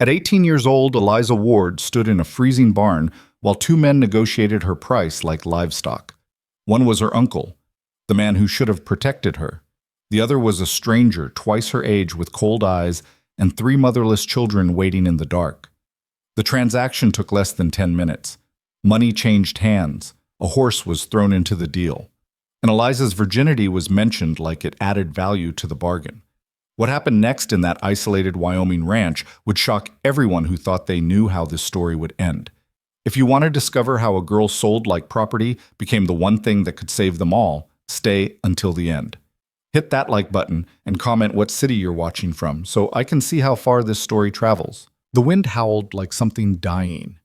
At 18 years old, Eliza Ward stood in a freezing barn while two men negotiated her price like livestock. One was her uncle, the man who should have protected her. The other was a stranger, twice her age, with cold eyes and three motherless children waiting in the dark. The transaction took less than 10 minutes. Money changed hands. A horse was thrown into the deal. And Eliza's virginity was mentioned like it added value to the bargain. What happened next in that isolated Wyoming ranch would shock everyone who thought they knew how this story would end. If you want to discover how a girl sold like property became the one thing that could save them all, stay until the end. Hit that like button and comment what city you're watching from so I can see how far this story travels. The wind howled like something dying.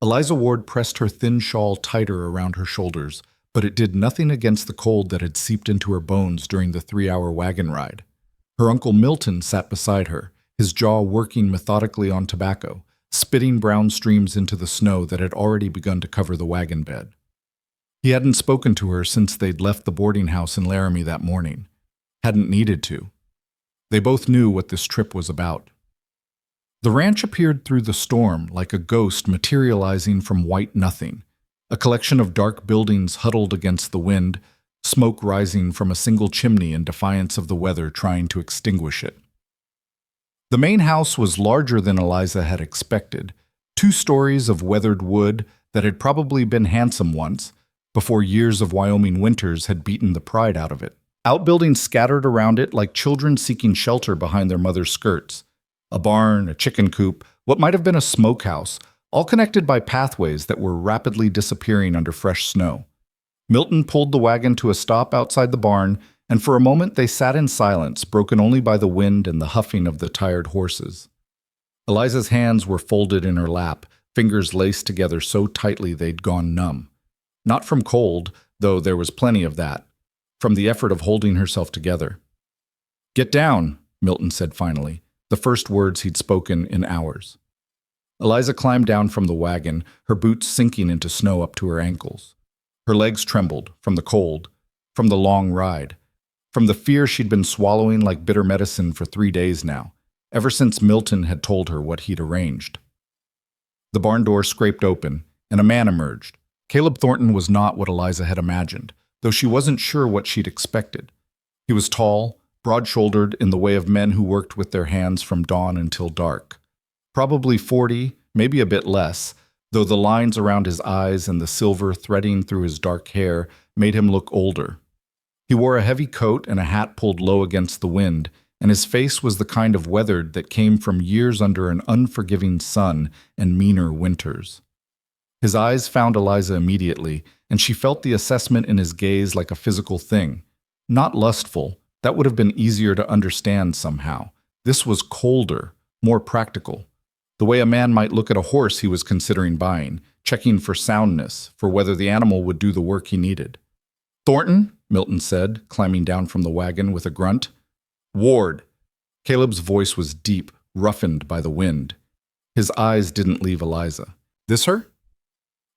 Eliza Ward pressed her thin shawl tighter around her shoulders, but it did nothing against the cold that had seeped into her bones during the 3-hour wagon ride. Her Uncle Milton sat beside her, his jaw working methodically on tobacco, spitting brown streams into the snow that had already begun to cover the wagon bed. He hadn't spoken to her since they'd left the boarding house in Laramie that morning. Hadn't needed to. They both knew what this trip was about. The ranch appeared through the storm like a ghost materializing from white nothing, a collection of dark buildings huddled against the wind, smoke rising from a single chimney in defiance of the weather trying to extinguish it. The main house was larger than Eliza had expected, 2 stories of weathered wood that had probably been handsome once, before years of Wyoming winters had beaten the pride out of it. Outbuildings scattered around it like children seeking shelter behind their mother's skirts. A barn, a chicken coop, what might have been a smokehouse, all connected by pathways that were rapidly disappearing under fresh snow. Milton pulled the wagon to a stop outside the barn, and for a moment they sat in silence, broken only by the wind and the huffing of the tired horses. Eliza's hands were folded in her lap, fingers laced together so tightly they'd gone numb. Not from cold, though there was plenty of that. From the effort of holding herself together. "Get down," Milton said finally, the first words he'd spoken in hours. Eliza climbed down from the wagon, her boots sinking into snow up to her ankles. Her legs trembled from the cold, from the long ride, from the fear she'd been swallowing like bitter medicine for 3 days now, ever since Milton had told her what he'd arranged. The barn door scraped open, and a man emerged. Caleb Thornton was not what Eliza had imagined, though she wasn't sure what she'd expected. He was tall, broad-shouldered in the way of men who worked with their hands from dawn until dark. Probably 40, maybe a bit less, though the lines around his eyes and the silver threading through his dark hair made him look older. He wore a heavy coat and a hat pulled low against the wind, and his face was the kind of weathered that came from years under an unforgiving sun and meaner winters. His eyes found Eliza immediately, and she felt the assessment in his gaze like a physical thing. Not lustful, that would have been easier to understand somehow. This was colder, more practical. The way a man might look at a horse he was considering buying, checking for soundness, for whether the animal would do the work he needed. "Thornton," Milton said, climbing down from the wagon with a grunt. "Ward." Caleb's voice was deep, roughened by the wind. His eyes didn't leave Eliza. "This her?"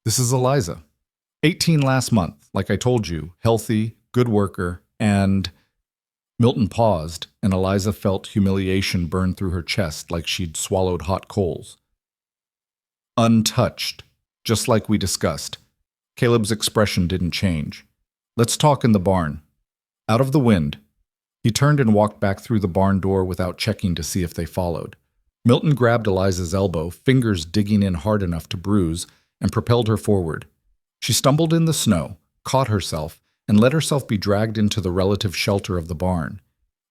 "This is Eliza. 18 last month, like I told you, healthy, good worker, and—" Milton paused, and Eliza felt humiliation burn through her chest like she'd swallowed hot coals. "Untouched, just like we discussed." Caleb's expression didn't change. "Let's talk in the barn." Out of the wind. He turned and walked back through the barn door without checking to see if they followed. Milton grabbed Eliza's elbow, fingers digging in hard enough to bruise, and propelled her forward. She stumbled in the snow, caught herself, and let herself be dragged into the relative shelter of the barn.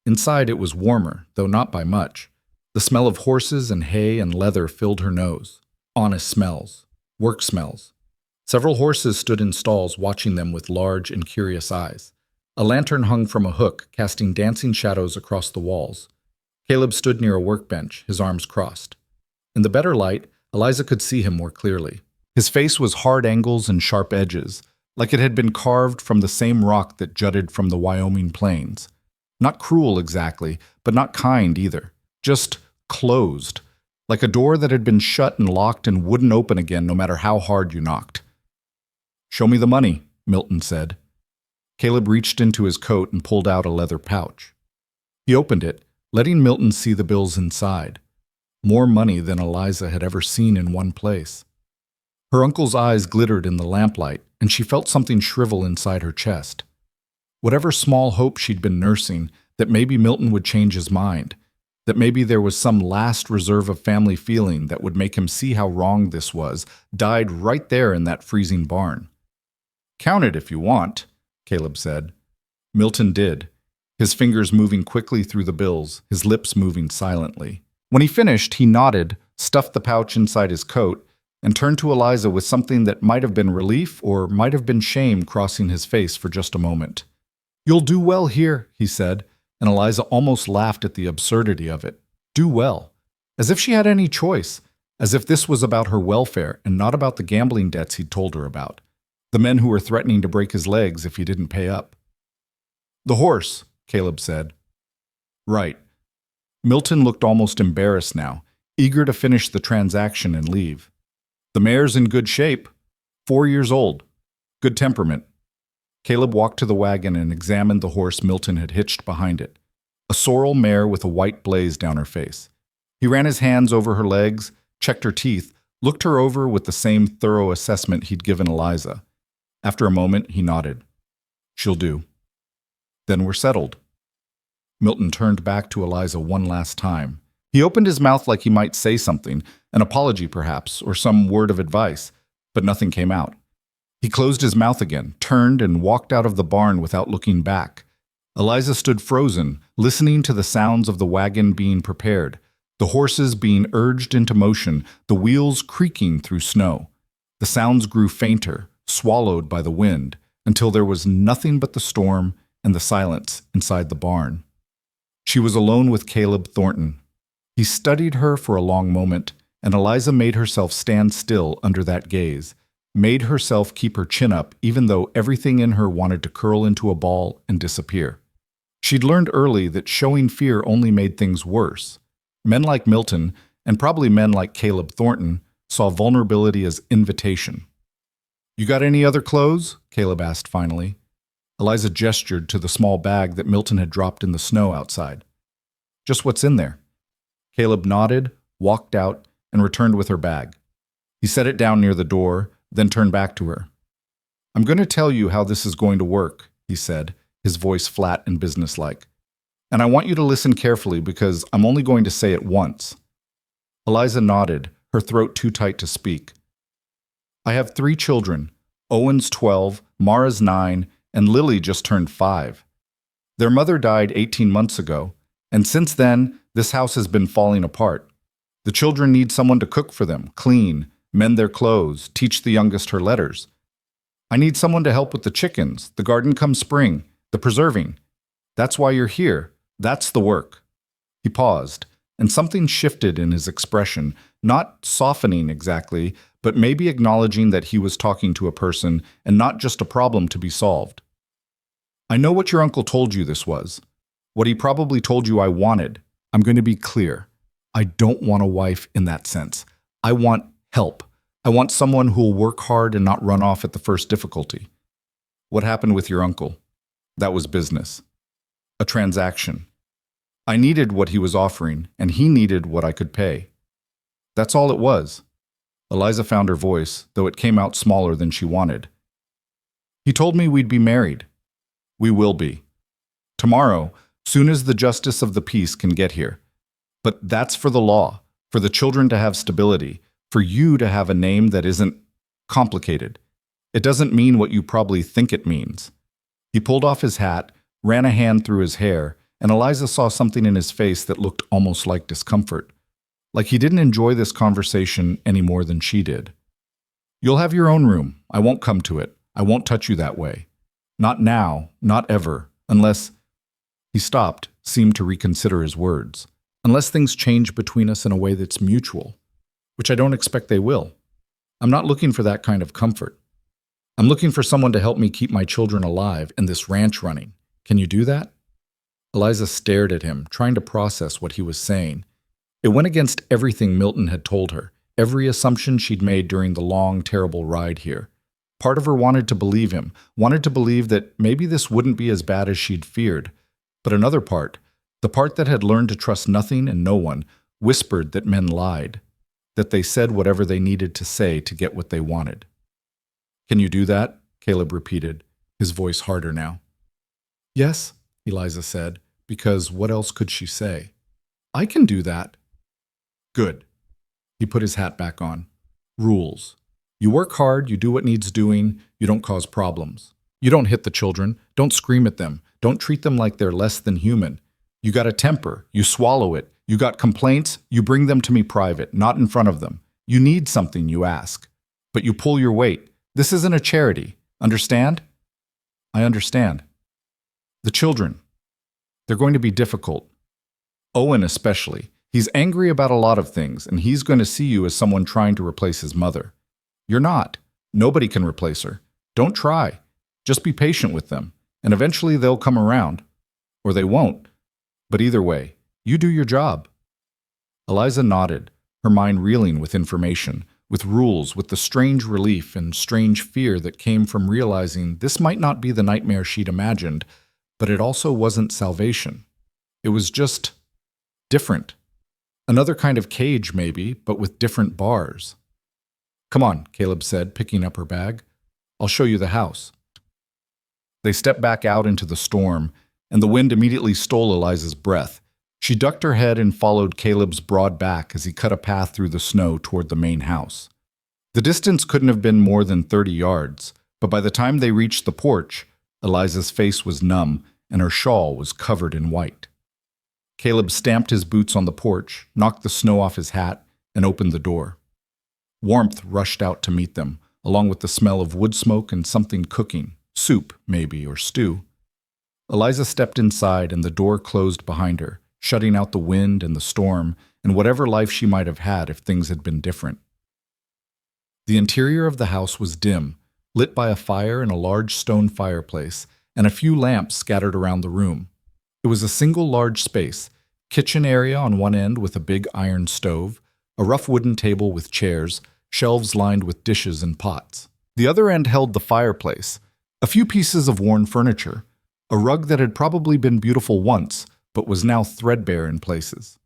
Inside it was warmer, though not by much. The smell of horses and hay and leather filled her nose. Honest smells. Work smells. Several horses stood in stalls watching them with large and curious eyes. A lantern hung from a hook, casting dancing shadows across the walls. Caleb stood near a workbench, his arms crossed. In the better light, Eliza could see him more clearly. His face was hard angles and sharp edges, like it had been carved from the same rock that jutted from the Wyoming plains. Not cruel exactly, but not kind either. Just closed, like a door that had been shut and locked and wouldn't open again no matter how hard you knocked. "Show me the money," Milton said. Caleb reached into his coat and pulled out a leather pouch. He opened it, letting Milton see the bills inside. more money than Eliza had ever seen in one place. Her uncle's eyes glittered in the lamplight, and she felt something shrivel inside her chest. Whatever small hope she'd been nursing, that maybe Milton would change his mind, that maybe there was some last reserve of family feeling that would make him see how wrong this was, died right there in that freezing barn. "Count it if you want," Caleb said. Milton did, his fingers moving quickly through the bills, his lips moving silently. When he finished, he nodded, stuffed the pouch inside his coat, and turned to Eliza with something that might have been relief or might have been shame crossing his face for just a moment. "You'll do well here," he said, and Eliza almost laughed at the absurdity of it. Do well. As if she had any choice, as if this was about her welfare and not about the gambling debts he'd told her about, the men who were threatening to break his legs if he didn't pay up. "The horse," Caleb said. "Right." Milton looked almost embarrassed now, eager to finish the transaction and leave. "The mare's in good shape. 4 years old. Good temperament." Caleb walked to the wagon and examined the horse Milton had hitched behind it, a sorrel mare with a white blaze down her face. He ran his hands over her legs, checked her teeth, looked her over with the same thorough assessment he'd given Eliza. After a moment, he nodded. "She'll do." "Then we're settled." Milton turned back to Eliza one last time. He opened his mouth like he might say something, an apology perhaps, or some word of advice, but nothing came out. He closed his mouth again, turned, and walked out of the barn without looking back. Eliza stood frozen, listening to the sounds of the wagon being prepared, the horses being urged into motion, the wheels creaking through snow. The sounds grew fainter, swallowed by the wind, until there was nothing but the storm and the silence inside the barn. She was alone with Caleb Thornton. He studied her for a long moment, and Eliza made herself stand still under that gaze, made herself keep her chin up even though everything in her wanted to curl into a ball and disappear. She'd learned early that showing fear only made things worse. Men like Milton, and probably men like Caleb Thornton, saw vulnerability as invitation. "You got any other clothes?" Caleb asked finally. Eliza gestured to the small bag that Milton had dropped in the snow outside. "Just what's in there." Caleb nodded, walked out, and returned with her bag. He set it down near the door, then turned back to her. "I'm going to tell you how this is going to work," he said, his voice flat and businesslike. "And I want you to listen carefully because I'm only going to say it once." Eliza nodded, her throat too tight to speak. "I have 3 children. Owen's 12, Mara's 9, and Lily just turned 5. Their mother died 18 months ago, and since then, this house has been falling apart. The children need someone to cook for them, clean, mend their clothes, teach the youngest her letters. I need someone to help with the chickens, the garden come spring, the preserving. That's why you're here. That's the work." He paused, and something shifted in his expression, not softening exactly, but maybe acknowledging that he was talking to a person and not just a problem to be solved. "I know what your uncle told you this was. What he probably told you I wanted. I'm going to be clear. I don't want a wife in that sense. I want help. I want someone who'll work hard and not run off at the first difficulty. What happened with your uncle? That was business. A transaction. I needed what he was offering, and he needed what I could pay. That's all it was." Eliza found her voice, though it came out smaller than she wanted. "He told me we'd be married. We will be. Tomorrow, soon as the justice of the peace can get here. But that's for the law, for the children to have stability, for you to have a name that isn't complicated. It doesn't mean what you probably think it means." He pulled off his hat, ran a hand through his hair, and Eliza saw something in his face that looked almost like discomfort. Like he didn't enjoy this conversation any more than she did. "You'll have your own room. I won't come to it. I won't touch you that way. Not now, not ever, unless—" He stopped, seemed to reconsider his words. "Unless things change between us in a way that's mutual, which I don't expect they will. I'm not looking for that kind of comfort. I'm looking for someone to help me keep my children alive and this ranch running. Can you do that?" Eliza stared at him, trying to process what he was saying. It went against everything Milton had told her, every assumption she'd made during the long, terrible ride here. Part of her wanted to believe him, wanted to believe that maybe this wouldn't be as bad as she'd feared. But another part, the part that had learned to trust nothing and no one, whispered that men lied, that they said whatever they needed to say to get what they wanted. "Can you do that?" Caleb repeated, his voice harder now. "Yes," Eliza said, because what else could she say? "I can do that." "Good." He put his hat back on. "Rules. You work hard, you do what needs doing, you don't cause problems. You don't hit the children, don't scream at them, don't treat them like they're less than human. You got a temper, you swallow it. You got complaints, you bring them to me private, not in front of them. You need something, you ask. But you pull your weight. This isn't a charity. Understand?" "I understand." "The children. They're going to be difficult. Owen especially. He's angry about a lot of things, and he's going to see you as someone trying to replace his mother. You're not. Nobody can replace her. Don't try. Just be patient with them, and eventually they'll come around. Or they won't. But either way, you do your job." Eliza nodded, her mind reeling with information, with rules, with the strange relief and strange fear that came from realizing this might not be the nightmare she'd imagined, but it also wasn't salvation. It was just different. Another kind of cage, maybe, but with different bars. "Come on," Caleb said, picking up her bag. "I'll show you the house." They stepped back out into the storm, and the wind immediately stole Eliza's breath. She ducked her head and followed Caleb's broad back as he cut a path through the snow toward the main house. The distance couldn't have been more than 30 yards, but by the time they reached the porch, Eliza's face was numb and her shawl was covered in white. Caleb stamped his boots on the porch, knocked the snow off his hat, and opened the door. Warmth rushed out to meet them, along with the smell of wood smoke and something cooking, soup, maybe, or stew. Eliza stepped inside and the door closed behind her, shutting out the wind and the storm and whatever life she might have had if things had been different. The interior of the house was dim, lit by a fire in a large stone fireplace and a few lamps scattered around the room. It was a single large space, kitchen area on one end with a big iron stove, a rough wooden table with chairs, shelves lined with dishes and pots. The other end held the fireplace, a few pieces of worn furniture, a rug that had probably been beautiful once, but was now threadbare in places.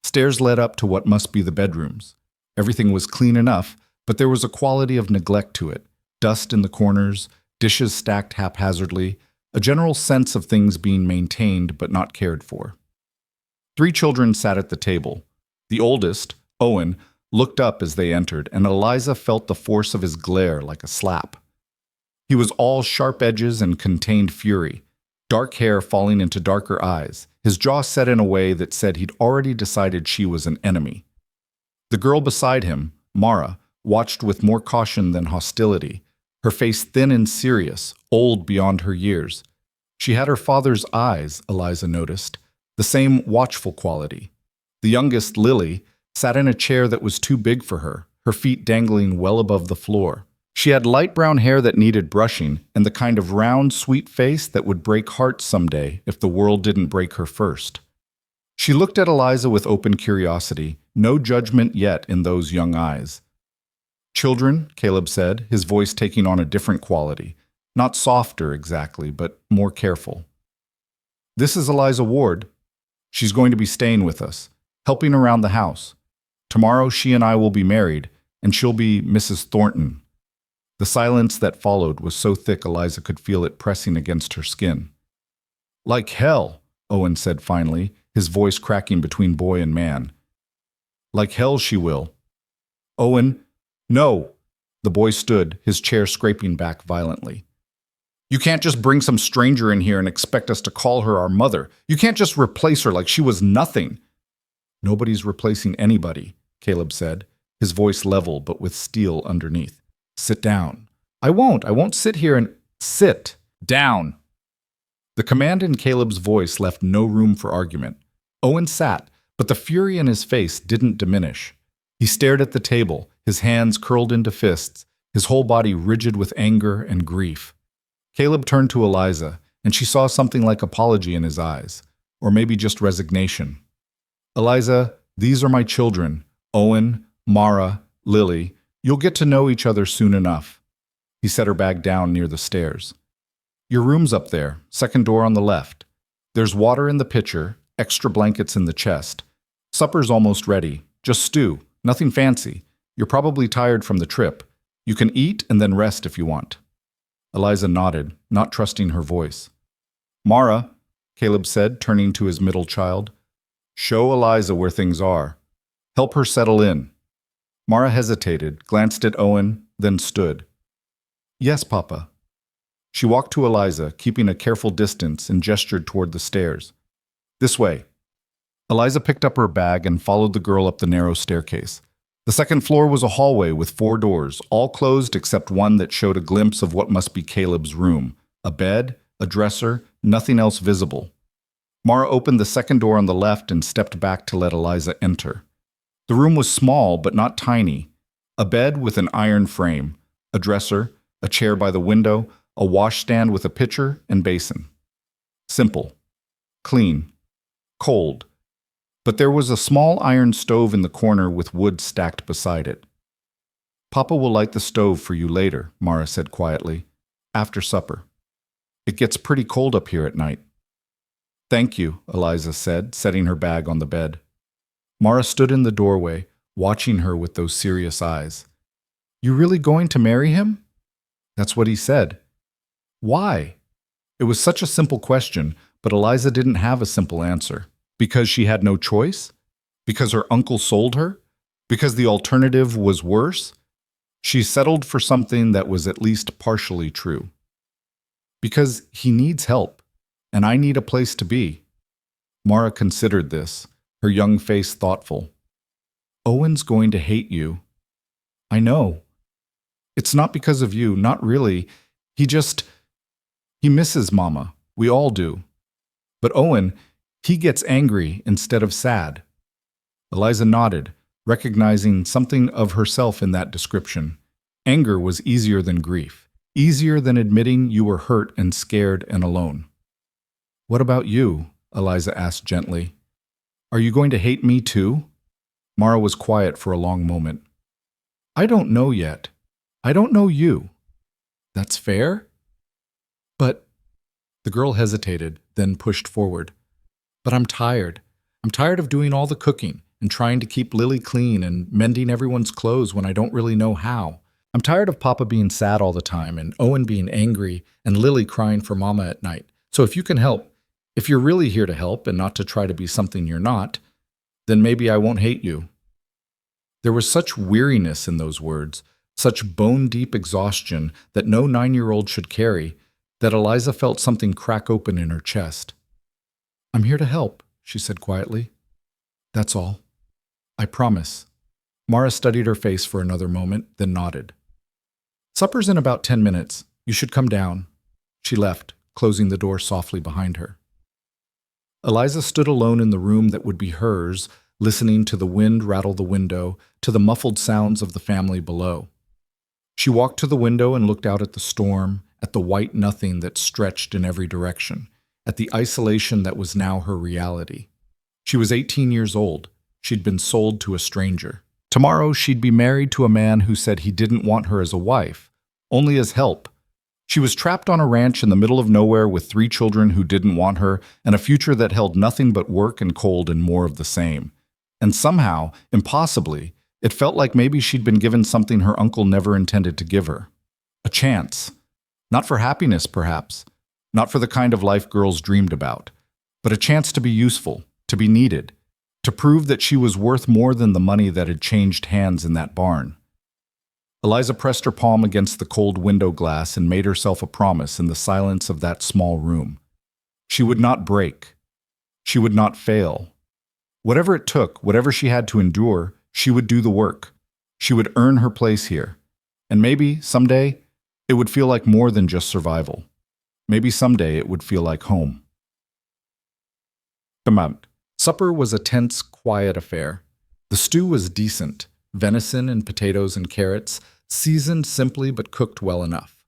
Stairs led up to what must be the bedrooms. Everything was clean enough, but there was a quality of neglect to it. Dust in the corners, dishes stacked haphazardly, a general sense of things being maintained but not cared for. 3 children sat at the table. The oldest, Owen, looked up as they entered, and Eliza felt the force of his glare like a slap. He was all sharp edges and contained fury, dark hair falling into darker eyes, his jaw set in a way that said he'd already decided she was an enemy. The girl beside him, Mara, watched with more caution than hostility, her face thin and serious, old beyond her years. She had her father's eyes, Eliza noticed, the same watchful quality. The youngest, Lily, sat in a chair that was too big for her, her feet dangling well above the floor. She had light brown hair that needed brushing and the kind of round, sweet face that would break hearts someday if the world didn't break her first. She looked at Eliza with open curiosity, no judgment yet in those young eyes. "Children," Caleb said, his voice taking on a different quality. Not softer exactly, but more careful. "This is Eliza Ward. She's going to be staying with us, helping around the house. Tomorrow she and I will be married, and she'll be Mrs. Thornton." The silence that followed was so thick Eliza could feel it pressing against her skin. "Like hell," Owen said finally, his voice cracking between boy and man. "Like hell she will." "Owen, no." The boy stood, his chair scraping back violently. "You can't just bring some stranger in here and expect us to call her our mother. You can't just replace her like she was nothing." "Nobody's replacing anybody," Caleb said, his voice level but with steel underneath. "Sit down." I won't sit here and—" "Sit down." The command in Caleb's voice left no room for argument. Owen sat, but the fury in his face didn't diminish. He stared at the table, his hands curled into fists, his whole body rigid with anger and grief. Caleb turned to Eliza, and she saw something like apology in his eyes, or maybe just resignation. "Eliza, these are my children, Owen, Mara, Lily. You'll get to know each other soon enough." He set her bag down near the stairs. "Your room's up there, second door on the left. There's water in the pitcher, extra blankets in the chest. Supper's almost ready. Just stew. Nothing fancy. You're probably tired from the trip. You can eat and then rest if you want. Eliza nodded, not trusting her voice. Mara, Caleb said, turning to his middle child, show Eliza where things are. Help her settle in. Mara hesitated, glanced at Owen, then stood. Yes, Papa. She walked to Eliza, keeping a careful distance, and gestured toward the stairs. This way. Eliza picked up her bag and followed the girl up the narrow staircase. The second floor was a hallway with 4 doors, all closed except one that showed a glimpse of what must be Caleb's room. A bed, a dresser, nothing else visible. Mara opened the second door on the left and stepped back to let Eliza enter. The room was small but not tiny. A bed with an iron frame, a dresser, a chair by the window, a washstand with a pitcher and basin. Simple. Clean. Cold. But there was a small iron stove in the corner with wood stacked beside it. Papa will light the stove for you later, Mara said quietly, after supper. It gets pretty cold up here at night. Thank you, Eliza said, setting her bag on the bed. Mara stood in the doorway, watching her with those serious eyes. You really going to marry him? That's what he said. Why? It was such a simple question, but Eliza didn't have a simple answer. Because she had no choice? Because her uncle sold her? Because the alternative was worse? She settled for something that was at least partially true. Because he needs help, and I need a place to be. Mara considered this, her young face thoughtful. Owen's going to hate you. I know. It's not because of you, not really. He misses Mama. We all do. But Owen, he gets angry instead of sad. Eliza nodded, recognizing something of herself in that description. Anger was easier than grief, easier than admitting you were hurt and scared and alone. What about you? Eliza asked gently. Are you going to hate me too? Mara was quiet for a long moment. I don't know yet. I don't know you. That's fair? But the girl hesitated, then pushed forward. But I'm tired. I'm tired of doing all the cooking and trying to keep Lily clean and mending everyone's clothes when I don't really know how. I'm tired of Papa being sad all the time and Owen being angry and Lily crying for Mama at night. So if you can help, if you're really here to help and not to try to be something you're not, then maybe I won't hate you. There was such weariness in those words, such bone-deep exhaustion that no 9-year-old should carry, that Eliza felt something crack open in her chest. I'm here to help, she said quietly. That's all. I promise. Mara studied her face for another moment, then nodded. Supper's in about 10 minutes. You should come down. She left, closing the door softly behind her. Eliza stood alone in the room that would be hers, listening to the wind rattle the window, to the muffled sounds of the family below. She walked to the window and looked out at the storm, at the white nothing that stretched in every direction, at the isolation that was now her reality. She was 18 years old. She'd been sold to a stranger. Tomorrow she'd be married to a man who said he didn't want her as a wife, only as help. She was trapped on a ranch in the middle of nowhere with 3 children who didn't want her and a future that held nothing but work and cold and more of the same. And somehow, impossibly, it felt like maybe she'd been given something her uncle never intended to give her. A chance. Not for happiness, perhaps. Not for the kind of life girls dreamed about. But a chance to be useful, to be needed, to prove that she was worth more than the money that had changed hands in that barn. Eliza pressed her palm against the cold window glass and made herself a promise in the silence of that small room. She would not break. She would not fail. Whatever it took, whatever she had to endure, she would do the work. She would earn her place here. And maybe, someday, it would feel like more than just survival. Maybe someday it would feel like home. Come out. Supper was a tense, quiet affair. The stew was decent, venison and potatoes and carrots, seasoned simply but cooked well enough.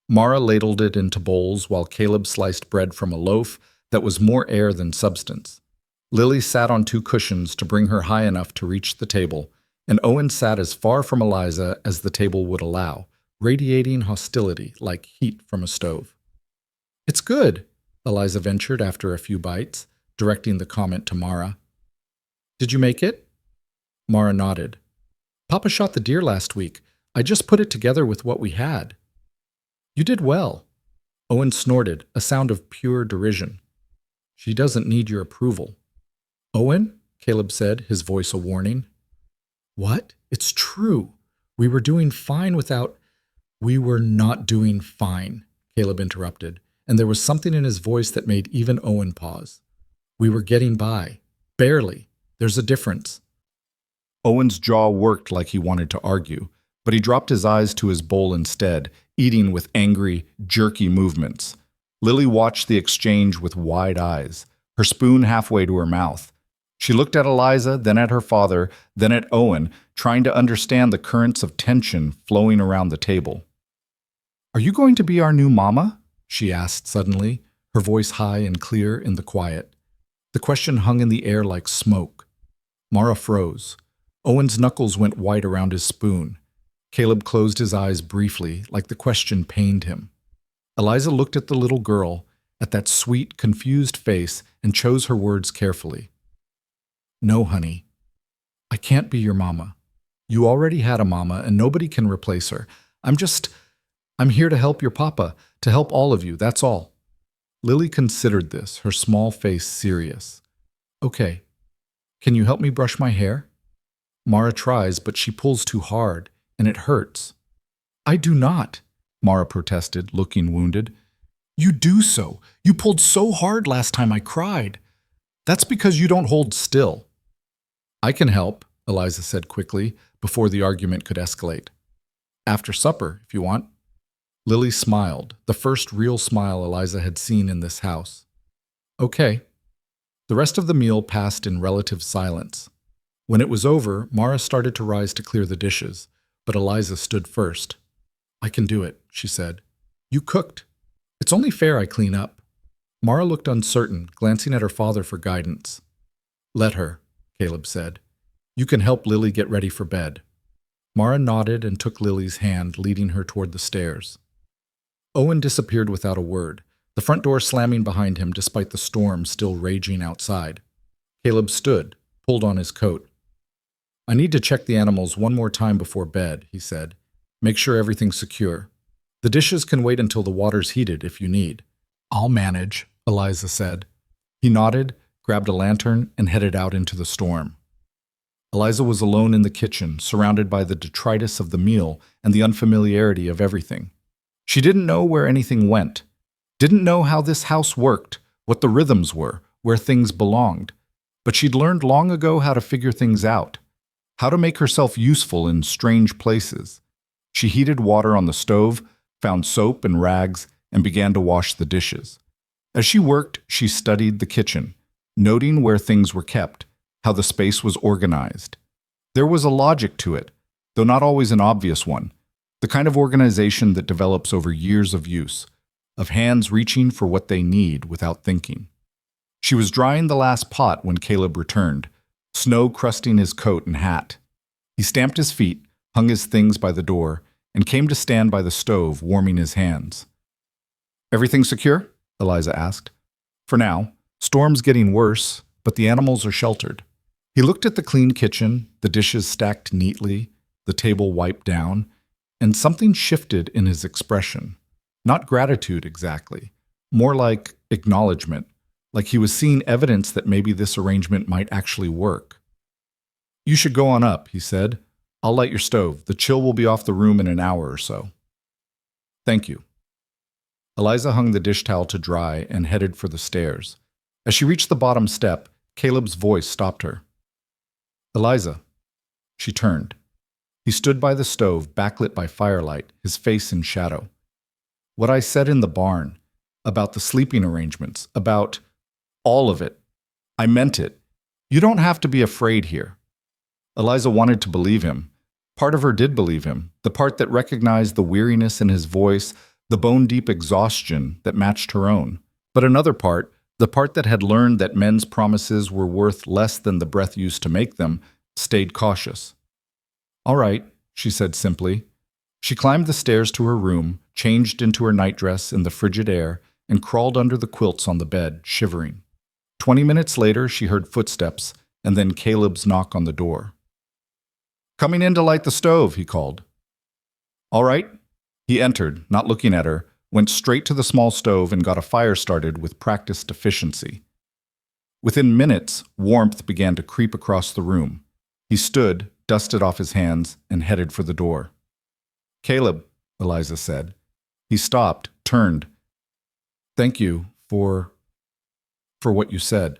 Mara ladled it into bowls while Caleb sliced bread from a loaf that was more air than substance. Lily sat on 2 cushions to bring her high enough to reach the table, and Owen sat as far from Eliza as the table would allow, radiating hostility like heat from a stove. It's good, Eliza ventured after a few bites, directing the comment to Mara. Did you make it? Mara nodded. Papa shot the deer last week. I just put it together with what we had. You did well. Owen snorted, a sound of pure derision. She doesn't need your approval. Owen? Caleb said, his voice a warning. What? It's true. We were doing fine without... We were not doing fine, Caleb interrupted, and there was something in his voice that made even Owen pause. We were getting by. Barely. There's a difference. Owen's jaw worked like he wanted to argue, but he dropped his eyes to his bowl instead, eating with angry, jerky movements. Lily watched the exchange with wide eyes, her spoon halfway to her mouth. She looked at Eliza, then at her father, then at Owen, trying to understand the currents of tension flowing around the table. Are you going to be our new mama? She asked suddenly, her voice high and clear in the quiet. The question hung in the air like smoke. Mara froze. Owen's knuckles went white around his spoon. Caleb closed his eyes briefly, like the question pained him. Eliza looked at the little girl, at that sweet, confused face, and chose her words carefully. No, honey. I can't be your mama. You already had a mama, and nobody can replace her. I'm here to help your papa, to help all of you, that's all. Lily considered this, her small face serious. Okay. Can you help me brush my hair? Mara tries, but she pulls too hard, and it hurts. I do not, Mara protested, looking wounded. You do so. You pulled so hard last time I cried. That's because you don't hold still. I can help, Eliza said quickly, before the argument could escalate. After supper, if you want. Lily smiled, the first real smile Eliza had seen in this house. Okay. The rest of the meal passed in relative silence. When it was over, Mara started to rise to clear the dishes, but Eliza stood first. I can do it, she said. You cooked. It's only fair I clean up. Mara looked uncertain, glancing at her father for guidance. Let her, Caleb said. You can help Lily get ready for bed. Mara nodded and took Lily's hand, leading her toward the stairs. Owen disappeared without a word, the front door slamming behind him despite the storm still raging outside. Caleb stood, pulled on his coat. I need to check the animals one more time before bed, he said. Make sure everything's secure. The dishes can wait until the water's heated if you need. I'll manage, Eliza said. He nodded, grabbed a lantern, and headed out into the storm. Eliza was alone in the kitchen, surrounded by the detritus of the meal and the unfamiliarity of everything. She didn't know where anything went, didn't know how this house worked, what the rhythms were, where things belonged. But she'd learned long ago how to figure things out, how to make herself useful in strange places. She heated water on the stove, found soap and rags, and began to wash the dishes. As she worked, she studied the kitchen, noting where things were kept, how the space was organized. There was a logic to it, though not always an obvious one, the kind of organization that develops over years of use, of hands reaching for what they need without thinking. She was drying the last pot when Caleb returned, snow crusting his coat and hat. He stamped his feet, hung his things by the door, and came to stand by the stove, warming his hands. Everything secure? Eliza asked. For now. Storm's getting worse, but the animals are sheltered. He looked at the clean kitchen, the dishes stacked neatly, the table wiped down, and something shifted in his expression. Not gratitude exactly, more like acknowledgement, like he was seeing evidence that maybe this arrangement might actually work. You should go on up, he said. I'll light your stove. The chill will be off the room in an hour or so. Thank you. Eliza hung the dish towel to dry and headed for the stairs. As she reached the bottom step, Caleb's voice stopped her. Eliza. She turned. He stood by the stove, backlit by firelight, his face in shadow. What I said in the barn, about the sleeping arrangements, about all of it, I meant it. You don't have to be afraid here. Eliza wanted to believe him. Part of her did believe him, the part that recognized the weariness in his voice, the bone-deep exhaustion that matched her own. But another part, the part that had learned that men's promises were worth less than the breath used to make them, stayed cautious. All right, she said simply. She climbed the stairs to her room, changed into her nightdress in the frigid air, and crawled under the quilts on the bed, shivering. 20 minutes later, she heard footsteps, and then Caleb's knock on the door. "Coming in to light the stove," he called. "All right." He entered, not looking at her, went straight to the small stove and got a fire started with practiced efficiency. Within minutes, warmth began to creep across the room. He stood, dusted off his hands, and headed for the door. "Caleb," Eliza said. He stopped, turned. "Thank you for what you said.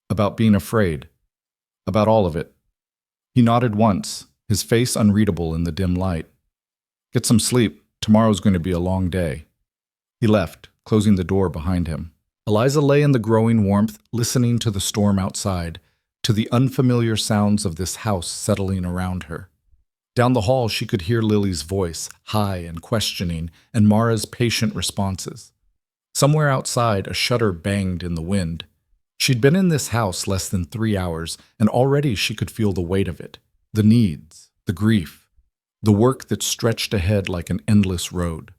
About being afraid. About all of it." He nodded once, his face unreadable in the dim light. "Get some sleep. Tomorrow's going to be a long day." He left, closing the door behind him. Eliza lay in the growing warmth, listening to the storm outside, to the unfamiliar sounds of this house settling around her. Down the hall, she could hear Lily's voice, high and questioning, and Mara's patient responses. Somewhere outside, a shutter banged in the wind. She'd been in this house less than 3 hours, and already she could feel the weight of it, the needs, the grief, the work that stretched ahead like an endless road.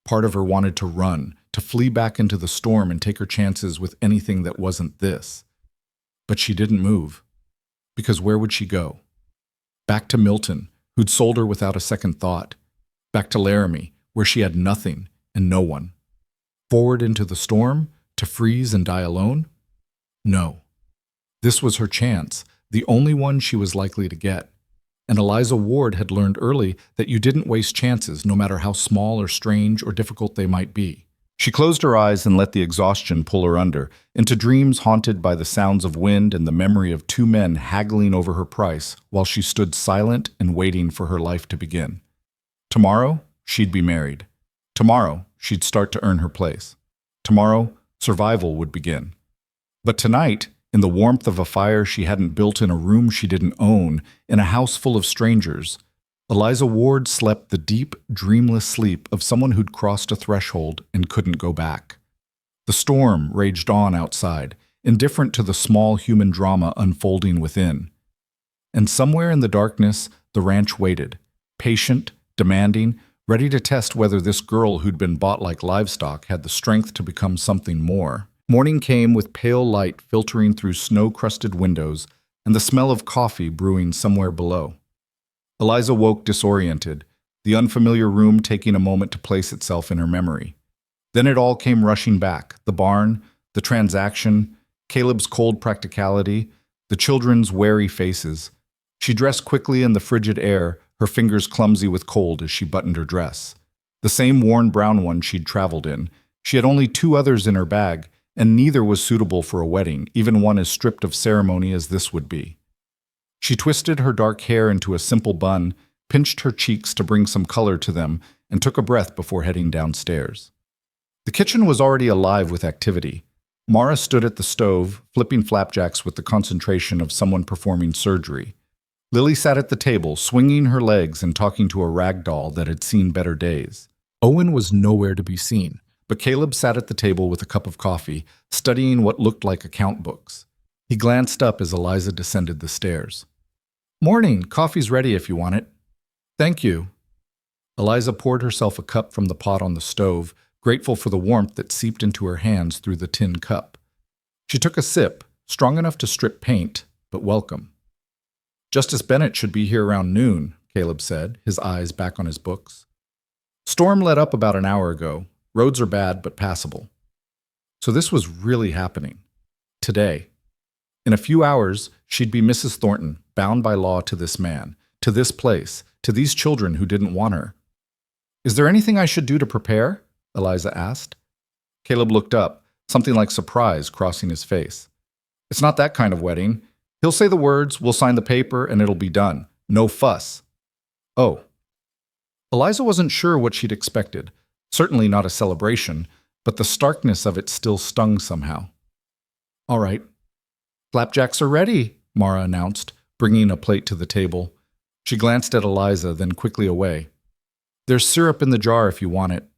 Part of her wanted to run, to flee back into the storm and take her chances with anything that wasn't this. But she didn't move, because where would she go? Back to Milton, who'd sold her without a second thought. Back to Laramie, where she had nothing and no one. Forward into the storm, to freeze and die alone? No. This was her chance, the only one she was likely to get. And Eliza Ward had learned early that you didn't waste chances, no matter how small or strange or difficult they might be. She closed her eyes and let the exhaustion pull her under, into dreams haunted by the sounds of wind and the memory of 2 men haggling over her price while she stood silent and waiting for her life to begin. Tomorrow, she'd be married. Tomorrow, she'd start to earn her place. Tomorrow, survival would begin. But tonight, in the warmth of a fire she hadn't built in a room she didn't own, in a house full of strangers, Eliza Ward slept the deep, dreamless sleep of someone who'd crossed a threshold and couldn't go back. The storm raged on outside, indifferent to the small human drama unfolding within. And somewhere in the darkness, the ranch waited, patient, demanding, ready to test whether this girl who'd been bought like livestock had the strength to become something more. Morning came with pale light filtering through snow-crusted windows and the smell of coffee brewing somewhere below. Eliza woke disoriented, the unfamiliar room taking a moment to place itself in her memory. Then it all came rushing back, the barn, the transaction, Caleb's cold practicality, the children's wary faces. She dressed quickly in the frigid air, her fingers clumsy with cold as she buttoned her dress. The same worn brown one she'd traveled in. She had only 2 others in her bag, and neither was suitable for a wedding, even one as stripped of ceremony as this would be. She twisted her dark hair into a simple bun, pinched her cheeks to bring some color to them, and took a breath before heading downstairs. The kitchen was already alive with activity. Mara stood at the stove, flipping flapjacks with the concentration of someone performing surgery. Lily sat at the table, swinging her legs and talking to a rag doll that had seen better days. Owen was nowhere to be seen, but Caleb sat at the table with a cup of coffee, studying what looked like account books. He glanced up as Eliza descended the stairs. "Morning, coffee's ready if you want it." "Thank you." Eliza poured herself a cup from the pot on the stove, grateful for the warmth that seeped into her hands through the tin cup. She took a sip, strong enough to strip paint, but welcome. "Justice Bennett should be here around noon," Caleb said, his eyes back on his books. "Storm let up about an hour ago. Roads are bad, but passable." So this was really happening. Today. In a few hours, she'd be Mrs. Thornton, bound by law to this man, to this place, to these children who didn't want her. "Is there anything I should do to prepare?" Eliza asked. Caleb looked up, something like surprise crossing his face. "It's not that kind of wedding. He'll say the words, we'll sign the paper, and it'll be done. No fuss." "Oh." Eliza wasn't sure what she'd expected. Certainly not a celebration, but the starkness of it still stung somehow. "All right." "Flapjacks are ready," Mara announced, bringing a plate to the table. She glanced at Eliza, then quickly away. "There's syrup in the jar if you want it."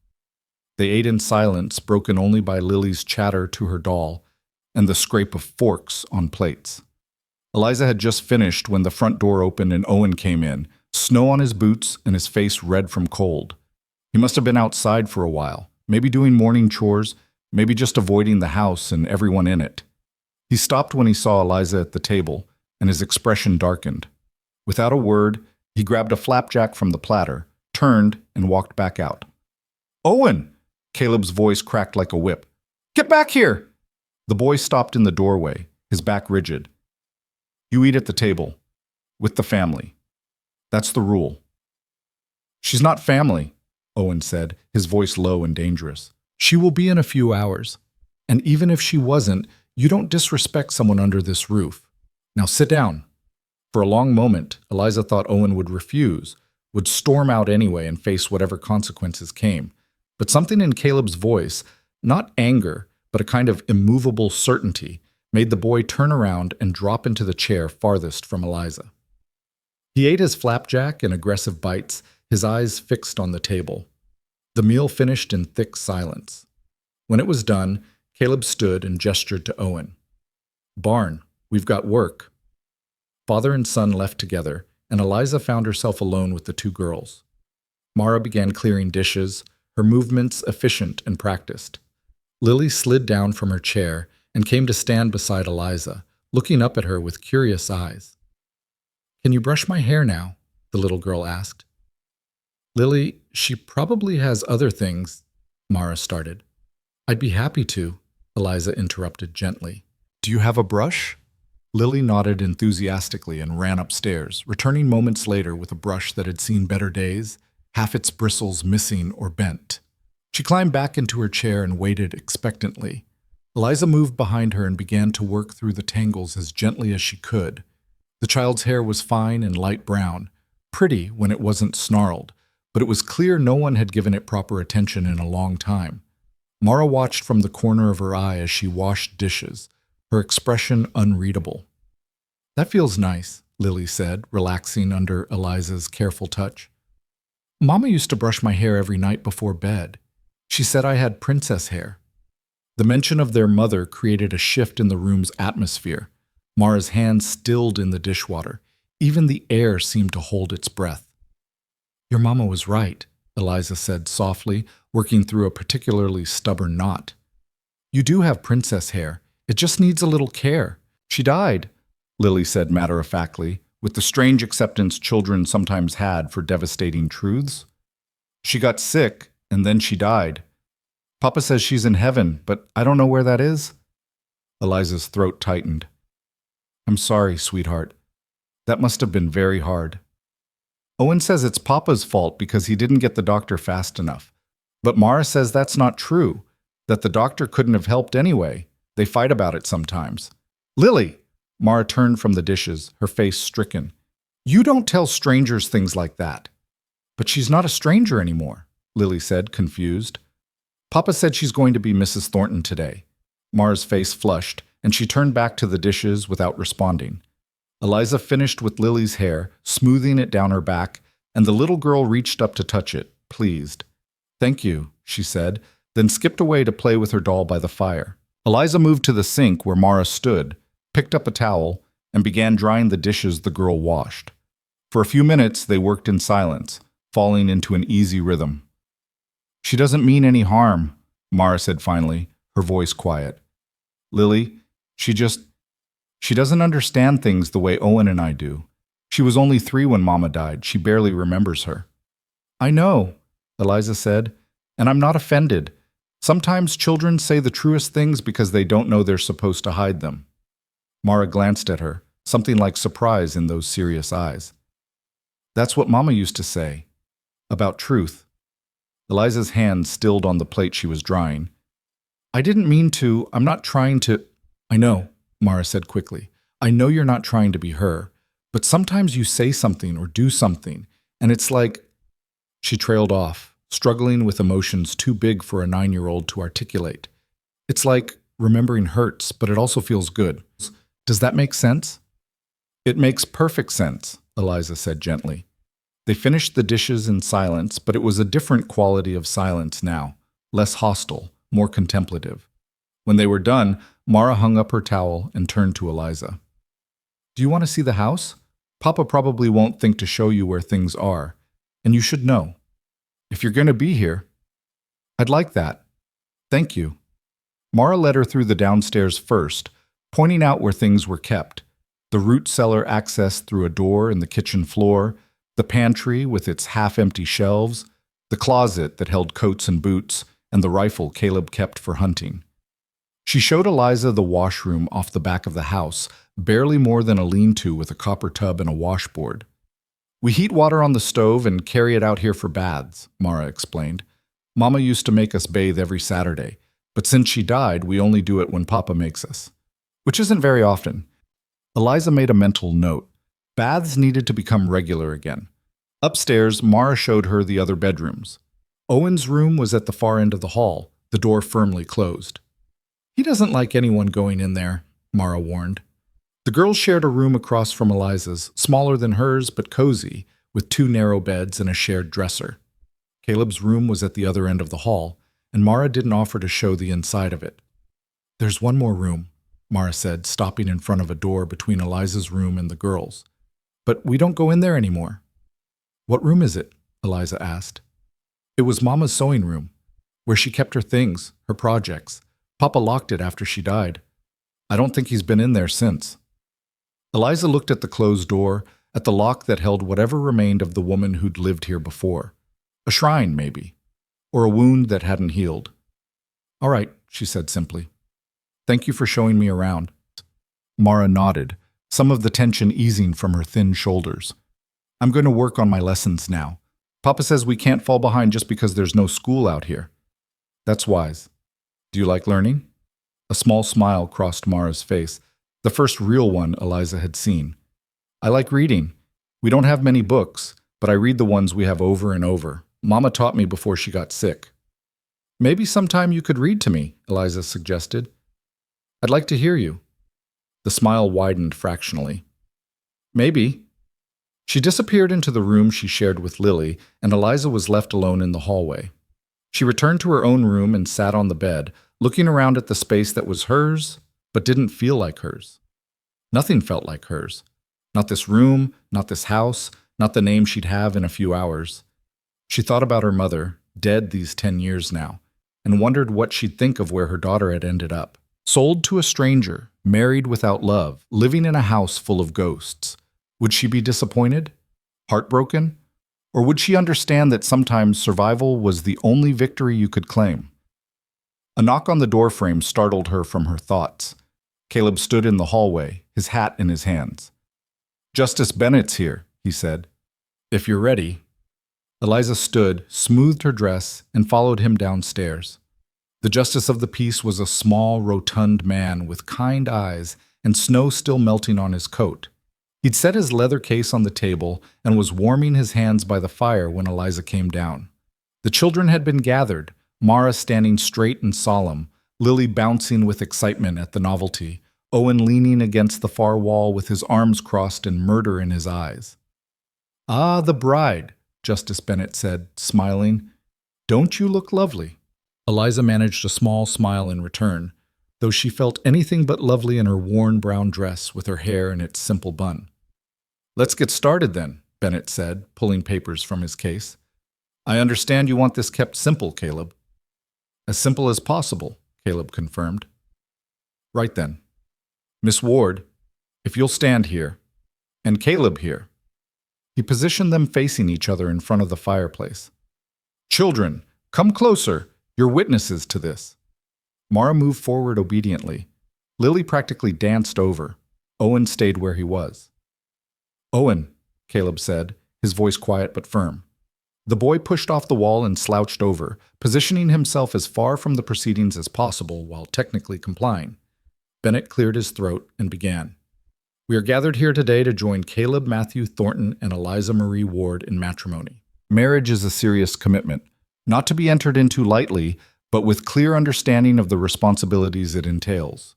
They ate in silence, broken only by Lily's chatter to her doll and the scrape of forks on plates. Eliza had just finished when the front door opened and Owen came in, snow on his boots and his face red from cold. He must have been outside for a while, maybe doing morning chores, maybe just avoiding the house and everyone in it. He stopped when he saw Eliza at the table, and his expression darkened. Without a word, he grabbed a flapjack from the platter, turned, and walked back out. "Owen!" Caleb's voice cracked like a whip. "Get back here!" The boy stopped in the doorway, his back rigid. "You eat at the table, with the family. That's the rule." "She's not family," Owen said, his voice low and dangerous. "She will be in a few hours. And even if she wasn't, you don't disrespect someone under this roof. Now sit down." For a long moment, Eliza thought Owen would refuse, would storm out anyway and face whatever consequences came. But something in Caleb's voice, not anger, but a kind of immovable certainty, made the boy turn around and drop into the chair farthest from Eliza. He ate his flapjack in aggressive bites, his eyes fixed on the table. The meal finished in thick silence. When it was done, Caleb stood and gestured to Owen. "Barn, we've got work." Father and son left together, and Eliza found herself alone with the two girls. Mara began clearing dishes, her movements efficient and practiced. Lily slid down from her chair and came to stand beside Eliza, looking up at her with curious eyes. "Can you brush my hair now?" the little girl asked. "Lily, she probably has other things," Mara started. "I'd be happy to," Eliza interrupted gently. "Do you have a brush?" Lily nodded enthusiastically and ran upstairs, returning moments later with a brush that had seen better days, half its bristles missing or bent. She climbed back into her chair and waited expectantly. Eliza moved behind her and began to work through the tangles as gently as she could. The child's hair was fine and light brown, pretty when it wasn't snarled, but it was clear no one had given it proper attention in a long time. Mara watched from the corner of her eye as she washed dishes, her expression unreadable. "That feels nice," Lily said, relaxing under Eliza's careful touch. "Mama used to brush my hair every night before bed. She said I had princess hair." The mention of their mother created a shift in the room's atmosphere. Mara's hands stilled in the dishwater. Even the air seemed to hold its breath. "Your mama was right," Eliza said softly, working through a particularly stubborn knot. "You do have princess hair. It just needs a little care. She died," Lily said matter-of-factly, with the strange acceptance children sometimes had for devastating truths. "She got sick, and then she died. Papa says she's in heaven, but I don't know where that is." Eliza's throat tightened. "I'm sorry, sweetheart. That must have been very hard." "Owen says it's Papa's fault because he didn't get the doctor fast enough. But Mara says that's not true, that the doctor couldn't have helped anyway. They fight about it sometimes." "Lily!" Mara turned from the dishes, her face stricken. "You don't tell strangers things like that." "But she's not a stranger anymore," Lily said, confused. "Papa said she's going to be Mrs. Thornton today." Mara's face flushed, and she turned back to the dishes without responding. Eliza finished with Lily's hair, smoothing it down her back, and the little girl reached up to touch it, pleased. "Thank you," she said, then skipped away to play with her doll by the fire. Eliza moved to the sink where Mara stood, picked up a towel, and began drying the dishes the girl washed. For a few minutes, they worked in silence, falling into an easy rhythm. "She doesn't mean any harm," Mara said finally, her voice quiet. "Lily, she doesn't understand things the way Owen and I do. She was only 3 when Mama died. She barely remembers her." "I know," Eliza said, "and I'm not offended. Sometimes children say the truest things because they don't know they're supposed to hide them." Mara glanced at her, something like surprise in those serious eyes. "That's what Mama used to say. About truth." Eliza's hand stilled on the plate she was drying. "I didn't mean to. I'm not trying to—" "I know," Mara said quickly. "I know you're not trying to be her, but sometimes you say something or do something, and it's like—" She trailed off, struggling with emotions too big for a 9-year-old to articulate. "It's like remembering hurts, but it also feels good. Does that make sense?" "It makes perfect sense," Eliza said gently. They finished the dishes in silence, but it was a different quality of silence now, less hostile, more contemplative. When they were done, Mara hung up her towel and turned to Eliza. "Do you want to see the house? Papa probably won't think to show you where things are, and you should know. If you're going to be here—" "I'd like that. Thank you." Mara led her through the downstairs first, pointing out where things were kept. The root cellar accessed through a door in the kitchen floor, the pantry with its half-empty shelves, the closet that held coats and boots, and the rifle Caleb kept for hunting. She showed Eliza the washroom off the back of the house, barely more than a lean-to with a copper tub and a washboard. "We heat water on the stove and carry it out here for baths," Mara explained. "Mama used to make us bathe every Saturday, but since she died, we only do it when Papa makes us. Which isn't very often." Eliza made a mental note. Baths needed to become regular again. Upstairs, Mara showed her the other bedrooms. Owen's room was at the far end of the hall, the door firmly closed. "He doesn't like anyone going in there," Mara warned. The girls shared a room across from Eliza's, smaller than hers but cozy, with 2 narrow beds and a shared dresser. Caleb's room was at the other end of the hall, and Mara didn't offer to show the inside of it. "There's one more room," Mara said, stopping in front of a door between Eliza's room and the girls. "But we don't go in there anymore." "What room is it?" Eliza asked. "It was Mama's sewing room, where she kept her things, her projects. Papa locked it after she died. I don't think he's been in there since." Eliza looked at the closed door, at the lock that held whatever remained of the woman who'd lived here before. A shrine, maybe, or a wound that hadn't healed. "All right," she said simply. "Thank you for showing me around." Mara nodded, some of the tension easing from her thin shoulders. "I'm going to work on my lessons now. Papa says we can't fall behind just because there's no school out here." "That's wise. Do you like learning?" A small smile crossed Mara's face, the first real one Eliza had seen. "I like reading. We don't have many books, but I read the ones we have over and over. Mama taught me before she got sick." "Maybe sometime you could read to me," Eliza suggested. "I'd like to hear you." The smile widened fractionally. "Maybe." She disappeared into the room she shared with Lily, and Eliza was left alone in the hallway. She returned to her own room and sat on the bed, looking around at the space that was hers, but didn't feel like hers. Nothing felt like hers. Not this room, not this house, not the name she'd have in a few hours. She thought about her mother, dead these 10 years now, and wondered what she'd think of where her daughter had ended up. Sold to a stranger, married without love, living in a house full of ghosts. Would she be disappointed? Heartbroken? Or would she understand that sometimes survival was the only victory you could claim? A knock on the doorframe startled her from her thoughts. Caleb stood in the hallway, his hat in his hands. "Justice Bennett's here," he said. "If you're ready." Eliza stood, smoothed her dress, and followed him downstairs. The justice of the peace was a small, rotund man with kind eyes and snow still melting on his coat. He'd set his leather case on the table and was warming his hands by the fire when Eliza came down. The children had been gathered, Mara standing straight and solemn, Lily bouncing with excitement at the novelty, Owen leaning against the far wall with his arms crossed and murder in his eyes. "Ah, the bride," Justice Bennett said, smiling. "Don't you look lovely?" Eliza managed a small smile in return, though she felt anything but lovely in her worn brown dress with her hair in its simple bun. "Let's get started then," Bennett said, pulling papers from his case. "I understand you want this kept simple, Caleb." "As simple as possible," Caleb confirmed. "Right then. Miss Ward, if you'll stand here, and Caleb here." He positioned them facing each other in front of the fireplace. "Children, come closer. You're witnesses to this." Mara moved forward obediently. Lily practically danced over. Owen stayed where he was. "Owen," Caleb said, his voice quiet but firm. The boy pushed off the wall and slouched over, positioning himself as far from the proceedings as possible while technically complying. Bennett cleared his throat and began. "We are gathered here today to join Caleb Matthew Thornton and Eliza Marie Ward in matrimony. Marriage is a serious commitment, not to be entered into lightly, but with clear understanding of the responsibilities it entails."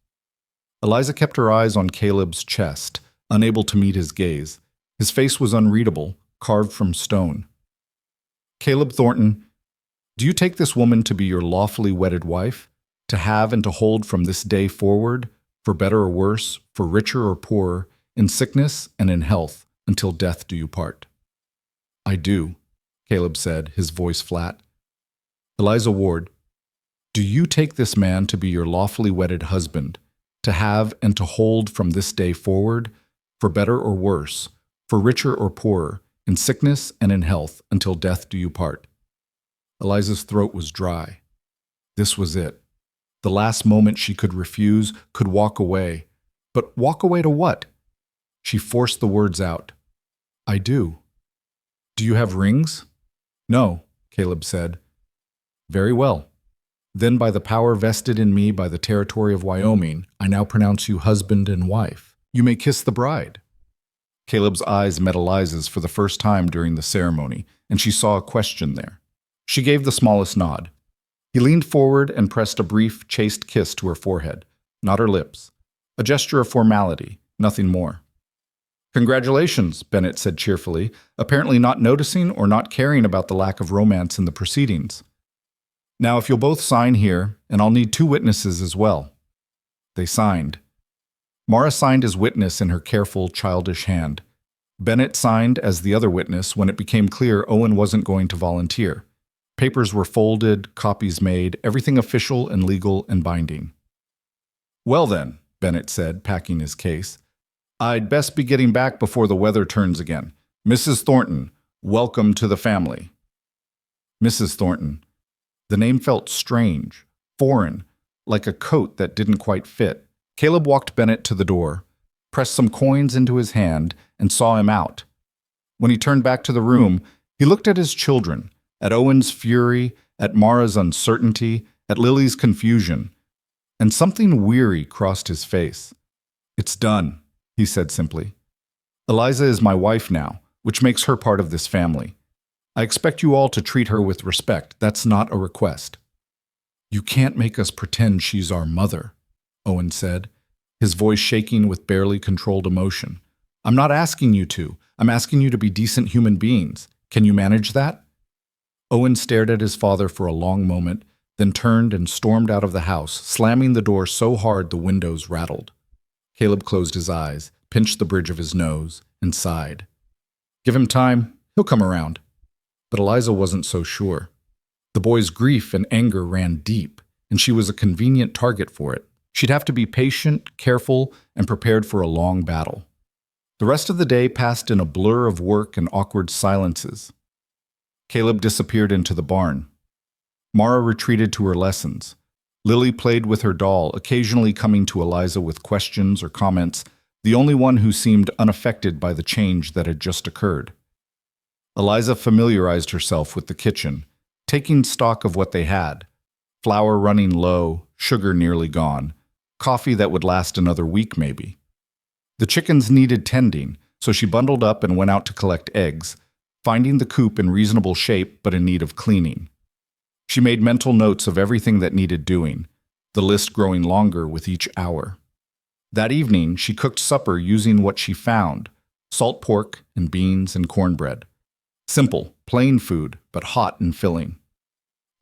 Eliza kept her eyes on Caleb's chest, unable to meet his gaze. His face was unreadable, carved from stone. "Caleb Thornton, do you take this woman to be your lawfully wedded wife, to have and to hold from this day forward, for better or worse, for richer or poorer, in sickness and in health, until death do you part?" "I do," Caleb said, his voice flat. "Eliza Ward, do you take this man to be your lawfully wedded husband, to have and to hold from this day forward, for better or worse, for richer or poorer, in sickness and in health, until death do you part. Eliza's throat was dry. This was it. The last moment she could refuse, could walk away. But walk away to what? She forced the words out. I do. Do you have rings? No, Caleb said. Very well. Then by the power vested in me by the territory of Wyoming, I now pronounce you husband and wife. You may kiss the bride. Caleb's eyes met Eliza's for the first time during the ceremony, and she saw a question there. She gave the smallest nod. He leaned forward and pressed a brief, chaste kiss to her forehead, not her lips. A gesture of formality, nothing more. Congratulations, Bennett said cheerfully, apparently not noticing or not caring about the lack of romance in the proceedings. Now, if you'll both sign here, and I'll need 2 witnesses as well. They signed. Mara signed as witness in her careful, childish hand. Bennett signed as the other witness when it became clear Owen wasn't going to volunteer. Papers were folded, copies made, everything official and legal and binding. Well then, Bennett said, packing his case, I'd best be getting back before the weather turns again. Mrs. Thornton, welcome to the family. Mrs. Thornton. The name felt strange, foreign, like a coat that didn't quite fit. Caleb walked Bennett to the door, pressed some coins into his hand, and saw him out. When he turned back to the room, he looked at his children, at Owen's fury, at Mara's uncertainty, at Lily's confusion, and something weary crossed his face. It's done, he said simply. Eliza is my wife now, which makes her part of this family. I expect you all to treat her with respect. That's not a request. You can't make us pretend she's our mother, Owen said, his voice shaking with barely controlled emotion. I'm not asking you to. I'm asking you to be decent human beings. Can you manage that? Owen stared at his father for a long moment, then turned and stormed out of the house, slamming the door so hard the windows rattled. Caleb closed his eyes, pinched the bridge of his nose, and sighed. Give him time. He'll come around. But Eliza wasn't so sure. The boy's grief and anger ran deep, and she was a convenient target for it. She'd have to be patient, careful, and prepared for a long battle. The rest of the day passed in a blur of work and awkward silences. Caleb disappeared into the barn. Mara retreated to her lessons. Lily played with her doll, occasionally coming to Eliza with questions or comments, the only one who seemed unaffected by the change that had just occurred. Eliza familiarized herself with the kitchen, taking stock of what they had. Flour running low, sugar nearly gone, coffee that would last another week maybe. The chickens needed tending, so she bundled up and went out to collect eggs, finding the coop in reasonable shape but in need of cleaning. She made mental notes of everything that needed doing, the list growing longer with each hour. That evening, she cooked supper using what she found, salt pork and beans and cornbread. Simple, plain food, but hot and filling.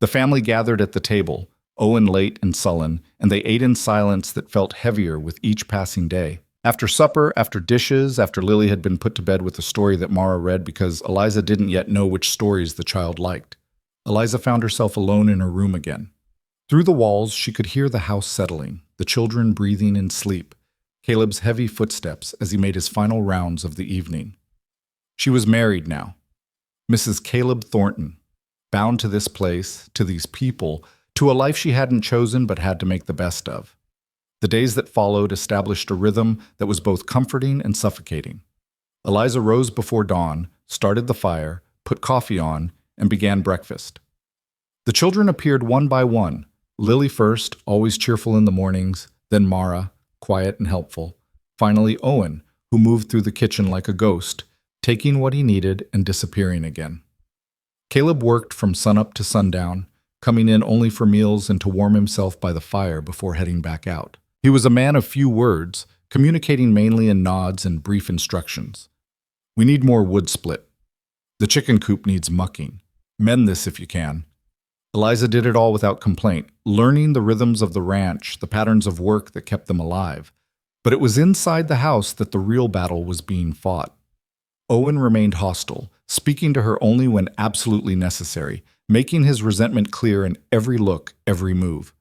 The family gathered at the table, Owen late and sullen, and they ate in silence that felt heavier with each passing day. After supper, after dishes, after Lily had been put to bed with a story that Mara read because Eliza didn't yet know which stories the child liked, Eliza found herself alone in her room again. Through the walls, she could hear the house settling, the children breathing in sleep, Caleb's heavy footsteps as he made his final rounds of the evening. She was married now. Mrs. Caleb Thornton, bound to this place, to these people, to a life she hadn't chosen but had to make the best of. The days that followed established a rhythm that was both comforting and suffocating. Eliza rose before dawn, started the fire, put coffee on, and began breakfast. The children appeared one by one, Lily first, always cheerful in the mornings, then Mara, quiet and helpful, finally Owen, who moved through the kitchen like a ghost, taking what he needed and disappearing again. Caleb worked from sunup to sundown, coming in only for meals and to warm himself by the fire before heading back out. He was a man of few words, communicating mainly in nods and brief instructions. We need more wood split. The chicken coop needs mucking. Mend this if you can. Eliza did it all without complaint, learning the rhythms of the ranch, the patterns of work that kept them alive. But it was inside the house that the real battle was being fought. Owen remained hostile, speaking to her only when absolutely necessary, making his resentment clear in every look, every move.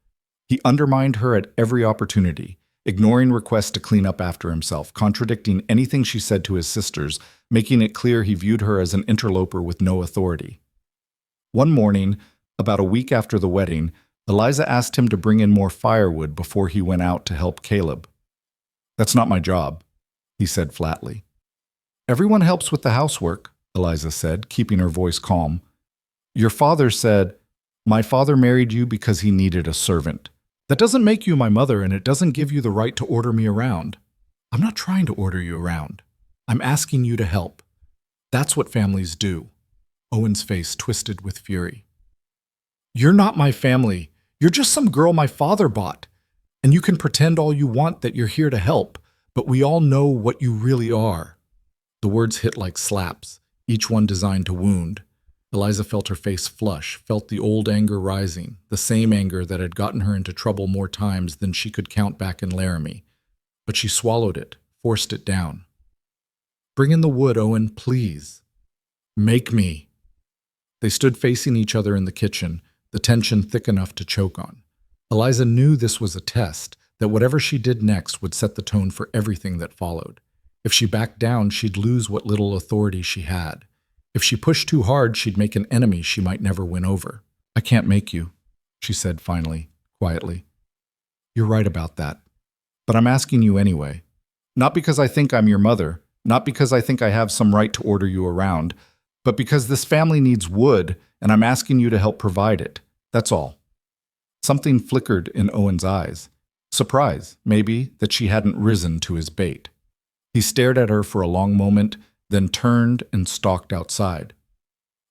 He undermined her at every opportunity, ignoring requests to clean up after himself, contradicting anything she said to his sisters, making it clear he viewed her as an interloper with no authority. One morning, about a week after the wedding, Eliza asked him to bring in more firewood before he went out to help Caleb. "That's not my job," he said flatly. "Everyone helps with the housework," Eliza said, keeping her voice calm. "Your father said, 'My father married you because he needed a servant.' That doesn't make you my mother, and it doesn't give you the right to order me around." "I'm not trying to order you around. I'm asking you to help. That's what families do." Owen's face twisted with fury. "You're not my family. You're just some girl my father bought. And you can pretend all you want that you're here to help, but we all know what you really are." The words hit like slaps, each one designed to wound. Eliza felt her face flush, felt the old anger rising, the same anger that had gotten her into trouble more times than she could count back in Laramie. But she swallowed it, forced it down. "Bring in the wood, Owen, please." "Make me." They stood facing each other in the kitchen, the tension thick enough to choke on. Eliza knew this was a test, that whatever she did next would set the tone for everything that followed. If she backed down, she'd lose what little authority she had. If she pushed too hard, she'd make an enemy she might never win over. "I can't make you," she said finally, quietly. "You're right about that. But I'm asking you anyway. Not because I think I'm your mother, not because I think I have some right to order you around, but because this family needs wood, and I'm asking you to help provide it. That's all." Something flickered in Owen's eyes. Surprise, maybe, that she hadn't risen to his bait. He stared at her for a long moment, then turned and stalked outside.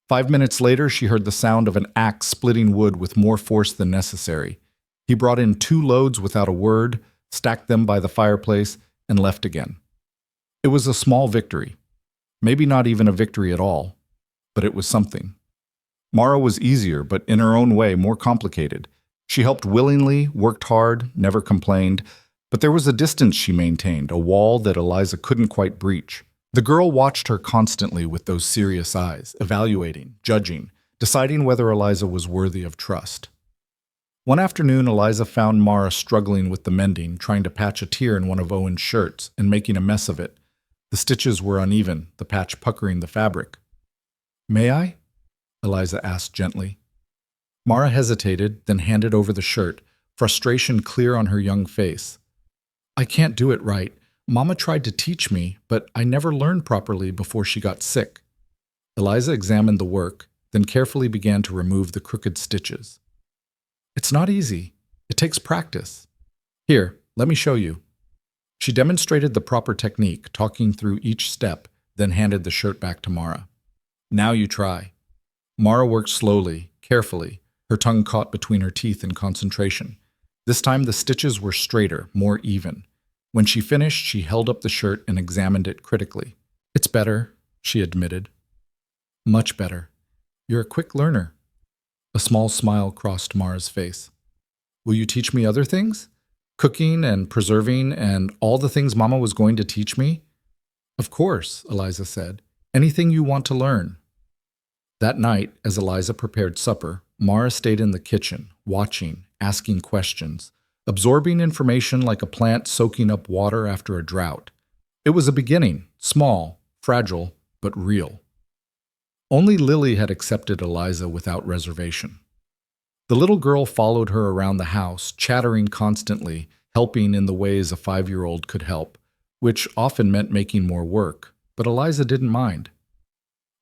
5 minutes later, she heard the sound of an axe splitting wood with more force than necessary. He brought in 2 loads without a word, stacked them by the fireplace, and left again. It was a small victory. Maybe not even a victory at all, but it was something. Mara was easier, but in her own way more complicated. She helped willingly, worked hard, never complained, but there was a distance she maintained, a wall that Eliza couldn't quite breach. The girl watched her constantly with those serious eyes, evaluating, judging, deciding whether Eliza was worthy of trust. One afternoon, Eliza found Mara struggling with the mending, trying to patch a tear in one of Owen's shirts and making a mess of it. The stitches were uneven, the patch puckering the fabric. "May I?" Eliza asked gently. Mara hesitated, then handed over the shirt, frustration clear on her young face. "I can't do it right. Mama tried to teach me, but I never learned properly before she got sick." Eliza examined the work, then carefully began to remove the crooked stitches. "It's not easy. It takes practice. Here, let me show you." She demonstrated the proper technique, talking through each step, then handed the shirt back to Mara. "Now you try." Mara worked slowly, carefully, her tongue caught between her teeth in concentration. This time the stitches were straighter, more even. When she finished, she held up the shirt and examined it critically. "It's better," she admitted. "Much better. You're a quick learner." A small smile crossed Mara's face. "Will you teach me other things? Cooking and preserving and all the things Mama was going to teach me?" "Of course," Eliza said. "Anything you want to learn." That night, as Eliza prepared supper, Mara stayed in the kitchen, watching, asking questions, absorbing information like a plant soaking up water after a drought. It was a beginning, small, fragile, but real. Only Lily had accepted Eliza without reservation. The little girl followed her around the house, chattering constantly, helping in the ways a 5-year-old could help, which often meant making more work, but Eliza didn't mind.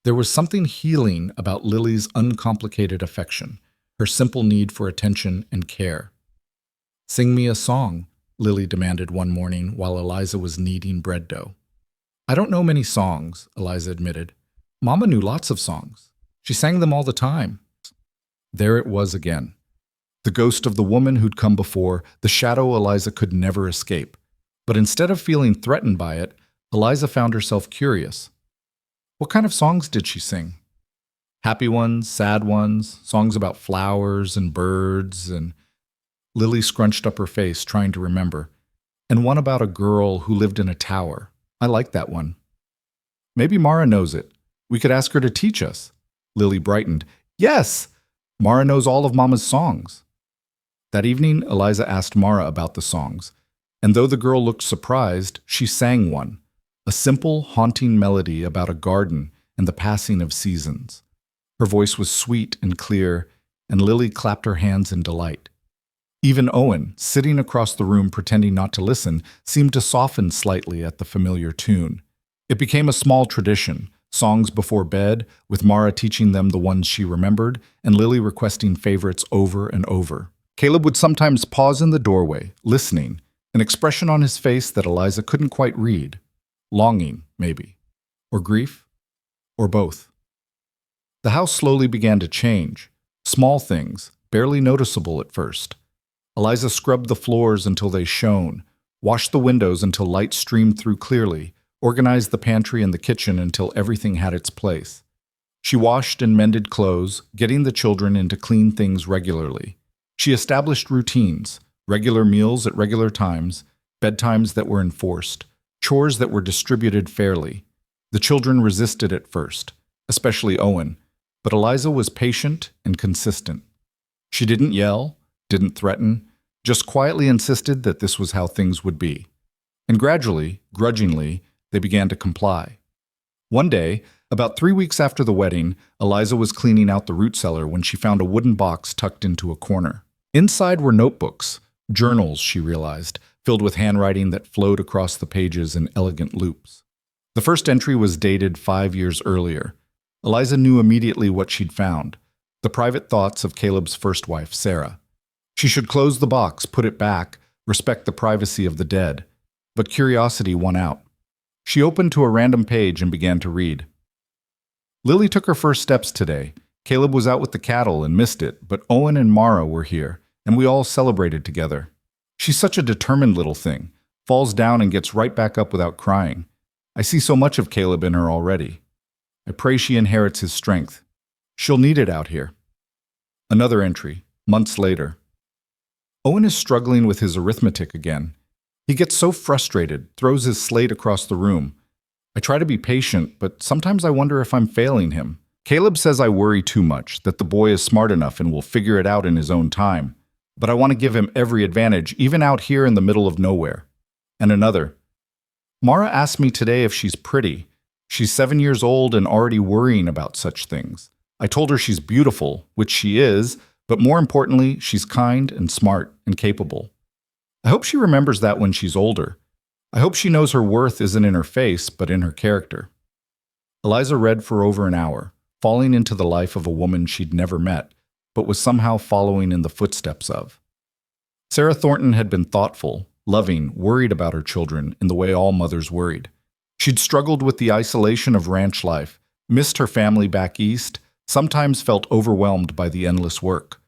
There was something healing about Lily's uncomplicated affection, her simple need for attention and care. "Sing me a song," Lily demanded one morning while Eliza was kneading bread dough. "I don't know many songs," Eliza admitted. "Mama knew lots of songs. She sang them all the time." There it was again. The ghost of the woman who'd come before, the shadow Eliza could never escape. But instead of feeling threatened by it, Eliza found herself curious. What kind of songs did she sing? Happy ones, sad ones, songs about flowers and birds, and Lily scrunched up her face, trying to remember. And one about a girl who lived in a tower. I like that one. Maybe Mara knows it. We could ask her to teach us. Lily brightened. Yes! Mara knows all of Mama's songs. That evening, Eliza asked Mara about the songs, and though the girl looked surprised, she sang one, a simple, haunting melody about a garden and the passing of seasons. Her voice was sweet and clear, and Lily clapped her hands in delight. Even Owen, sitting across the room pretending not to listen, seemed to soften slightly at the familiar tune. It became a small tradition, songs before bed, with Mara teaching them the ones she remembered, and Lily requesting favorites over and over. Caleb would sometimes pause in the doorway, listening, an expression on his face that Eliza couldn't quite read. Longing, maybe. Or grief. Or both. The house slowly began to change. Small things, barely noticeable at first. Eliza scrubbed the floors until they shone, washed the windows until light streamed through clearly, organized the pantry and the kitchen until everything had its place. She washed and mended clothes, getting the children into clean things regularly. She established routines, regular meals at regular times, bedtimes that were enforced, chores that were distributed fairly. The children resisted at first, especially Owen, but Eliza was patient and consistent. She didn't yell, didn't threaten, just quietly insisted that this was how things would be. And gradually, grudgingly, they began to comply. One day, about 3 weeks after the wedding, Eliza was cleaning out the root cellar when she found a wooden box tucked into a corner. Inside were notebooks, journals, she realized, filled with handwriting that flowed across the pages in elegant loops. The first entry was dated 5 years earlier. Eliza knew immediately what she'd found, the private thoughts of Caleb's first wife, Sarah. She should close the box, put it back, respect the privacy of the dead. But curiosity won out. She opened to a random page and began to read. Lily took her first steps today. Caleb was out with the cattle and missed it, but Owen and Mara were here, and we all celebrated together. She's such a determined little thing, falls down and gets right back up without crying. I see so much of Caleb in her already. I pray she inherits his strength. She'll need it out here. Another entry, months later. Owen is struggling with his arithmetic again. He gets so frustrated, throws his slate across the room. I try to be patient, but sometimes I wonder if I'm failing him. Caleb says I worry too much, that the boy is smart enough and will figure it out in his own time. But I want to give him every advantage, even out here in the middle of nowhere. And another. Mara asked me today if she's pretty. She's 7 years old and already worrying about such things. I told her she's beautiful, which she is, but more importantly, she's kind and smart and capable. I hope she remembers that when she's older. I hope she knows her worth isn't in her face, but in her character. Eliza read for over an hour, falling into the life of a woman she'd never met, but was somehow following in the footsteps of. Sarah Thornton had been thoughtful, loving, worried about her children in the way all mothers worried. She'd struggled with the isolation of ranch life, missed her family back east, sometimes felt overwhelmed by the endless work.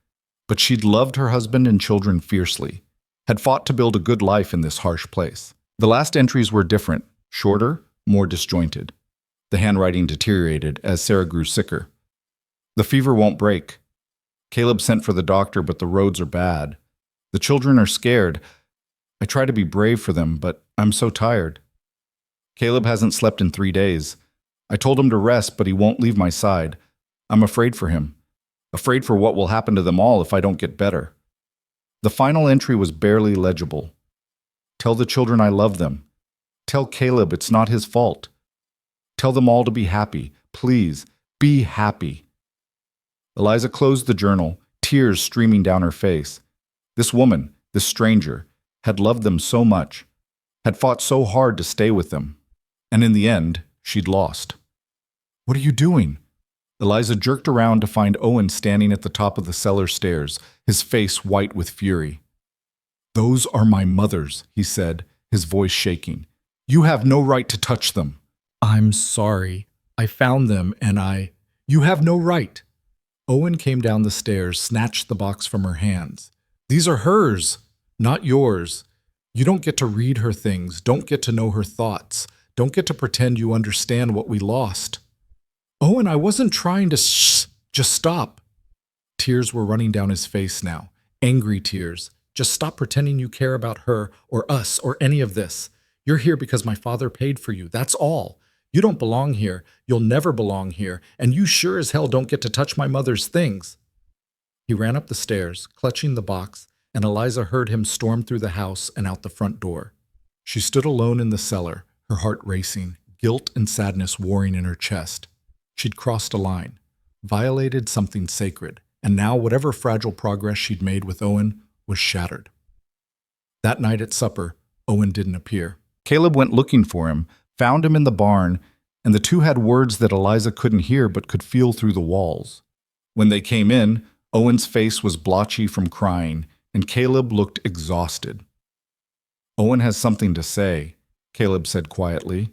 But she'd loved her husband and children fiercely, had fought to build a good life in this harsh place. The last entries were different, shorter, more disjointed. The handwriting deteriorated as Sarah grew sicker. The fever won't break. Caleb sent for the doctor, but the roads are bad. The children are scared. I try to be brave for them, but I'm so tired. Caleb hasn't slept in 3 days. I told him to rest, but he won't leave my side. I'm afraid for him. Afraid for what will happen to them all if I don't get better. The final entry was barely legible. Tell the children I love them. Tell Caleb it's not his fault. Tell them all to be happy. Please, be happy. Eliza closed the journal, tears streaming down her face. This woman, this stranger, had loved them so much, had fought so hard to stay with them. And in the end, she'd lost. What are you doing? Eliza jerked around to find Owen standing at the top of the cellar stairs, his face white with fury. Those are my mother's, he said, his voice shaking. You have no right to touch them. I'm sorry. I found them and You have no right. Owen came down the stairs, snatched the box from her hands. These are hers, not yours. You don't get to read her things, don't get to know her thoughts, don't get to pretend you understand what we lost. Owen, I wasn't trying to just stop. Tears were running down his face now, angry tears. Just stop pretending you care about her or us or any of this. You're here because my father paid for you, that's all. You don't belong here, you'll never belong here, and you sure as hell don't get to touch my mother's things. He ran up the stairs, clutching the box, and Eliza heard him storm through the house and out the front door. She stood alone in the cellar, her heart racing, guilt and sadness warring in her chest. She'd crossed a line, violated something sacred, and now whatever fragile progress she'd made with Owen was shattered. That night at supper, Owen didn't appear. Caleb went looking for him, found him in the barn, and the two had words that Eliza couldn't hear but could feel through the walls. When they came in, Owen's face was blotchy from crying, and Caleb looked exhausted. "Owen has something to say," Caleb said quietly.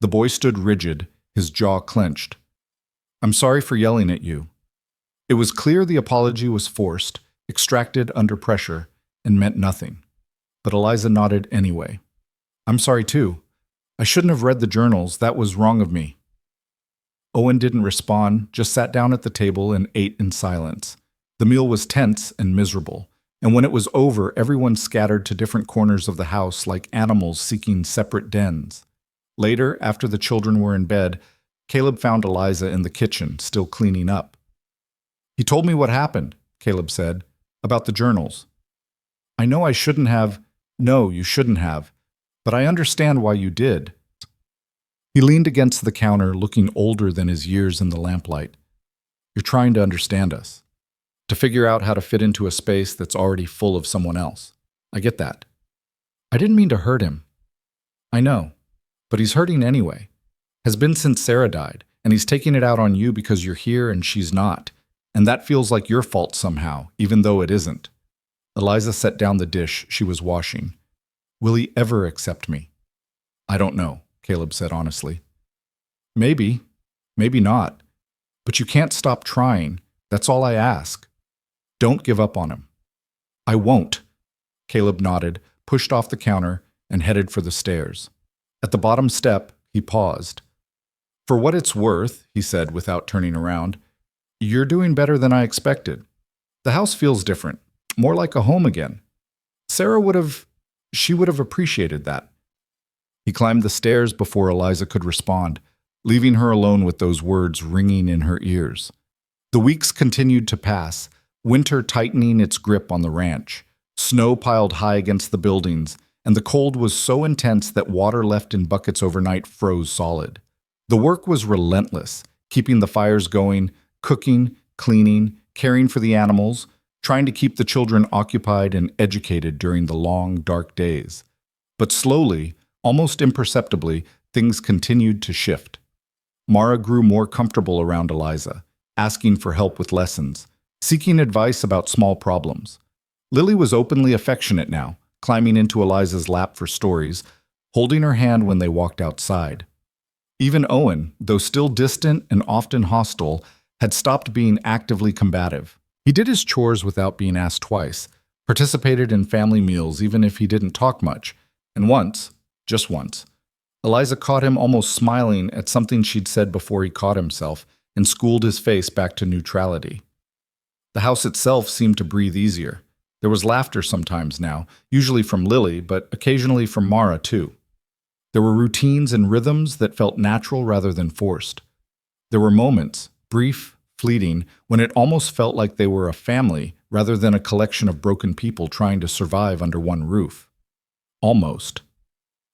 The boy stood rigid, his jaw clenched. "I'm sorry for yelling at you." It was clear the apology was forced, extracted under pressure, and meant nothing. But Eliza nodded anyway. "I'm sorry too. I shouldn't have read the journals. That was wrong of me." Owen didn't respond, just sat down at the table and ate in silence. The meal was tense and miserable, and when it was over, everyone scattered to different corners of the house like animals seeking separate dens. Later, after the children were in bed, Caleb found Eliza in the kitchen, still cleaning up. "He told me what happened," Caleb said, "about the journals. I know I shouldn't have. No, you shouldn't have. But I understand why you did." He leaned against the counter, looking older than his years in the lamplight. "You're trying to understand us. To figure out how to fit into a space that's already full of someone else. I get that. I didn't mean to hurt him. I know. But he's hurting anyway. Has been since Sarah died, and he's taking it out on you because you're here and she's not. And that feels like your fault somehow, even though it isn't." Eliza set down the dish she was washing. "Will he ever accept me?" "I don't know," Caleb said honestly. Maybe not. But you can't stop trying. That's all I ask. Don't give up on him." "I won't." Caleb nodded, pushed off the counter, and headed for the stairs. At the bottom step, he paused. "For what it's worth," he said without turning around, "you're doing better than I expected. The house feels different, more like a home again. Sarah would have appreciated that." He climbed the stairs before Eliza could respond, leaving her alone with those words ringing in her ears. The weeks continued to pass, winter tightening its grip on the ranch. Snow piled high against the buildings, and the cold was so intense that water left in buckets overnight froze solid. The work was relentless, keeping the fires going, cooking, cleaning, caring for the animals, trying to keep the children occupied and educated during the long, dark days. But slowly, almost imperceptibly, things continued to shift. Mara grew more comfortable around Eliza, asking for help with lessons, seeking advice about small problems. Lily was openly affectionate now, climbing into Eliza's lap for stories, holding her hand when they walked outside. Even Owen, though still distant and often hostile, had stopped being actively combative. He did his chores without being asked twice, participated in family meals even if he didn't talk much, and once, just once, Eliza caught him almost smiling at something she'd said before he caught himself and schooled his face back to neutrality. The house itself seemed to breathe easier. There was laughter sometimes now, usually from Lily, but occasionally from Mara too. There were routines and rhythms that felt natural rather than forced. There were moments, brief, fleeting, when it almost felt like they were a family rather than a collection of broken people trying to survive under one roof. Almost.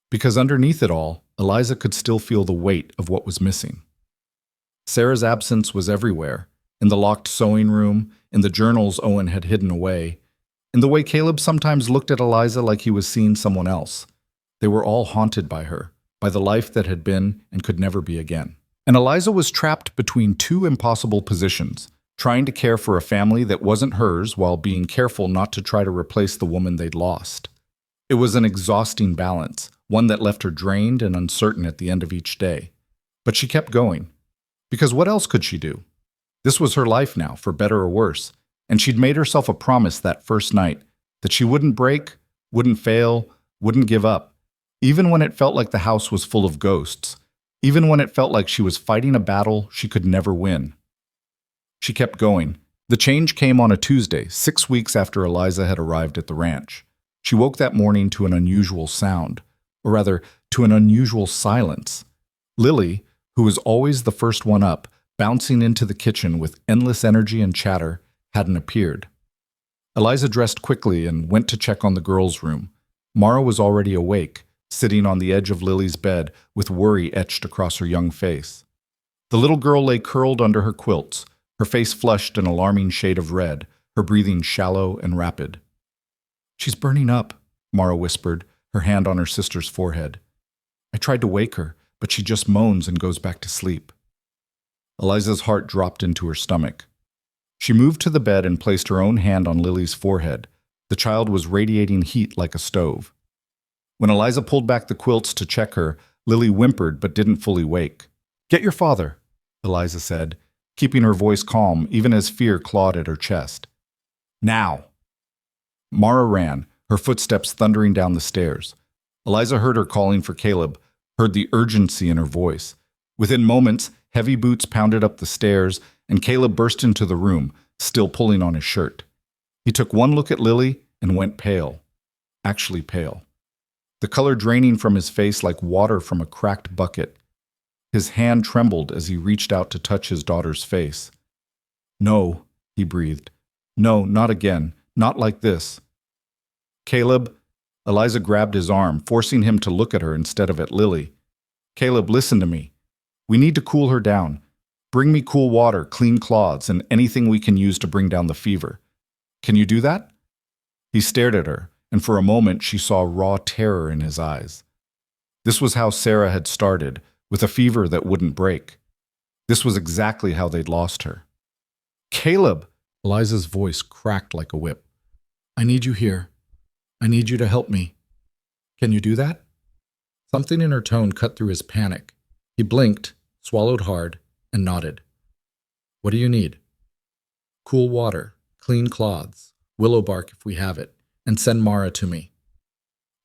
Because underneath it all, Eliza could still feel the weight of what was missing. Sarah's absence was everywhere, in the locked sewing room, in the journals Owen had hidden away, in the way Caleb sometimes looked at Eliza like he was seeing someone else. They were all haunted by her, by the life that had been and could never be again. And Eliza was trapped between two impossible positions, trying to care for a family that wasn't hers while being careful not to try to replace the woman they'd lost. It was an exhausting balance, one that left her drained and uncertain at the end of each day. But she kept going. Because what else could she do? This was her life now, for better or worse, and she'd made herself a promise that first night that she wouldn't break, wouldn't fail, wouldn't give up, even when it felt like the house was full of ghosts, even when it felt like she was fighting a battle she could never win. She kept going. The change came on a Tuesday, 6 weeks after Eliza had arrived at the ranch. She woke that morning to an unusual sound, or rather, to an unusual silence. Lily, who was always the first one up, bouncing into the kitchen with endless energy and chatter, hadn't appeared. Eliza dressed quickly and went to check on the girls' room. Mara was already awake, sitting on the edge of Lily's bed with worry etched across her young face. The little girl lay curled under her quilts, her face flushed an alarming shade of red, her breathing shallow and rapid. "She's burning up," Mara whispered, her hand on her sister's forehead. "I tried to wake her, but she just moans and goes back to sleep." Eliza's heart dropped into her stomach. She moved to the bed and placed her own hand on Lily's forehead. The child was radiating heat like a stove. When Eliza pulled back the quilts to check her, Lily whimpered but didn't fully wake. "Get your father," Eliza said, keeping her voice calm even as fear clawed at her chest. "Now!" Mara ran, her footsteps thundering down the stairs. Eliza heard her calling for Caleb, heard the urgency in her voice. Within moments, heavy boots pounded up the stairs, and Caleb burst into the room, still pulling on his shirt. He took one look at Lily and went pale. Actually pale. The color draining from his face like water from a cracked bucket. His hand trembled as he reached out to touch his daughter's face. "No," he breathed. "No, not again. Not like this." "Caleb," Eliza grabbed his arm, forcing him to look at her instead of at Lily. "Caleb, listen to me. We need to cool her down. Bring me cool water, clean cloths, and anything we can use to bring down the fever. Can you do that?" He stared at her, and for a moment she saw raw terror in his eyes. This was how Sarah had started, with a fever that wouldn't break. This was exactly how they'd lost her. "Caleb!" Eliza's voice cracked like a whip. "I need you here. I need you to help me. Can you do that?" Something in her tone cut through his panic. He blinked, swallowed hard, and nodded. "What do you need?" "Cool water, clean cloths, willow bark if we have it, and send Mara to me."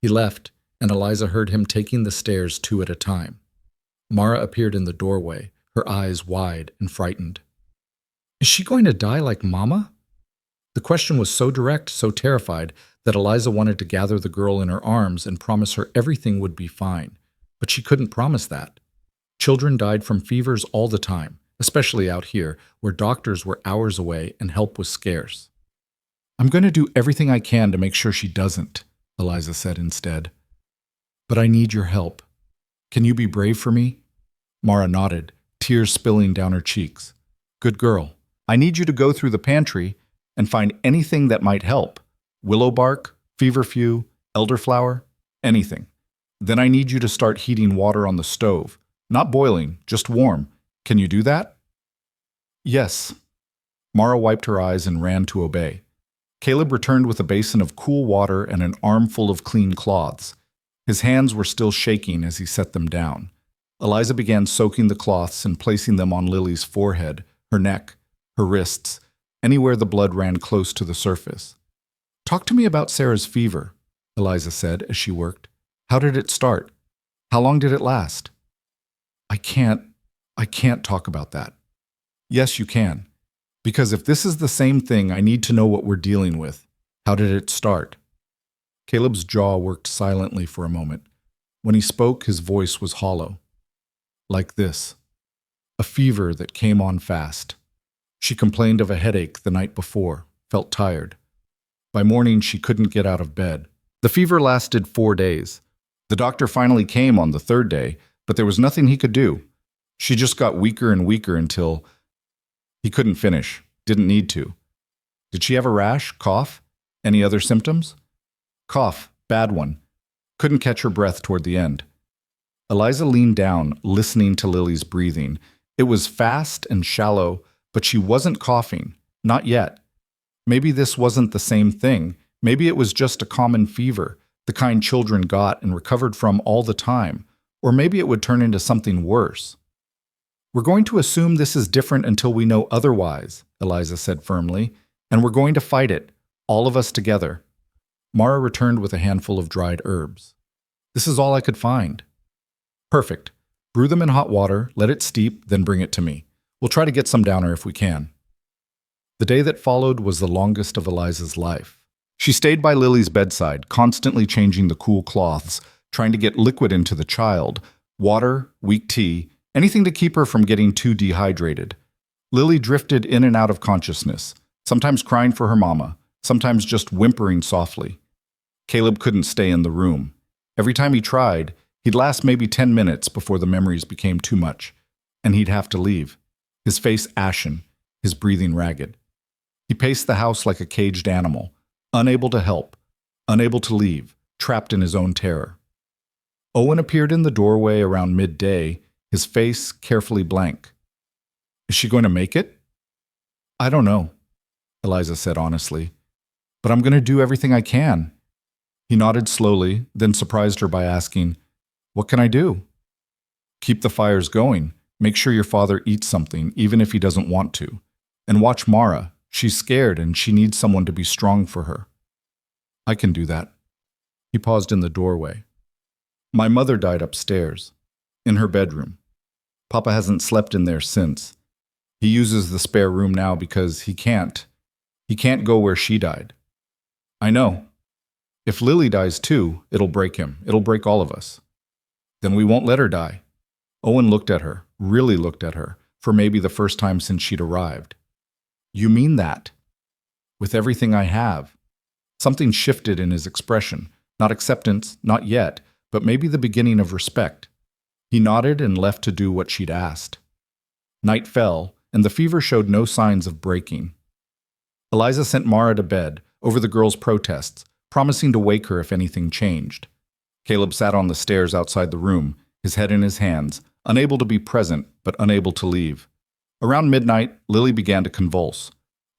He left, and Eliza heard him taking the stairs 2 at a time. Mara appeared in the doorway, her eyes wide and frightened. "Is she going to die like Mama?" The question was so direct, so terrified, that Eliza wanted to gather the girl in her arms and promise her everything would be fine. But she couldn't promise that. Children died from fevers all the time, especially out here, where doctors were hours away and help was scarce. "I'm going to do everything I can to make sure she doesn't," Eliza said instead. "But I need your help. Can you be brave for me?" Mara nodded, tears spilling down her cheeks. "Good girl. I need you to go through the pantry and find anything that might help. Willow bark, feverfew, elderflower, anything. Then I need you to start heating water on the stove. Not boiling, just warm. Can you do that?" "Yes." Mara wiped her eyes and ran to obey. Caleb returned with a basin of cool water and an armful of clean cloths. His hands were still shaking as he set them down. Eliza began soaking the cloths and placing them on Lily's forehead, her neck, her wrists, anywhere the blood ran close to the surface. "Talk to me about Sarah's fever," Eliza said as she worked. "How did it start? How long did it last?" I can't talk about that." "Yes, you can. Because if this is the same thing, I need to know what we're dealing with. How did it start?" Caleb's jaw worked silently for a moment. When he spoke, his voice was hollow. "Like this. A fever that came on fast. She complained of a headache the night before, felt tired. By morning, she couldn't get out of bed. The fever lasted 4 days. The doctor finally came on the 3rd day, but there was nothing he could do. She just got weaker and weaker until..." He couldn't finish, didn't need to. "Did she have a rash, cough? Any other symptoms?" "Cough, bad one. Couldn't catch her breath toward the end." Eliza leaned down, listening to Lily's breathing. It was fast and shallow, but she wasn't coughing. Not yet. Maybe this wasn't the same thing. Maybe it was just a common fever, the kind children got and recovered from all the time. Or maybe it would turn into something worse. "We're going to assume this is different until we know otherwise," Eliza said firmly, "and we're going to fight it, all of us together." Mara returned with a handful of dried herbs. "This is all I could find." "Perfect. Brew them in hot water, let it steep, then bring it to me. We'll try to get some down her if we can." The day that followed was the longest of Eliza's life. She stayed by Lily's bedside, constantly changing the cool cloths, trying to get liquid into the child, water, weak tea, anything to keep her from getting too dehydrated. Lily drifted in and out of consciousness, sometimes crying for her mama, sometimes just whimpering softly. Caleb couldn't stay in the room. Every time he tried, he'd last maybe 10 minutes before the memories became too much, and he'd have to leave, his face ashen, his breathing ragged. He paced the house like a caged animal, unable to help, unable to leave, trapped in his own terror. Owen appeared in the doorway around midday, his face carefully blank. Is she going to make it? I don't know, Eliza said honestly, but I'm going to do everything I can. He nodded slowly, then surprised her by asking, What can I do? Keep the fires going. Make sure your father eats something, even if he doesn't want to. And watch Mara. She's scared and she needs someone to be strong for her. I can do that. He paused in the doorway. My mother died upstairs, in her bedroom. Papa hasn't slept in there since. He uses the spare room now because he can't. He can't go where she died. I know. If Lily dies too, it'll break him. It'll break all of us. Then we won't let her die. Owen looked at her, really looked at her, for maybe the first time since she'd arrived. You mean that? With everything I have. Something shifted in his expression. Not acceptance, not yet, but maybe the beginning of respect. He nodded and left to do what she'd asked. Night fell, and the fever showed no signs of breaking. Eliza sent Mara to bed, over the girls' protests, promising to wake her if anything changed. Caleb sat on the stairs outside the room, his head in his hands, unable to be present, but unable to leave. Around midnight, Lily began to convulse.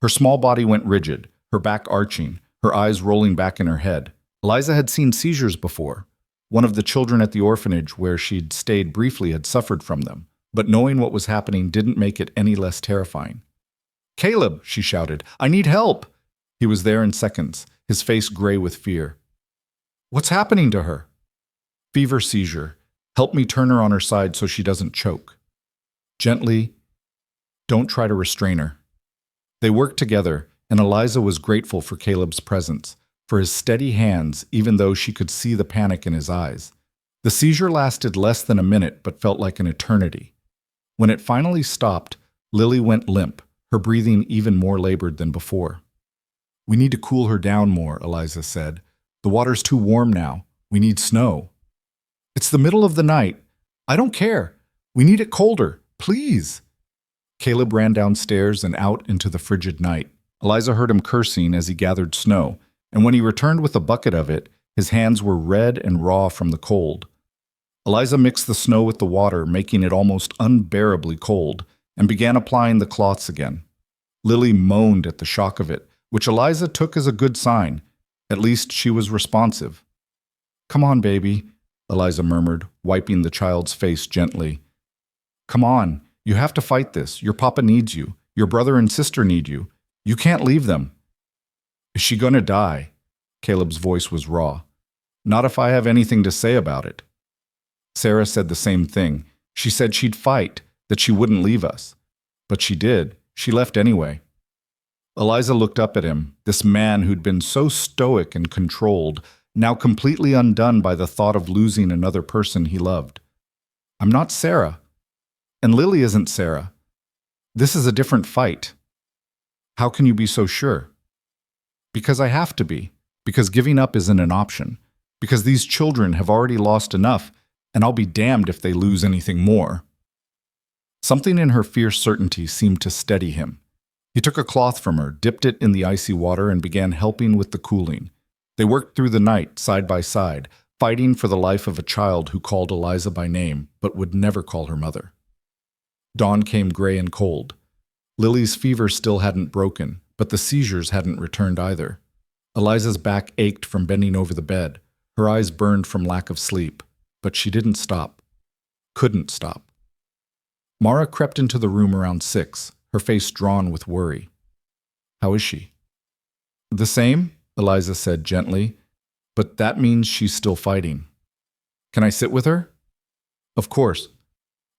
Her small body went rigid, her back arching, her eyes rolling back in her head. Eliza had seen seizures before. One of the children at the orphanage where she'd stayed briefly had suffered from them, but knowing what was happening didn't make it any less terrifying. Caleb, she shouted, I need help! He was there in seconds, his face gray with fear. What's happening to her? Fever seizure. Help me turn her on her side so she doesn't choke. Gently. Don't try to restrain her. They worked together, and Eliza was grateful for Caleb's presence, for his steady hands, even though she could see the panic in his eyes. The seizure lasted less than a minute, but felt like an eternity. When it finally stopped, Lily went limp, her breathing even more labored than before. We need to cool her down more, Eliza said. The water's too warm now. We need snow. It's the middle of the night. I don't care. We need it colder. Please. Caleb ran downstairs and out into the frigid night. Eliza heard him cursing as he gathered snow, and when he returned with a bucket of it, his hands were red and raw from the cold. Eliza mixed the snow with the water, making it almost unbearably cold, and began applying the cloths again. Lily moaned at the shock of it, which Eliza took as a good sign. At least she was responsive. Come on, baby, Eliza murmured, wiping the child's face gently. Come on, you have to fight this. Your papa needs you. Your brother and sister need you. You can't leave them. Is she going to die? Caleb's voice was raw. Not if I have anything to say about it. Sarah said the same thing. She said she'd fight, that she wouldn't leave us. But she did. She left anyway. Eliza looked up at him, this man who'd been so stoic and controlled, now completely undone by the thought of losing another person he loved. I'm not Sarah. And Lily isn't Sarah. This is a different fight. How can you be so sure? Because I have to be. Because giving up isn't an option. Because these children have already lost enough, and I'll be damned if they lose anything more. Something in her fierce certainty seemed to steady him. He took a cloth from her, dipped it in the icy water, and began helping with the cooling. They worked through the night, side by side, fighting for the life of a child who called Eliza by name, but would never call her mother. Dawn came gray and cold. Lily's fever still hadn't broken, but the seizures hadn't returned either. Eliza's back ached from bending over the bed. Her eyes burned from lack of sleep, but she didn't stop. Couldn't stop. Mara crept into the room around 6, her face drawn with worry. How is she? The same, Eliza said gently, but that means she's still fighting. Can I sit with her? Of course.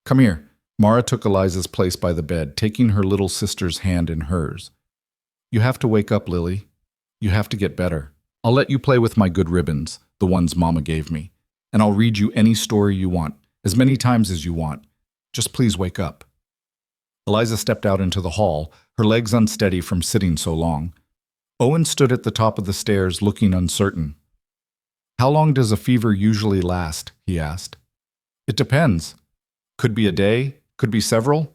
Come here. Mara took Eliza's place by the bed, taking her little sister's hand in hers. You have to wake up, Lily. You have to get better. I'll let you play with my good ribbons, the ones Mama gave me, and I'll read you any story you want, as many times as you want. Just please wake up. Eliza stepped out into the hall, her legs unsteady from sitting so long. Owen stood at the top of the stairs, looking uncertain. "How long does a fever usually last?" he asked. "It depends. Could be a day, could be several.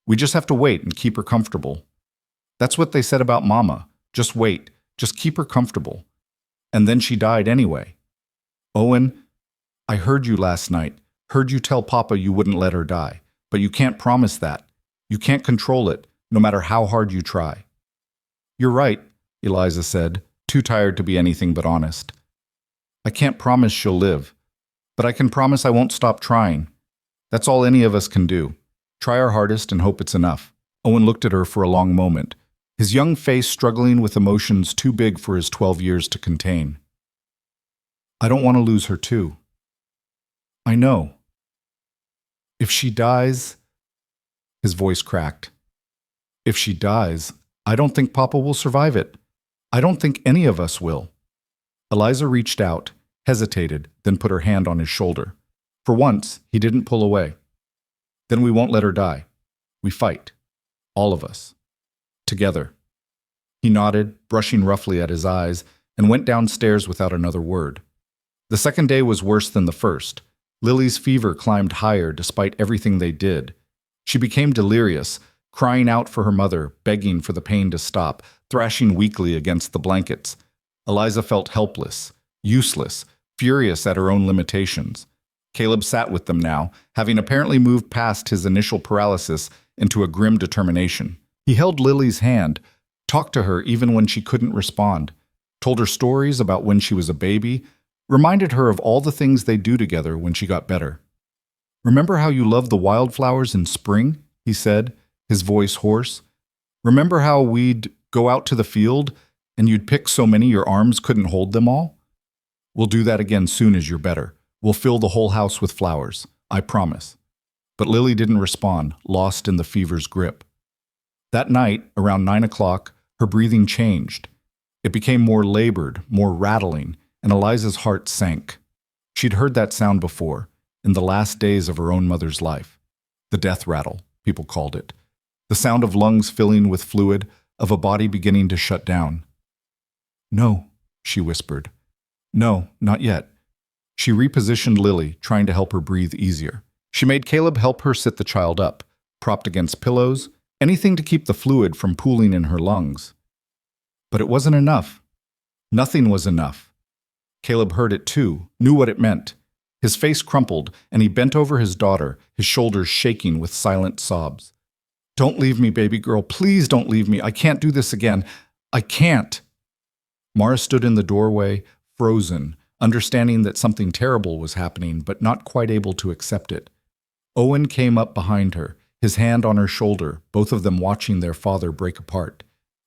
We just have to wait and keep her comfortable. That's what they said about Mama. Just wait, just keep her comfortable. And then she died anyway. Owen, I heard you last night, heard you tell Papa you wouldn't let her die, but you can't promise that. You can't control it, no matter how hard you try." "You're right," Eliza said, too tired to be anything but honest. "I can't promise she'll live, but I can promise I won't stop trying. That's all any of us can do. Try our hardest and hope it's enough." Owen looked at her for a long moment, his young face struggling with emotions too big for his 12 years to contain. "I don't want to lose her too. I know. If she dies," his voice cracked. "If she dies, I don't think Papa will survive it. I don't think any of us will." Eliza reached out, hesitated, then put her hand on his shoulder. For once, he didn't pull away. "Then we won't let her die. We fight. All of us. Together." He nodded, brushing roughly at his eyes, and went downstairs without another word. The second day was worse than the first. Lily's fever climbed higher despite everything they did. She became delirious, crying out for her mother, begging for the pain to stop, thrashing weakly against the blankets. Eliza felt helpless, useless, furious at her own limitations. Caleb sat with them now, having apparently moved past his initial paralysis into a grim determination. He held Lily's hand, talked to her even when she couldn't respond, told her stories about when she was a baby, reminded her of all the things they'd do together when she got better. "Remember how you loved the wildflowers in spring?" he said, his voice hoarse. "Remember how we'd go out to the field and you'd pick so many your arms couldn't hold them all? We'll do that again soon as you're better. We'll fill the whole house with flowers. I promise." But Lily didn't respond, lost in the fever's grip. That night, around 9 o'clock, her breathing changed. It became more labored, more rattling, and Eliza's heart sank. She'd heard that sound before, in the last days of her own mother's life. The death rattle, people called it. The sound of lungs filling with fluid, of a body beginning to shut down. "No," she whispered. "No, not yet." She repositioned Lily, trying to help her breathe easier. She made Caleb help her sit the child up, propped against pillows, anything to keep the fluid from pooling in her lungs. But it wasn't enough. Nothing was enough. Caleb heard it too, knew what it meant. His face crumpled, and he bent over his daughter, his shoulders shaking with silent sobs. "Don't leave me, baby girl. Please don't leave me. I can't do this again. I can't." Mara stood in the doorway, frozen, understanding that something terrible was happening, but not quite able to accept it. Owen came up behind her, his hand on her shoulder, both of them watching their father break apart.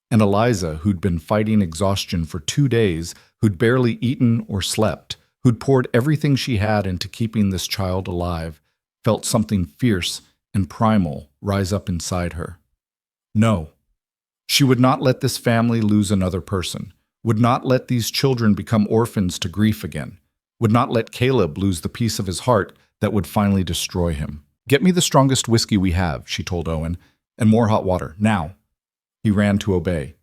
And Eliza, who'd been fighting exhaustion for 2 days, who'd barely eaten or slept, who'd poured everything she had into keeping this child alive, felt something fierce and primal rise up inside her. No. She would not let this family lose another person, would not let these children become orphans to grief again, would not let Caleb lose the piece of his heart that would finally destroy him. "Get me the strongest whiskey we have," she told Owen, "and more hot water, now." He ran to obey.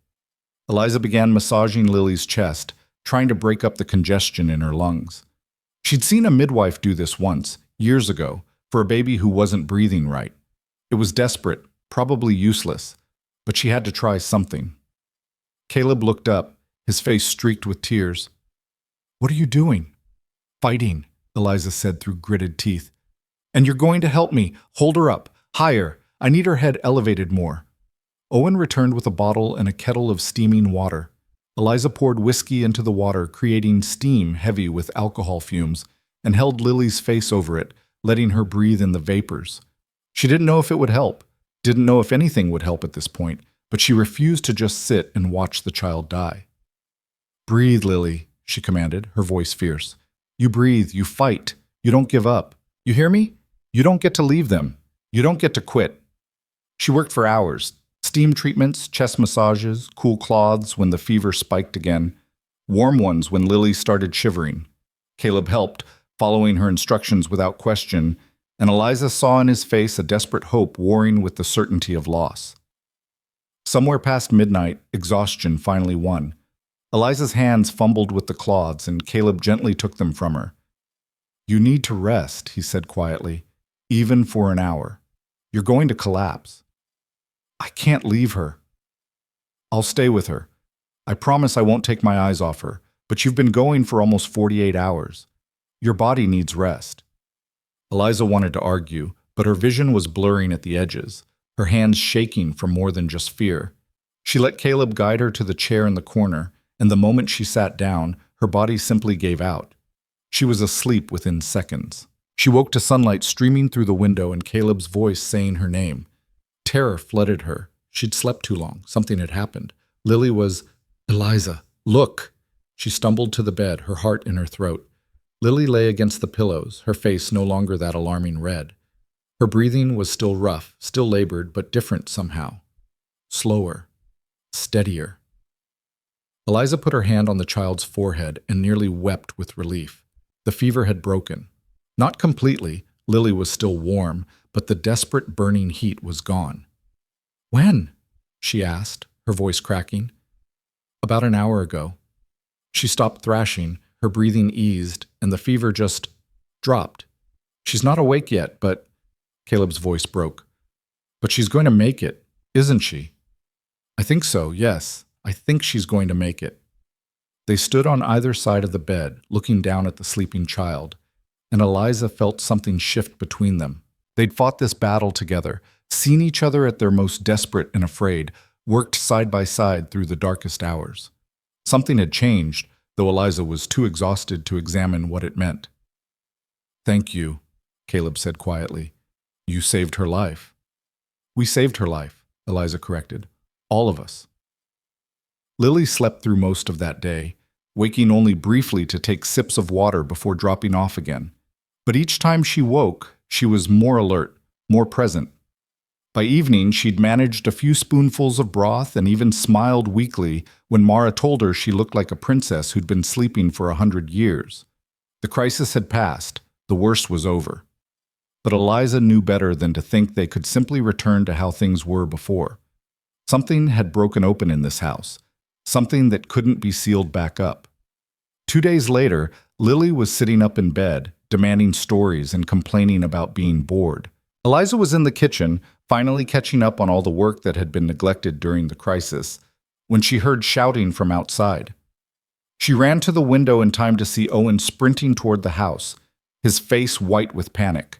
Eliza began massaging Lily's chest, trying to break up the congestion in her lungs. She'd seen a midwife do this once, years ago, for a baby who wasn't breathing right. It was desperate, probably useless, but she had to try something. Caleb looked up, his face streaked with tears. "What are you doing?" "Fighting," Eliza said through gritted teeth. "And you're going to help me. Hold her up. Higher. I need her head elevated more." Owen returned with a bottle and a kettle of steaming water. Eliza poured whiskey into the water, creating steam heavy with alcohol fumes, and held Lily's face over it, letting her breathe in the vapors. She didn't know if it would help, didn't know if anything would help at this point, but she refused to just sit and watch the child die. "Breathe, Lily," she commanded, her voice fierce. "You breathe, you fight, you don't give up. You hear me? You don't get to leave them. You don't get to quit." She worked for hours. Steam treatments, chest massages, cool cloths when the fever spiked again, warm ones when Lily started shivering. Caleb helped, following her instructions without question, and Eliza saw in his face a desperate hope warring with the certainty of loss. Somewhere past midnight, exhaustion finally won. Eliza's hands fumbled with the cloths, and Caleb gently took them from her. "You need to rest," he said quietly, "even for an hour. You're going to collapse." "I can't leave her." "I'll stay with her. I promise I won't take my eyes off her, but you've been going for almost 48 hours. Your body needs rest." Eliza wanted to argue, but her vision was blurring at the edges, her hands shaking from more than just fear. She let Caleb guide her to the chair in the corner, and the moment she sat down, her body simply gave out. She was asleep within seconds. She woke to sunlight streaming through the window and Caleb's voice saying her name. Terror flooded her. She'd slept too long. Something had happened. Lily was, "Eliza, look!" She stumbled to the bed, her heart in her throat. Lily lay against the pillows, her face no longer that alarming red. Her breathing was still rough, still labored, but different somehow. Slower. Steadier. Eliza put her hand on the child's forehead and nearly wept with relief. The fever had broken. Not completely, Lily was still warm, but the desperate burning heat was gone. "When?" she asked, her voice cracking. "About an hour ago." She stopped thrashing, her breathing eased, and the fever just dropped. "She's not awake yet, but—" Caleb's voice broke. "But she's going to make it, isn't she?" "I think so, yes. I think she's going to make it." They stood on either side of the bed, looking down at the sleeping child, and Eliza felt something shift between them. They'd fought this battle together, seen each other at their most desperate and afraid, worked side by side through the darkest hours. Something had changed, though Eliza was too exhausted to examine what it meant. "Thank you," Caleb said quietly. "You saved her life." "We saved her life," Eliza corrected. "All of us." Lily slept through most of that day, waking only briefly to take sips of water before dropping off again. But each time she woke, she was more alert, more present. By evening, she'd managed a few spoonfuls of broth and even smiled weakly when Mara told her she looked like a princess who'd been sleeping for 100 years. The crisis had passed, the worst was over. But Eliza knew better than to think they could simply return to how things were before. Something had broken open in this house, something that couldn't be sealed back up. 2 days later, Lily was sitting up in bed, demanding stories and complaining about being bored. Eliza was in the kitchen, finally catching up on all the work that had been neglected during the crisis, when she heard shouting from outside. She ran to the window in time to see Owen sprinting toward the house, his face white with panic.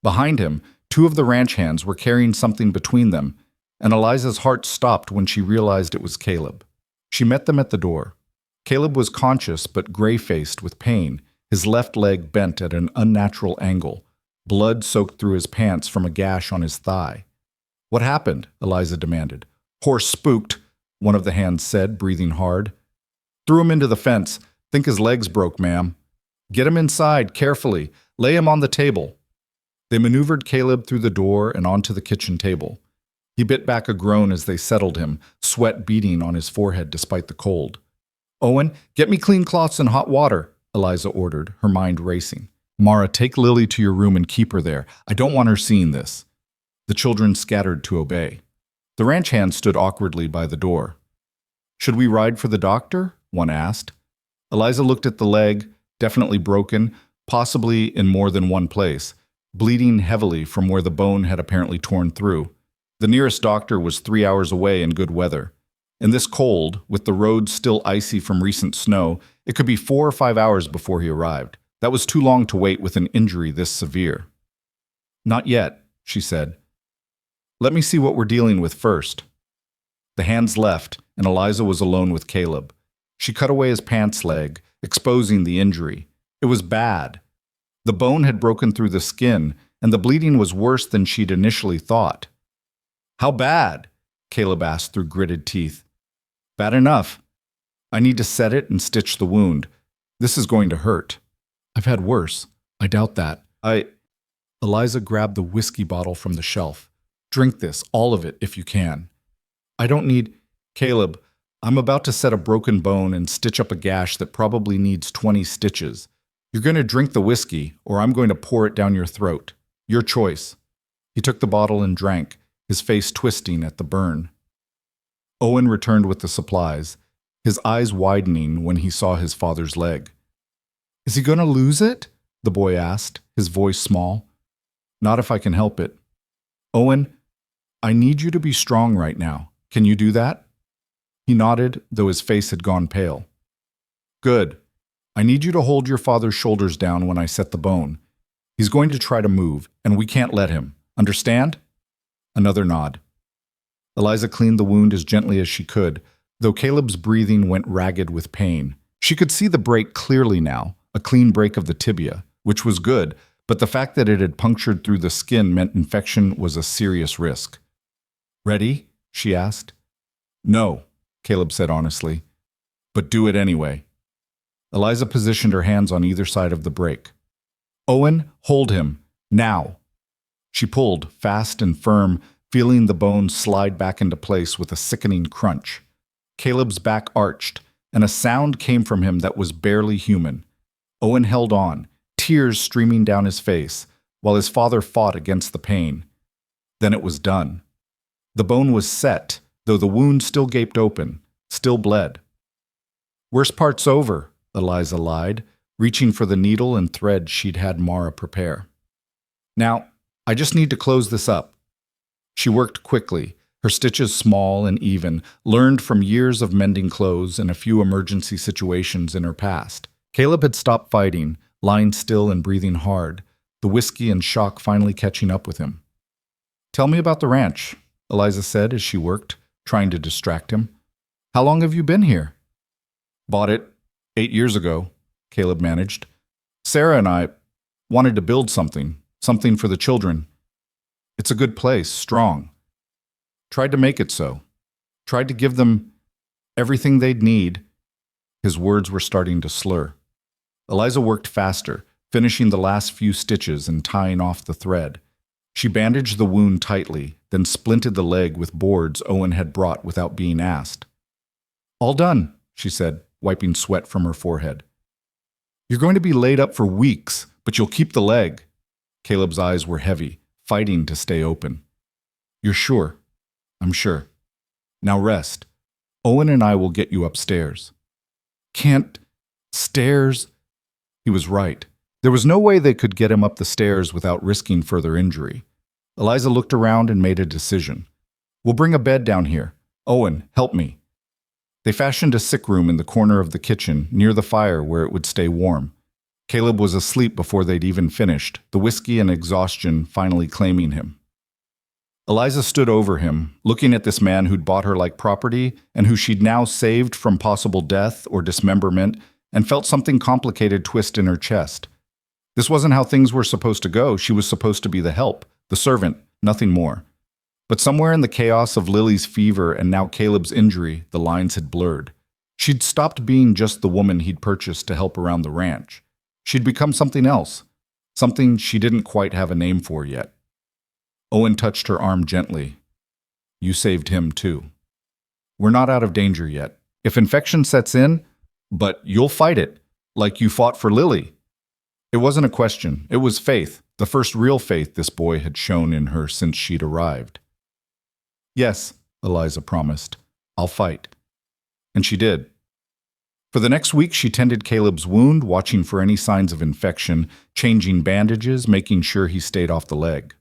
Behind him, 2 of the ranch hands were carrying something between them, and Eliza's heart stopped when she realized it was Caleb. She met them at the door. Caleb was conscious but gray-faced with pain, his left leg bent at an unnatural angle. Blood soaked through his pants from a gash on his thigh. "What happened?" Eliza demanded. "Horse spooked," one of the hands said, breathing hard. "Threw him into the fence. Think his legs broke, ma'am." "Get him inside, carefully. Lay him on the table." They maneuvered Caleb through the door and onto the kitchen table. He bit back a groan as they settled him, sweat beading on his forehead despite the cold. "Owen, get me clean cloths and hot water," Eliza ordered, her mind racing. "Mara, take Lily to your room and keep her there. I don't want her seeing this." The children scattered to obey. The ranch hand stood awkwardly by the door. "Should we ride for the doctor?" one asked. Eliza looked at the leg, definitely broken, possibly in more than one place, bleeding heavily from where the bone had apparently torn through. The nearest doctor was 3 hours away in good weather. In this cold, with the roads still icy from recent snow, it could be 4 or 5 hours before he arrived. That was too long to wait with an injury this severe. "Not yet," she said. "Let me see what we're dealing with first." The hands left, and Eliza was alone with Caleb. She cut away his pants leg, exposing the injury. It was bad. The bone had broken through the skin, and the bleeding was worse than she'd initially thought. "How bad?" Caleb asked through gritted teeth. "Bad enough. I need to set it and stitch the wound. This is going to hurt." "I've had worse. I doubt that. Eliza grabbed the whiskey bottle from the shelf. "Drink this, all of it, if you can." "I don't need—" "Caleb, I'm about to set a broken bone and stitch up a gash that probably needs 20 stitches. You're going to drink the whiskey, or I'm going to pour it down your throat. Your choice." He took the bottle and drank, his face twisting at the burn. Owen returned with the supplies, his eyes widening when he saw his father's leg. "Is he going to lose it?" the boy asked, his voice small. "Not if I can help it." "Owen, I need you to be strong right now. Can you do that?" He nodded, though his face had gone pale. "Good. I need you to hold your father's shoulders down when I set the bone. He's going to try to move, and we can't let him. Understand?" Another nod. Eliza cleaned the wound as gently as she could, though Caleb's breathing went ragged with pain. She could see the break clearly now, a clean break of the tibia, which was good, but the fact that it had punctured through the skin meant infection was a serious risk. "Ready?" she asked. "No," Caleb said honestly, "but do it anyway." Eliza positioned her hands on either side of the break. "Owen, hold him. Now." She pulled, fast and firm, feeling the bone slide back into place with a sickening crunch. Caleb's back arched, and a sound came from him that was barely human. Owen held on, tears streaming down his face, while his father fought against the pain. Then it was done. The bone was set, though the wound still gaped open, still bled. "Worst part's over," Eliza lied, reaching for the needle and thread she'd had Mara prepare. "Now, I just need to close this up." She worked quickly, her stitches small and even, learned from years of mending clothes and a few emergency situations in her past. Caleb had stopped fighting, lying still and breathing hard, the whiskey and shock finally catching up with him. "Tell me about the ranch," Eliza said as she worked, trying to distract him. "How long have you been here?" "Bought it 8 years ago," Caleb managed. "Sarah and I wanted to build something for the children. It's a good place, strong. Tried to make it so. Tried to give them everything they'd need." His words were starting to slur. Eliza worked faster, finishing the last few stitches and tying off the thread. She bandaged the wound tightly, then splinted the leg with boards Owen had brought without being asked. "All done," she said, wiping sweat from her forehead. "You're going to be laid up for weeks, but you'll keep the leg." Caleb's eyes were heavy, fighting to stay open. "You're sure?" "I'm sure. Now rest. Owen and I will get you upstairs." "Can't... stairs?" He was right. There was no way they could get him up the stairs without risking further injury. Eliza looked around and made a decision. "We'll bring a bed down here. Owen, help me." They fashioned a sick room in the corner of the kitchen, near the fire where it would stay warm. Caleb was asleep before they'd even finished, the whiskey and exhaustion finally claiming him. Eliza stood over him, looking at this man who'd bought her like property and who she'd now saved from possible death or dismemberment, and felt something complicated twist in her chest. This wasn't how things were supposed to go. She was supposed to be the help, the servant, nothing more. But somewhere in the chaos of Lily's fever and now Caleb's injury, the lines had blurred. She'd stopped being just the woman he'd purchased to help around the ranch. She'd become something else, something she didn't quite have a name for yet. Owen touched her arm gently. "You saved him too. We're not out of danger yet. If infection sets in, but you'll fight it, like you fought for Lily." It wasn't a question, it was faith, the first real faith this boy had shown in her since she'd arrived. "Yes," Eliza promised, "I'll fight." And she did. For the next week, she tended Caleb's wound, watching for any signs of infection, changing bandages, making sure he stayed off the leg.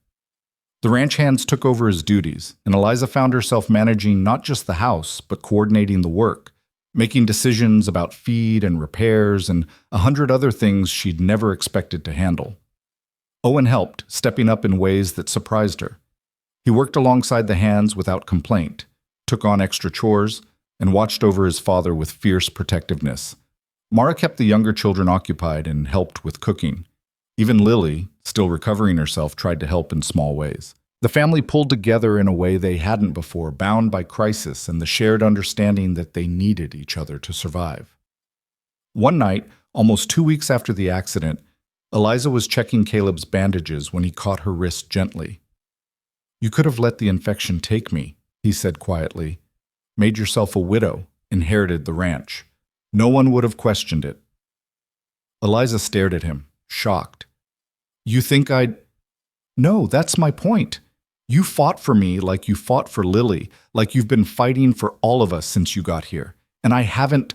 The ranch hands took over his duties, and Eliza found herself managing not just the house, but coordinating the work, making decisions about feed and repairs and 100 other things she'd never expected to handle. Owen helped, stepping up in ways that surprised her. He worked alongside the hands without complaint, took on extra chores, and watched over his father with fierce protectiveness. Mara kept the younger children occupied and helped with cooking. Even Lily, still recovering herself, tried to help in small ways. The family pulled together in a way they hadn't before, bound by crisis and the shared understanding that they needed each other to survive. One night, almost 2 weeks after the accident, Eliza was checking Caleb's bandages when he caught her wrist gently. "You could have let the infection take me," he said quietly. "Made yourself a widow, inherited the ranch. No one would have questioned it." Eliza stared at him, shocked. "You think I'd—" "No, that's my point. You fought for me like you fought for Lily, like you've been fighting for all of us since you got here. And I haven't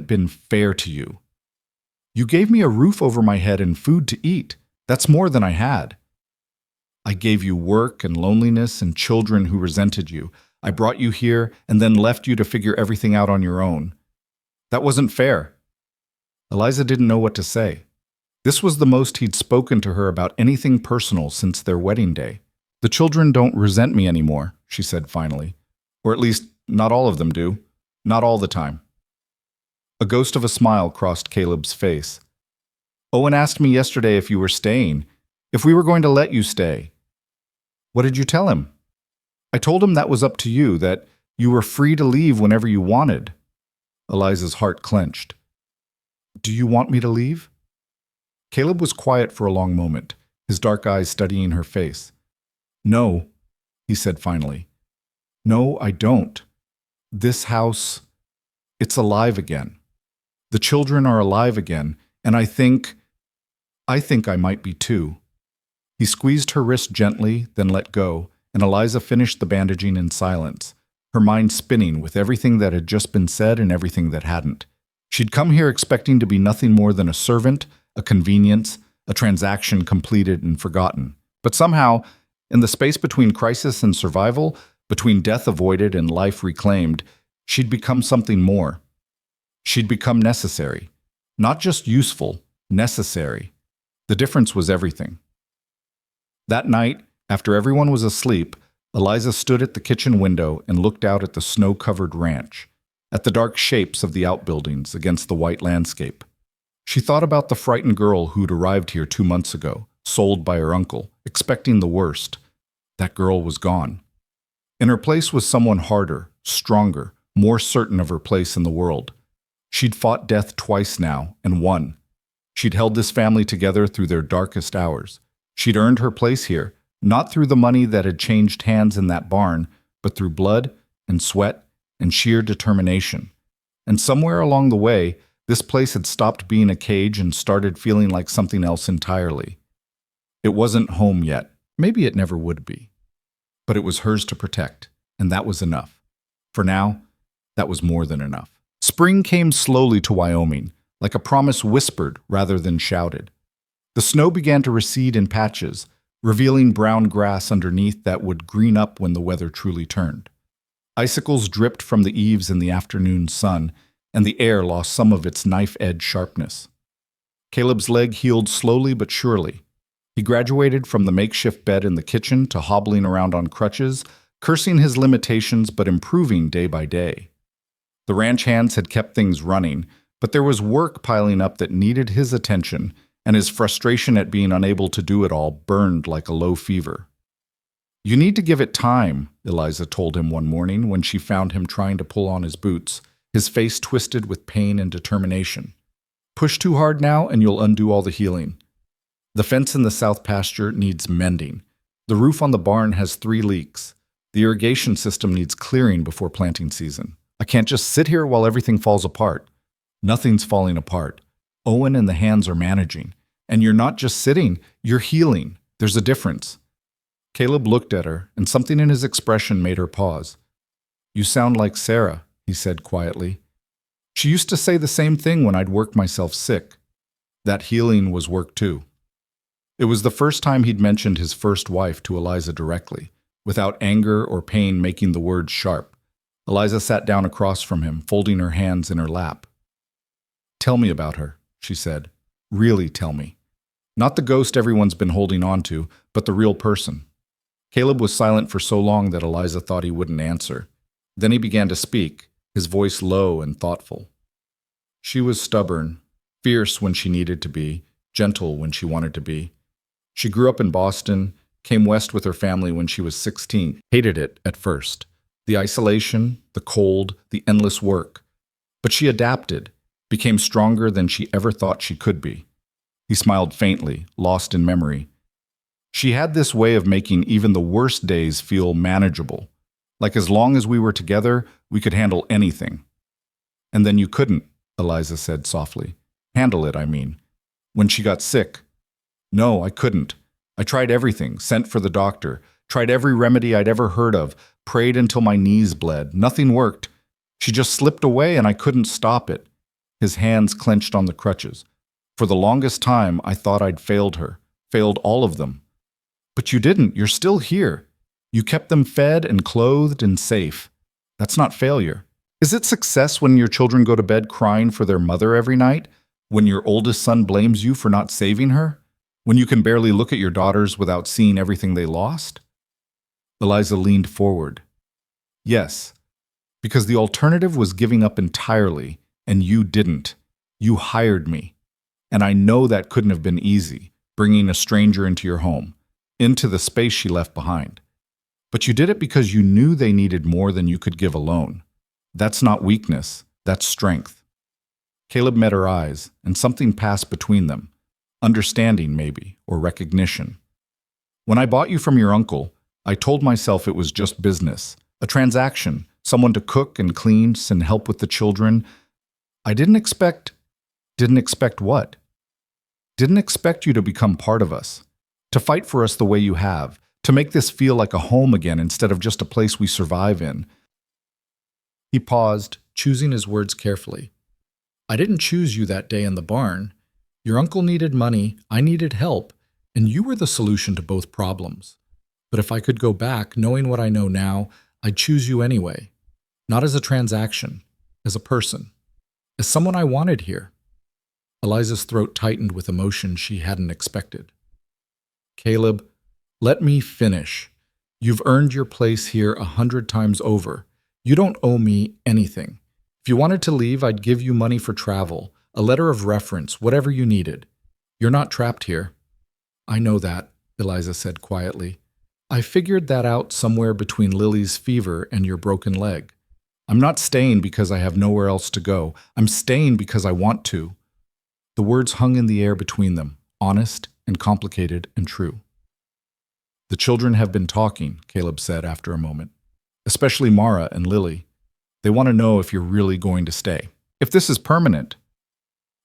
been fair to you. You gave me a roof over my head and food to eat. That's more than I had. I gave you work and loneliness and children who resented you. I brought you here and then left you to figure everything out on your own. That wasn't fair. Eliza didn't know what to say. This was the most he'd spoken to her about anything personal since their wedding day. The children don't resent me anymore, she said finally. Or at least, not all of them do. Not all the time. A ghost of a smile crossed Caleb's face. Owen asked me yesterday if you were staying, if we were going to let you stay. What did you tell him? I told him that was up to you, that you were free to leave whenever you wanted. Eliza's heart clenched. Do you want me to leave? Caleb was quiet for a long moment, his dark eyes studying her face. No, he said finally. No, I don't. This house, it's alive again. The children are alive again, and I think I might be too. He squeezed her wrist gently, then let go, and Eliza finished the bandaging in silence, her mind spinning with everything that had just been said and everything that hadn't. She'd come here expecting to be nothing more than a servant, a convenience, a transaction completed and forgotten. But somehow, in the space between crisis and survival, between death avoided and life reclaimed, she'd become something more. She'd become necessary. Not just useful, necessary. The difference was everything. That night, after everyone was asleep, Eliza stood at the kitchen window and looked out at the snow-covered ranch, at the dark shapes of the outbuildings against the white landscape. She thought about the frightened girl who'd arrived here 2 months ago, sold by her uncle, expecting the worst. That girl was gone. In her place was someone harder, stronger, more certain of her place in the world. She'd fought death twice now and won. She'd held this family together through their darkest hours. She'd earned her place here, not through the money that had changed hands in that barn, but through blood and sweat and sheer determination. And somewhere along the way, this place had stopped being a cage and started feeling like something else entirely. It wasn't home yet. Maybe it never would be. But it was hers to protect, and that was enough. For now, that was more than enough. Spring came slowly to Wyoming, like a promise whispered rather than shouted. The snow began to recede in patches, revealing brown grass underneath that would green up when the weather truly turned. Icicles dripped from the eaves in the afternoon sun, and the air lost some of its knife-edge sharpness. Caleb's leg healed slowly but surely. He graduated from the makeshift bed in the kitchen to hobbling around on crutches, cursing his limitations but improving day by day. The ranch hands had kept things running, but there was work piling up that needed his attention, and his frustration at being unable to do it all burned like a low fever. You need to give it time, Eliza told him one morning when she found him trying to pull on his boots, his face twisted with pain and determination. Push too hard now and you'll undo all the healing. The fence in the south pasture needs mending. The roof on the barn has 3 leaks. The irrigation system needs clearing before planting season. I can't just sit here while everything falls apart. Nothing's falling apart. Owen and the hands are managing. And you're not just sitting, you're healing. There's a difference. Caleb looked at her, and something in his expression made her pause. You sound like Sarah, he said quietly. She used to say the same thing when I'd work myself sick. That healing was work too. It was the first time he'd mentioned his first wife to Eliza directly, without anger or pain making the words sharp. Eliza sat down across from him, folding her hands in her lap. Tell me about her, she said. Really tell me. Not the ghost everyone's been holding on to, but the real person. Caleb was silent for so long that Eliza thought he wouldn't answer. Then he began to speak, his voice low and thoughtful. She was stubborn, fierce when she needed to be, gentle when she wanted to be. She grew up in Boston, came west with her family when she was 16, hated it at first. The isolation, the cold, the endless work. But she adapted, became stronger than she ever thought she could be. He smiled faintly, lost in memory. She had this way of making even the worst days feel manageable. Like as long as we were together, we could handle anything. And then you couldn't, Eliza said softly. Handle it, I mean. When she got sick. No, I couldn't. I tried everything, sent for the doctor, Tried every remedy I'd ever heard of. Prayed until my knees bled. Nothing worked. She just slipped away and I couldn't stop it. His hands clenched on the crutches. For the longest time, I thought I'd failed her. Failed all of them. But you didn't. You're still here. You kept them fed and clothed and safe. That's not failure. Is it success when your children go to bed crying for their mother every night? When your oldest son blames you for not saving her? When you can barely look at your daughters without seeing everything they lost? Eliza leaned forward. Yes, because the alternative was giving up entirely, and you didn't. You hired me. And I know that couldn't have been easy, bringing a stranger into your home, into the space she left behind. But you did it because you knew they needed more than you could give alone. That's not weakness, that's strength. Caleb met her eyes, and something passed between them. Understanding, maybe, or recognition. When I bought you from your uncle, I told myself it was just business, a transaction, someone to cook and clean and help with the children. I didn't expect what? Didn't expect you to become part of us, to fight for us the way you have, to make this feel like a home again instead of just a place we survive in. He paused, choosing his words carefully. I didn't choose you that day in the barn. Your uncle needed money, I needed help, and you were the solution to both problems. But if I could go back, knowing what I know now, I'd choose you anyway. Not as a transaction, as a person, as someone I wanted here. Eliza's throat tightened with emotion she hadn't expected. Caleb, let me finish. You've earned your place here 100 times over. You don't owe me anything. If you wanted to leave, I'd give you money for travel, a letter of reference, whatever you needed. You're not trapped here. I know that, Eliza said quietly. I figured that out somewhere between Lily's fever and your broken leg. I'm not staying because I have nowhere else to go. I'm staying because I want to. The words hung in the air between them, honest and complicated and true. The children have been talking, Caleb said after a moment. Especially Mara and Lily. They want to know if you're really going to stay. If this is permanent.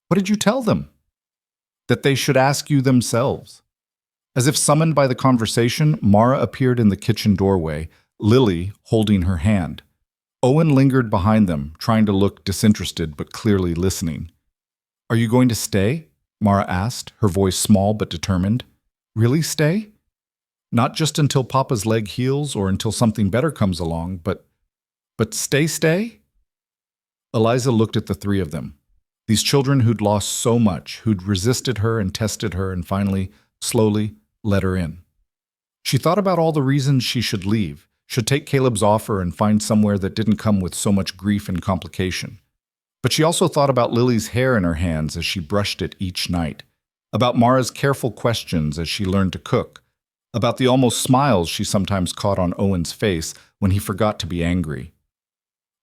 What did you tell them? That they should ask you themselves. As if summoned by the conversation, Mara appeared in the kitchen doorway, Lily holding her hand. Owen lingered behind them, trying to look disinterested but clearly listening. Are you going to stay? Mara asked, her voice small but determined. Really stay? Not just until Papa's leg heals or until something better comes along, but stay? Eliza looked at the three of them. These children who'd lost so much, who'd resisted her and tested her and finally, slowly, let her in. She thought about all the reasons she should leave, should take Caleb's offer and find somewhere that didn't come with so much grief and complication. But she also thought about Lily's hair in her hands as she brushed it each night, about Mara's careful questions as she learned to cook, about the almost smiles she sometimes caught on Owen's face when he forgot to be angry.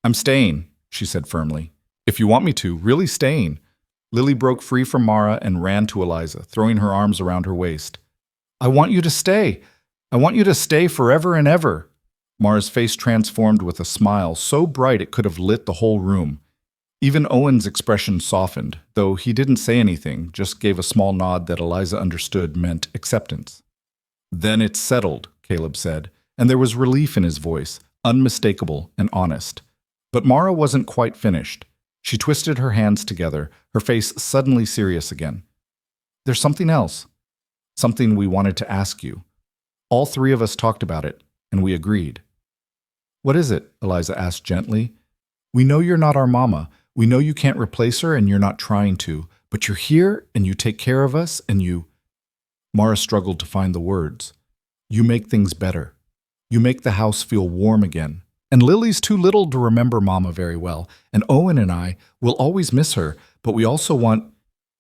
I'm staying, she said firmly. If you want me to, really staying. Lily broke free from Mara and ran to Eliza, throwing her arms around her waist. I want you to stay. I want you to stay forever and ever. Mara's face transformed with a smile so bright it could have lit the whole room. Even Owen's expression softened, though he didn't say anything, just gave a small nod that Eliza understood meant acceptance. Then it's settled, Caleb said, and there was relief in his voice, unmistakable and honest. But Mara wasn't quite finished. She twisted her hands together, her face suddenly serious again. There's something else. Something we wanted to ask you. All three of us talked about it, and we agreed. What is it? Eliza asked gently. We know you're not our mama. We know you can't replace her, and you're not trying to. But you're here, and you take care of us, and you... Mara struggled to find the words. You make things better. You make the house feel warm again. And Lily's too little to remember Mama very well, and Owen and I will always miss her, but we also want...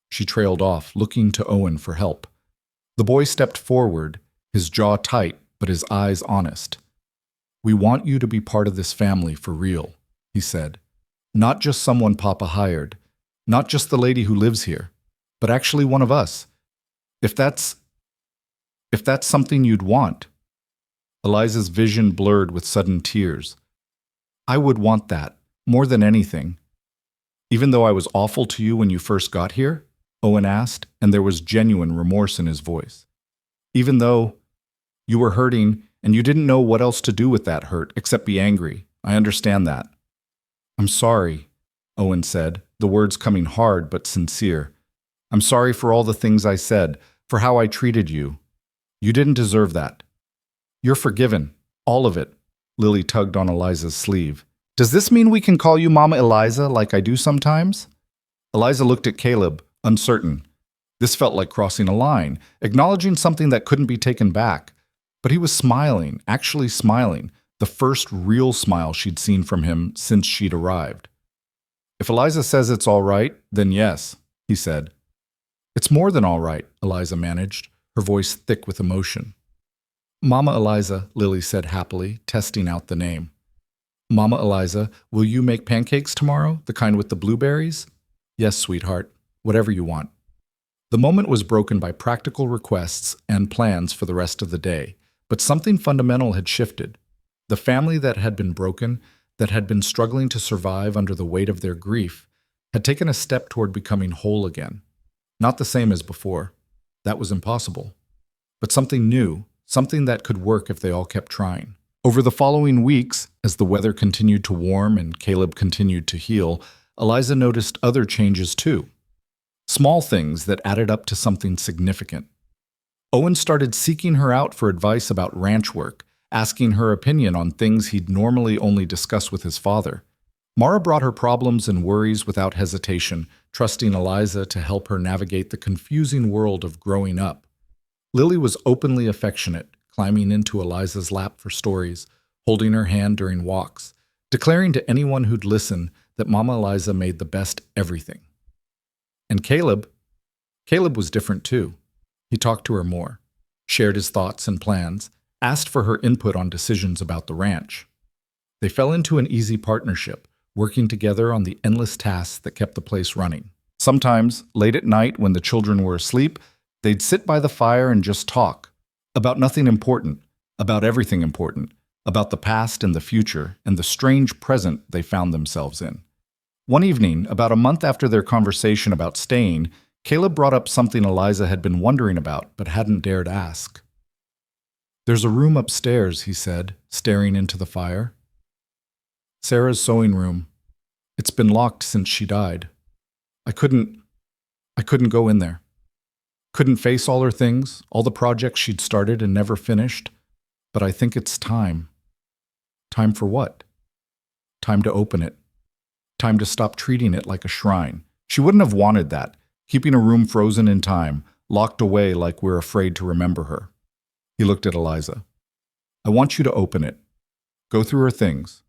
She trailed off, looking to Owen for help. The boy stepped forward, his jaw tight, but his eyes honest. We want you to be part of this family for real, he said. Not just someone Papa hired, not just the lady who lives here, but actually one of us. If that's something you'd want. Eliza's vision blurred with sudden tears. I would want that, more than anything. Even though I was awful to you when you first got here? Owen asked, and there was genuine remorse in his voice. Even though you were hurting and you didn't know what else to do with that hurt except be angry. I understand that. I'm sorry, Owen said, the words coming hard but sincere. I'm sorry for all the things I said, for how I treated you. You didn't deserve that. You're forgiven. All of it. Lily tugged on Eliza's sleeve. Does this mean we can call you Mama Eliza like I do sometimes? Eliza looked at Caleb, uncertain. This felt like crossing a line, acknowledging something that couldn't be taken back. But he was smiling, actually smiling, the first real smile she'd seen from him since she'd arrived. If Eliza says it's all right, then yes, he said. It's more than all right, Eliza managed, her voice thick with emotion. Mama Eliza, Lily said happily, testing out the name. Mama Eliza, will you make pancakes tomorrow, the kind with the blueberries? Yes, sweetheart, whatever you want. The moment was broken by practical requests and plans for the rest of the day, but something fundamental had shifted. The family that had been broken, that had been struggling to survive under the weight of their grief, had taken a step toward becoming whole again. Not the same as before. That was impossible. But something new, something that could work if they all kept trying. Over the following weeks, as the weather continued to warm and Caleb continued to heal, Eliza noticed other changes too. Small things that added up to something significant. Owen started seeking her out for advice about ranch work, asking her opinion on things he'd normally only discuss with his father. Mara brought her problems and worries without hesitation, trusting Eliza to help her navigate the confusing world of growing up. Lily was openly affectionate, climbing into Eliza's lap for stories, holding her hand during walks, declaring to anyone who'd listen that Mama Eliza made the best everything. And Caleb was different too. He talked to her more, shared his thoughts and plans, asked for her input on decisions about the ranch. They fell into an easy partnership, working together on the endless tasks that kept the place running. Sometimes, late at night when the children were asleep, they'd sit by the fire and just talk. About nothing important, about everything important, about the past and the future and the strange present they found themselves in. One evening, about a month after their conversation about staying, Caleb brought up something Eliza had been wondering about but hadn't dared ask. There's a room upstairs, he said, staring into the fire. Sarah's sewing room. It's been locked since she died. I couldn't go in there. Couldn't face all her things, all the projects she'd started and never finished. But I think it's time. Time for what? Time to open it. Time to stop treating it like a shrine. She wouldn't have wanted that, keeping a room frozen in time, locked away like we're afraid to remember her. He looked at Eliza. I want you to open it. Go through her things.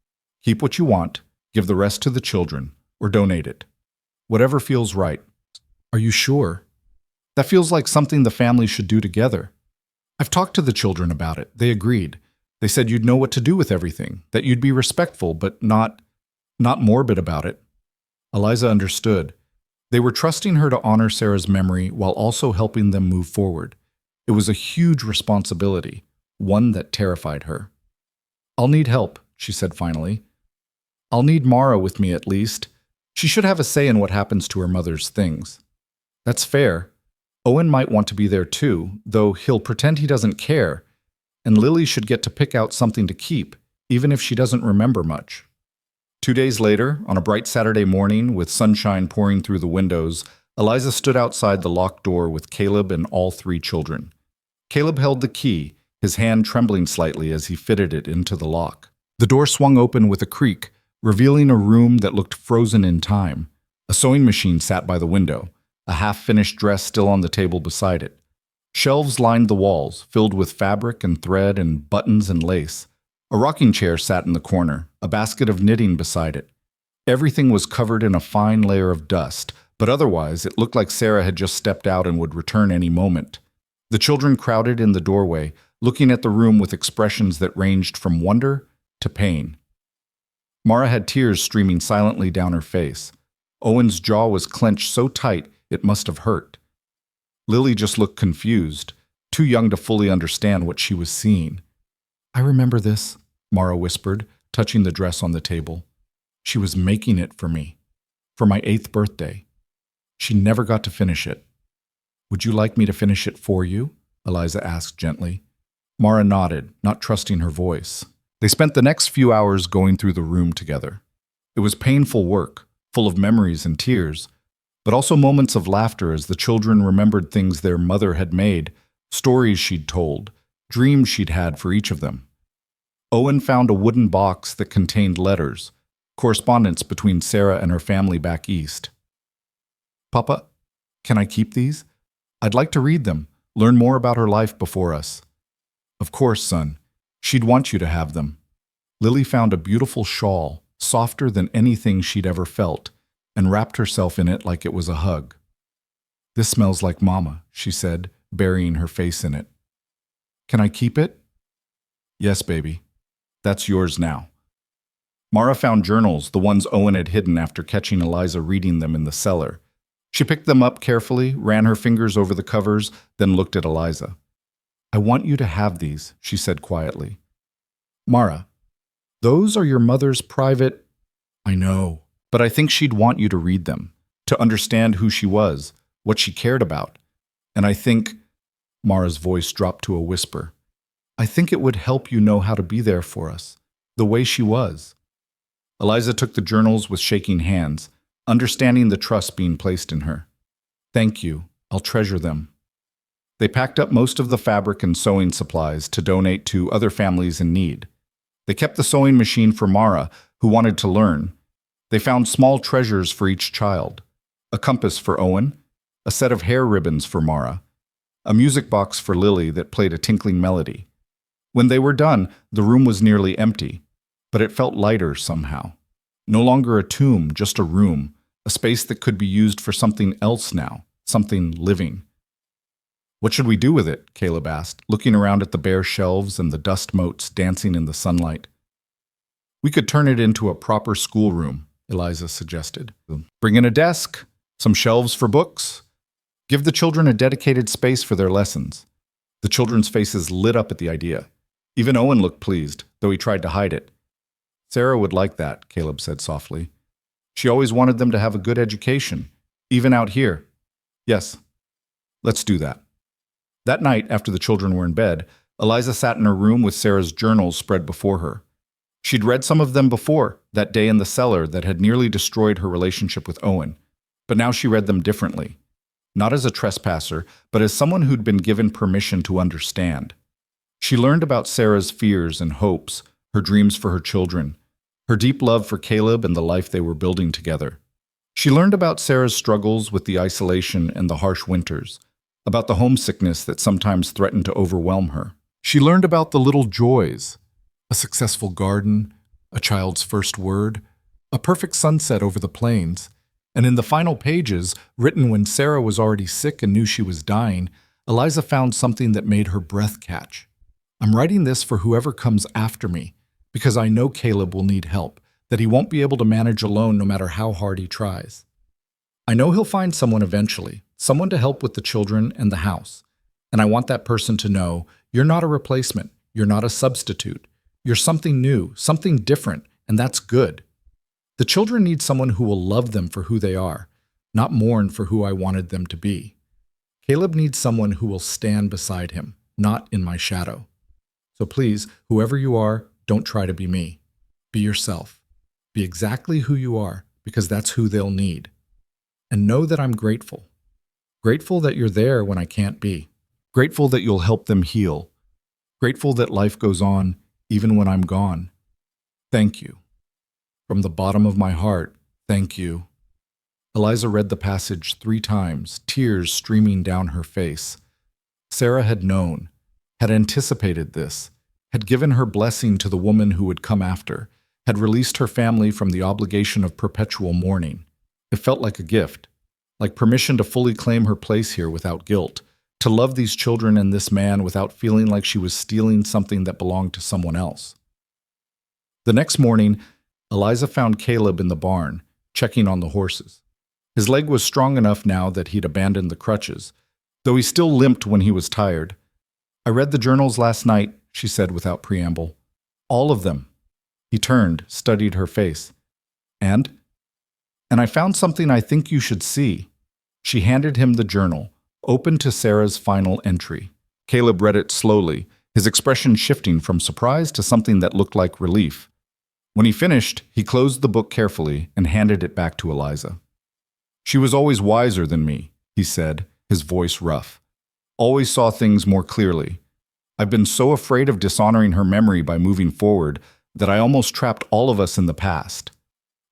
Keep what you want, give the rest to the children, or donate it. Whatever feels right. Are you sure? That feels like something the family should do together. I've talked to the children about it. They agreed. They said you'd know what to do with everything, that you'd be respectful, but not morbid about it. Eliza understood. They were trusting her to honor Sarah's memory while also helping them move forward. It was a huge responsibility, one that terrified her. I'll need help, she said finally. I'll need Mara with me at least. She should have a say in what happens to her mother's things. That's fair. Owen might want to be there too, though he'll pretend he doesn't care. And Lily should get to pick out something to keep, even if she doesn't remember much. 2 days later, on a bright Saturday morning with sunshine pouring through the windows, Eliza stood outside the locked door with Caleb and all 3 children. Caleb held the key, his hand trembling slightly as he fitted it into the lock. The door swung open with a creak, revealing a room that looked frozen in time. A sewing machine sat by the window, a half-finished dress still on the table beside it. Shelves lined the walls, filled with fabric and thread and buttons and lace. A rocking chair sat in the corner, a basket of knitting beside it. Everything was covered in a fine layer of dust, but otherwise it looked like Sarah had just stepped out and would return any moment. The children crowded in the doorway, looking at the room with expressions that ranged from wonder to pain. Mara had tears streaming silently down her face. Owen's jaw was clenched so tight it must have hurt. Lily just looked confused, too young to fully understand what she was seeing. I remember this, Mara whispered, touching the dress on the table. She was making it for me, for my 8th birthday. She never got to finish it. Would you like me to finish it for you? Eliza asked gently. Mara nodded, not trusting her voice. They spent the next few hours going through the room together. It was painful work, full of memories and tears, but also moments of laughter as the children remembered things their mother had made, stories she'd told, dreams she'd had for each of them. Owen found a wooden box that contained letters, correspondence between Sarah and her family back east. "Papa, can I keep these? I'd like to read them, learn more about her life before us." "Of course, son. She'd want you to have them." Lily found a beautiful shawl, softer than anything she'd ever felt, and wrapped herself in it like it was a hug. "This smells like Mama," she said, burying her face in it. "Can I keep it?" "Yes, baby. That's yours now." Mara found journals, the ones Owen had hidden after catching Eliza reading them in the cellar. She picked them up carefully, ran her fingers over the covers, then looked at Eliza. "I want you to have these," she said quietly. "Mara, those are your mother's private—" "I know, but I think she'd want you to read them, to understand who she was, what she cared about. And I think—" Mara's voice dropped to a whisper. "I think it would help you know how to be there for us, the way she was." Eliza took the journals with shaking hands, understanding the trust being placed in her. "Thank you. I'll treasure them." They packed up most of the fabric and sewing supplies to donate to other families in need. They kept the sewing machine for Mara, who wanted to learn. They found small treasures for each child: a compass for Owen, a set of hair ribbons for Mara, a music box for Lily that played a tinkling melody. When they were done, the room was nearly empty, but it felt lighter somehow. No longer a tomb, just a room, a space that could be used for something else now, something living. "What should we do with it?" Caleb asked, looking around at the bare shelves and the dust motes dancing in the sunlight. "We could turn it into a proper schoolroom," Eliza suggested. "Bring in a desk, some shelves for books. Give the children a dedicated space for their lessons." The children's faces lit up at the idea. Even Owen looked pleased, though he tried to hide it. "Sarah would like that," Caleb said softly. "She always wanted them to have a good education, even out here." "Yes, let's do that." That night, after the children were in bed, Eliza sat in her room with Sarah's journals spread before her. She'd read some of them before, that day in the cellar that had nearly destroyed her relationship with Owen, but now she read them differently. Not as a trespasser, but as someone who'd been given permission to understand. She learned about Sarah's fears and hopes, her dreams for her children, her deep love for Caleb and the life they were building together. She learned about Sarah's struggles with the isolation and the harsh winters, about the homesickness that sometimes threatened to overwhelm her. She learned about the little joys: a successful garden, a child's first word, a perfect sunset over the plains. And in the final pages, written when Sarah was already sick and knew she was dying, Eliza found something that made her breath catch. "I'm writing this for whoever comes after me, because I know Caleb will need help, that he won't be able to manage alone no matter how hard he tries. I know he'll find someone eventually, someone to help with the children and the house. And I want that person to know, you're not a replacement, you're not a substitute. You're something new, something different, and that's good. The children need someone who will love them for who they are, not mourn for who I wanted them to be. Caleb needs someone who will stand beside him, not in my shadow. So please, whoever you are, don't try to be me. Be yourself. Be exactly who you are, because that's who they'll need. And know that I'm grateful. Grateful that you're there when I can't be. Grateful that you'll help them heal. Grateful that life goes on, even when I'm gone. Thank you. From the bottom of my heart, thank you." Eliza read the passage 3 times, tears streaming down her face. Sarah had known, had anticipated this, had given her blessing to the woman who would come after, had released her family from the obligation of perpetual mourning. It felt like a gift, like permission to fully claim her place here without guilt, to love these children and this man without feeling like she was stealing something that belonged to someone else. The next morning, Eliza found Caleb in the barn, checking on the horses. His leg was strong enough now that he'd abandoned the crutches, though he still limped when he was tired. "I read the journals last night," she said without preamble. "All of them." He turned, studied her face. And I found something I think you should see." She handed him the journal, open to Sarah's final entry. Caleb read it slowly, his expression shifting from surprise to something that looked like relief. When he finished, he closed the book carefully and handed it back to Eliza. "She was always wiser than me," he said, his voice rough. "Always saw things more clearly. I've been so afraid of dishonoring her memory by moving forward that I almost trapped all of us in the past.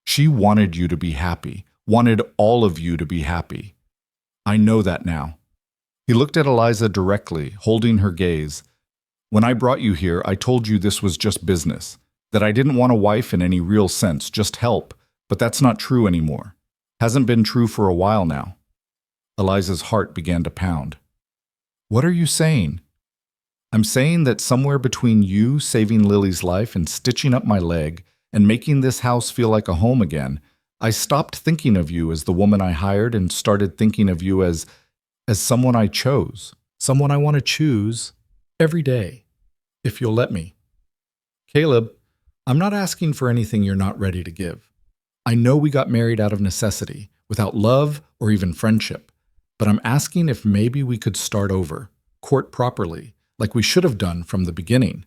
She wanted you to be happy, wanted all of you to be happy. I know that now." He looked at Eliza directly, holding her gaze. "When I brought you here, I told you this was just business, that I didn't want a wife in any real sense, just help, but that's not true anymore. Hasn't been true for a while now." Eliza's heart began to pound. "What are you saying?" "I'm saying that somewhere between you saving Lily's life and stitching up my leg and making this house feel like a home again, I stopped thinking of you as the woman I hired and started thinking of you as someone I chose, someone I want to choose every day, if you'll let me. Caleb, I'm not asking for anything you're not ready to give. I know we got married out of necessity, without love or even friendship, but I'm asking if maybe we could start over, court properly, like we should have done from the beginning.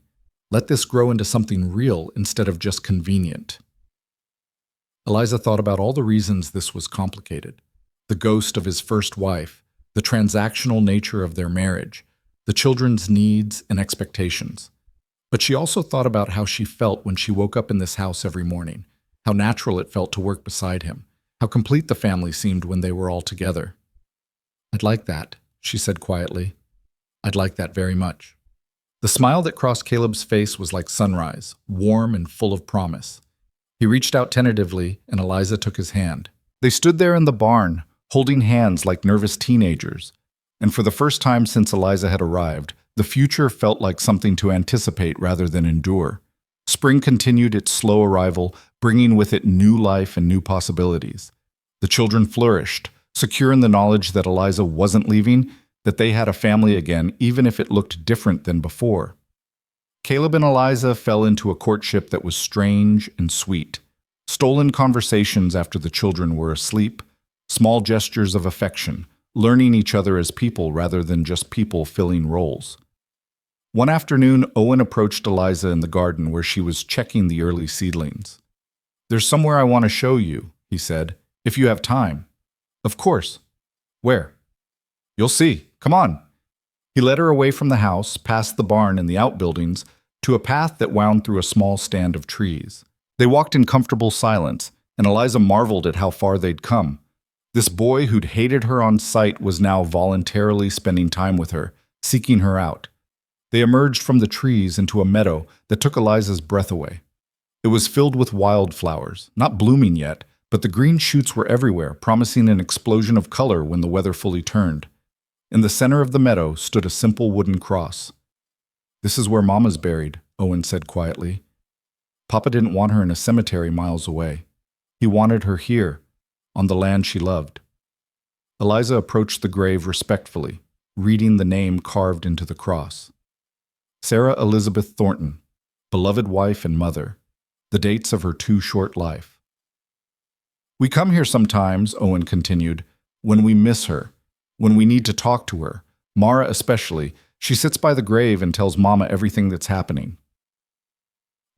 Let this grow into something real instead of just convenient." Eliza thought about all the reasons this was complicated. The ghost of his first wife, the transactional nature of their marriage, the children's needs and expectations. But she also thought about how she felt when she woke up in this house every morning, how natural it felt to work beside him, how complete the family seemed when they were all together. "I'd like that," she said quietly. "I'd like that very much." The smile that crossed Caleb's face was like sunrise, warm and full of promise. He reached out tentatively, and Eliza took his hand. They stood there in the barn, holding hands like nervous teenagers. And for the first time since Eliza had arrived, the future felt like something to anticipate rather than endure. Spring continued its slow arrival, bringing with it new life and new possibilities. The children flourished, secure in the knowledge that Eliza wasn't leaving, that they had a family again, even if it looked different than before. Caleb and Eliza fell into a courtship that was strange and sweet. Stolen conversations after the children were asleep, small gestures of affection, learning each other as people rather than just people filling roles. One afternoon, Owen approached Eliza in the garden where she was checking the early seedlings. "There's somewhere I want to show you," he said, "if you have time." "Of course." "Where?" "You'll see. Come on." He led her away from the house, past the barn and the outbuildings, to a path that wound through a small stand of trees. They walked in comfortable silence, and Eliza marveled at how far they'd come. This boy who'd hated her on sight was now voluntarily spending time with her, seeking her out. They emerged from the trees into a meadow that took Eliza's breath away. It was filled with wildflowers, not blooming yet, but the green shoots were everywhere, promising an explosion of color when the weather fully turned. In the center of the meadow stood a simple wooden cross. "This is where Mama's buried," Owen said quietly. "Papa didn't want her in a cemetery miles away. He wanted her here, on the land she loved." Eliza approached the grave respectfully, reading the name carved into the cross. Sarah Elizabeth Thornton, beloved wife and mother, the dates of her too short life. "We come here sometimes," Owen continued, "when we miss her, when we need to talk to her, Mara especially. She sits by the grave and tells Mama everything that's happening."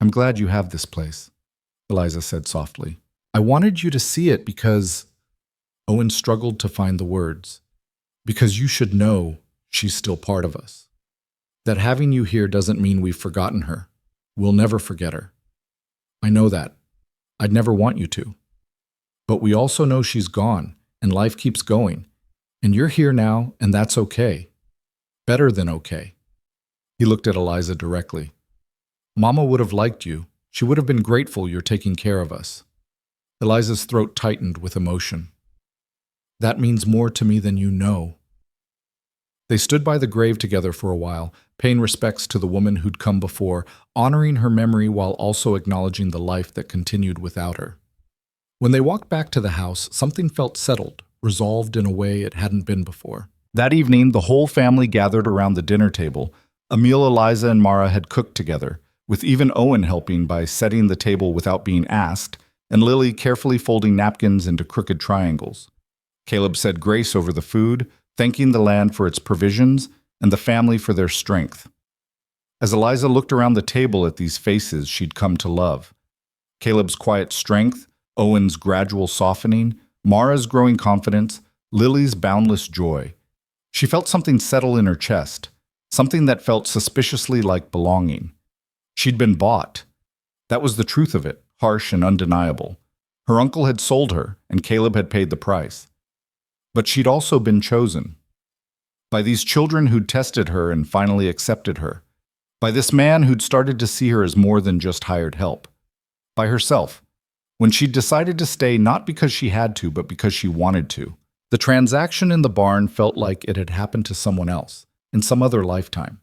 "I'm glad you have this place," Eliza said softly. "I wanted you to see it because—" Owen struggled to find the words. "Because you should know she's still part of us. That having you here doesn't mean we've forgotten her. We'll never forget her. I know that. I'd never want you to. But we also know she's gone, and life keeps going. And you're here now, and that's okay. Better than okay." He looked at Eliza directly. "Mama would have liked you. She would have been grateful you're taking care of us." Eliza's throat tightened with emotion. "That means more to me than you know." They stood by the grave together for a while, paying respects to the woman who'd come before, honoring her memory while also acknowledging the life that continued without her. When they walked back to the house, something felt settled, resolved in a way it hadn't been before. That evening, the whole family gathered around the dinner table, a meal Eliza and Mara had cooked together, with even Owen helping by setting the table without being asked, and Lily carefully folding napkins into crooked triangles. Caleb said grace over the food, thanking the land for its provisions and the family for their strength. As Eliza looked around the table at these faces she'd come to love, Caleb's quiet strength, Owen's gradual softening, Mara's growing confidence, Lily's boundless joy, she felt something settle in her chest, something that felt suspiciously like belonging. She'd been bought. That was the truth of it, harsh and undeniable. Her uncle had sold her, and Caleb had paid the price. But she'd also been chosen. By these children who'd tested her and finally accepted her. By this man who'd started to see her as more than just hired help. By herself, when she'd decided to stay not because she had to, but because she wanted to. The transaction in the barn felt like it had happened to someone else, in some other lifetime.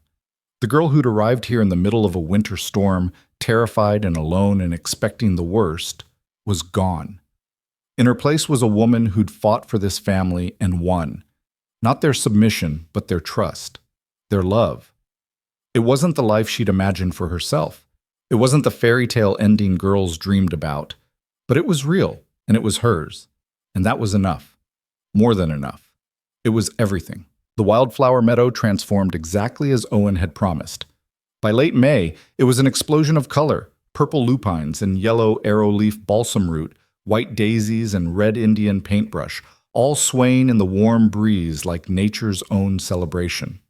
The girl who'd arrived here in the middle of a winter storm, terrified and alone and expecting the worst, was gone. In her place was a woman who'd fought for this family and won. Not their submission, but their trust, their love. It wasn't the life she'd imagined for herself. It wasn't the fairy tale ending girls dreamed about. But it was real, and it was hers. And that was enough. More than enough. It was everything. The wildflower meadow transformed exactly as Owen had promised. By late May, it was an explosion of color, purple lupines and yellow arrowleaf balsam root, white daisies and red Indian paintbrush, all swaying in the warm breeze like nature's own celebration.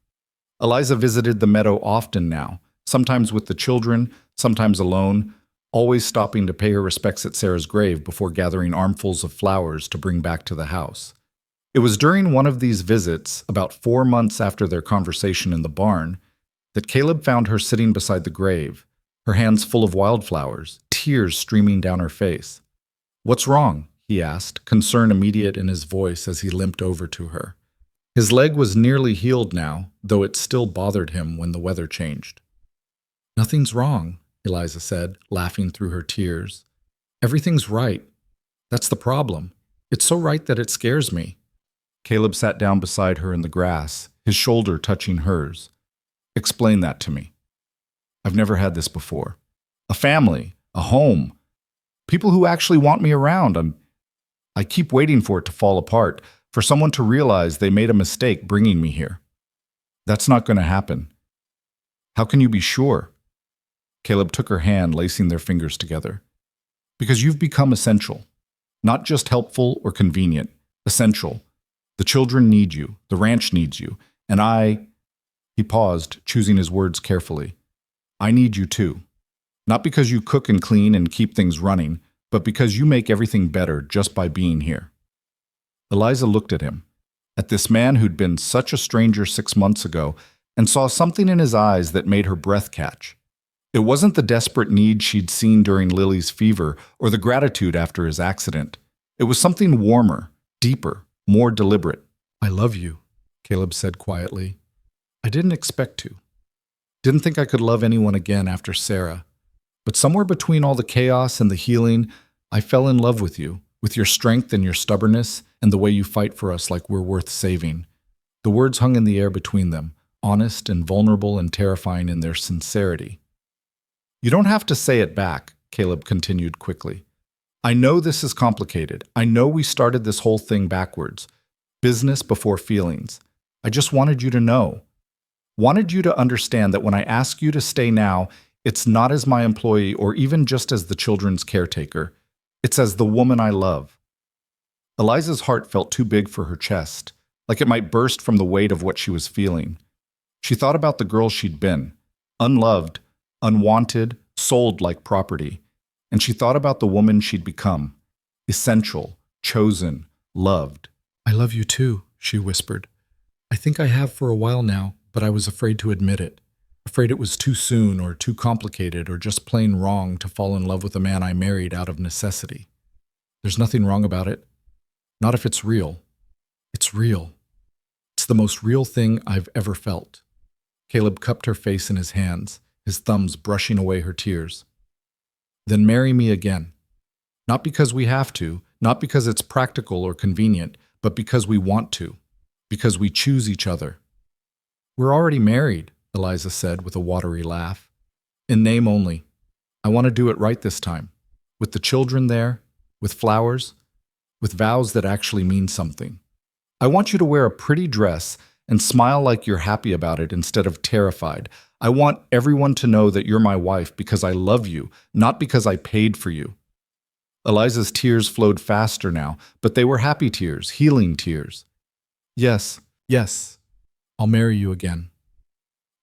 Eliza visited the meadow often now, sometimes with the children, sometimes alone, always stopping to pay her respects at Sarah's grave before gathering armfuls of flowers to bring back to the house. It was during one of these visits, about 4 months after their conversation in the barn, that Caleb found her sitting beside the grave, her hands full of wildflowers, tears streaming down her face. "What's wrong?" he asked, concern immediate in his voice as he limped over to her. His leg was nearly healed now, though it still bothered him when the weather changed. "Nothing's wrong," Eliza said, laughing through her tears. "Everything's right. That's the problem. It's so right that it scares me." Caleb sat down beside her in the grass, his shoulder touching hers. "Explain that to me. I've never had this before. A family, a home, people who actually want me around. I keep waiting for it to fall apart, for someone to realize they made a mistake bringing me here. That's not going to happen. How can you be sure?" Caleb took her hand, lacing their fingers together. "Because you've become essential. Not just helpful or convenient. Essential. The children need you. The ranch needs you. And He paused, choosing his words carefully. "I need you too. Not because you cook and clean and keep things running, but because you make everything better just by being here." Eliza looked at him, at this man who'd been such a stranger 6 months ago, and saw something in his eyes that made her breath catch. It wasn't the desperate need she'd seen during Lily's fever or the gratitude after his accident. It was something warmer, deeper, more deliberate. "I love you," Caleb said quietly. "I didn't expect to. Didn't think I could love anyone again after Sarah. But somewhere between all the chaos and the healing, I fell in love with you, with your strength and your stubbornness, and the way you fight for us like we're worth saving." The words hung in the air between them, honest and vulnerable and terrifying in their sincerity. "You don't have to say it back," Caleb continued quickly. "I know this is complicated. I know we started this whole thing backwards. Business before feelings. I just wanted you to know. Wanted you to understand that when I ask you to stay now, it's not as my employee or even just as the children's caretaker. It's as the woman I love." Eliza's heart felt too big for her chest, like it might burst from the weight of what she was feeling. She thought about the girl she'd been, unloved, unwanted, sold like property. And she thought about the woman she'd become, essential, chosen, loved. "I love you too," she whispered. "I think I have for a while now, but I was afraid to admit it. Afraid it was too soon or too complicated or just plain wrong to fall in love with a man I married out of necessity. There's nothing wrong about it. Not if it's real. It's real. It's the most real thing I've ever felt." Caleb cupped her face in his hands, his thumbs brushing away her tears. "Then marry me again. Not because we have to, not because it's practical or convenient, but because we want to, because we choose each other." "We're already married," Eliza said with a watery laugh. "In name only. I want to do it right this time, with the children there, with flowers, with vows that actually mean something. I want you to wear a pretty dress and smile like you're happy about it instead of terrified. I want everyone to know that you're my wife because I love you, not because I paid for you." Eliza's tears flowed faster now, but they were happy tears, healing tears. "Yes, yes, I'll marry you again."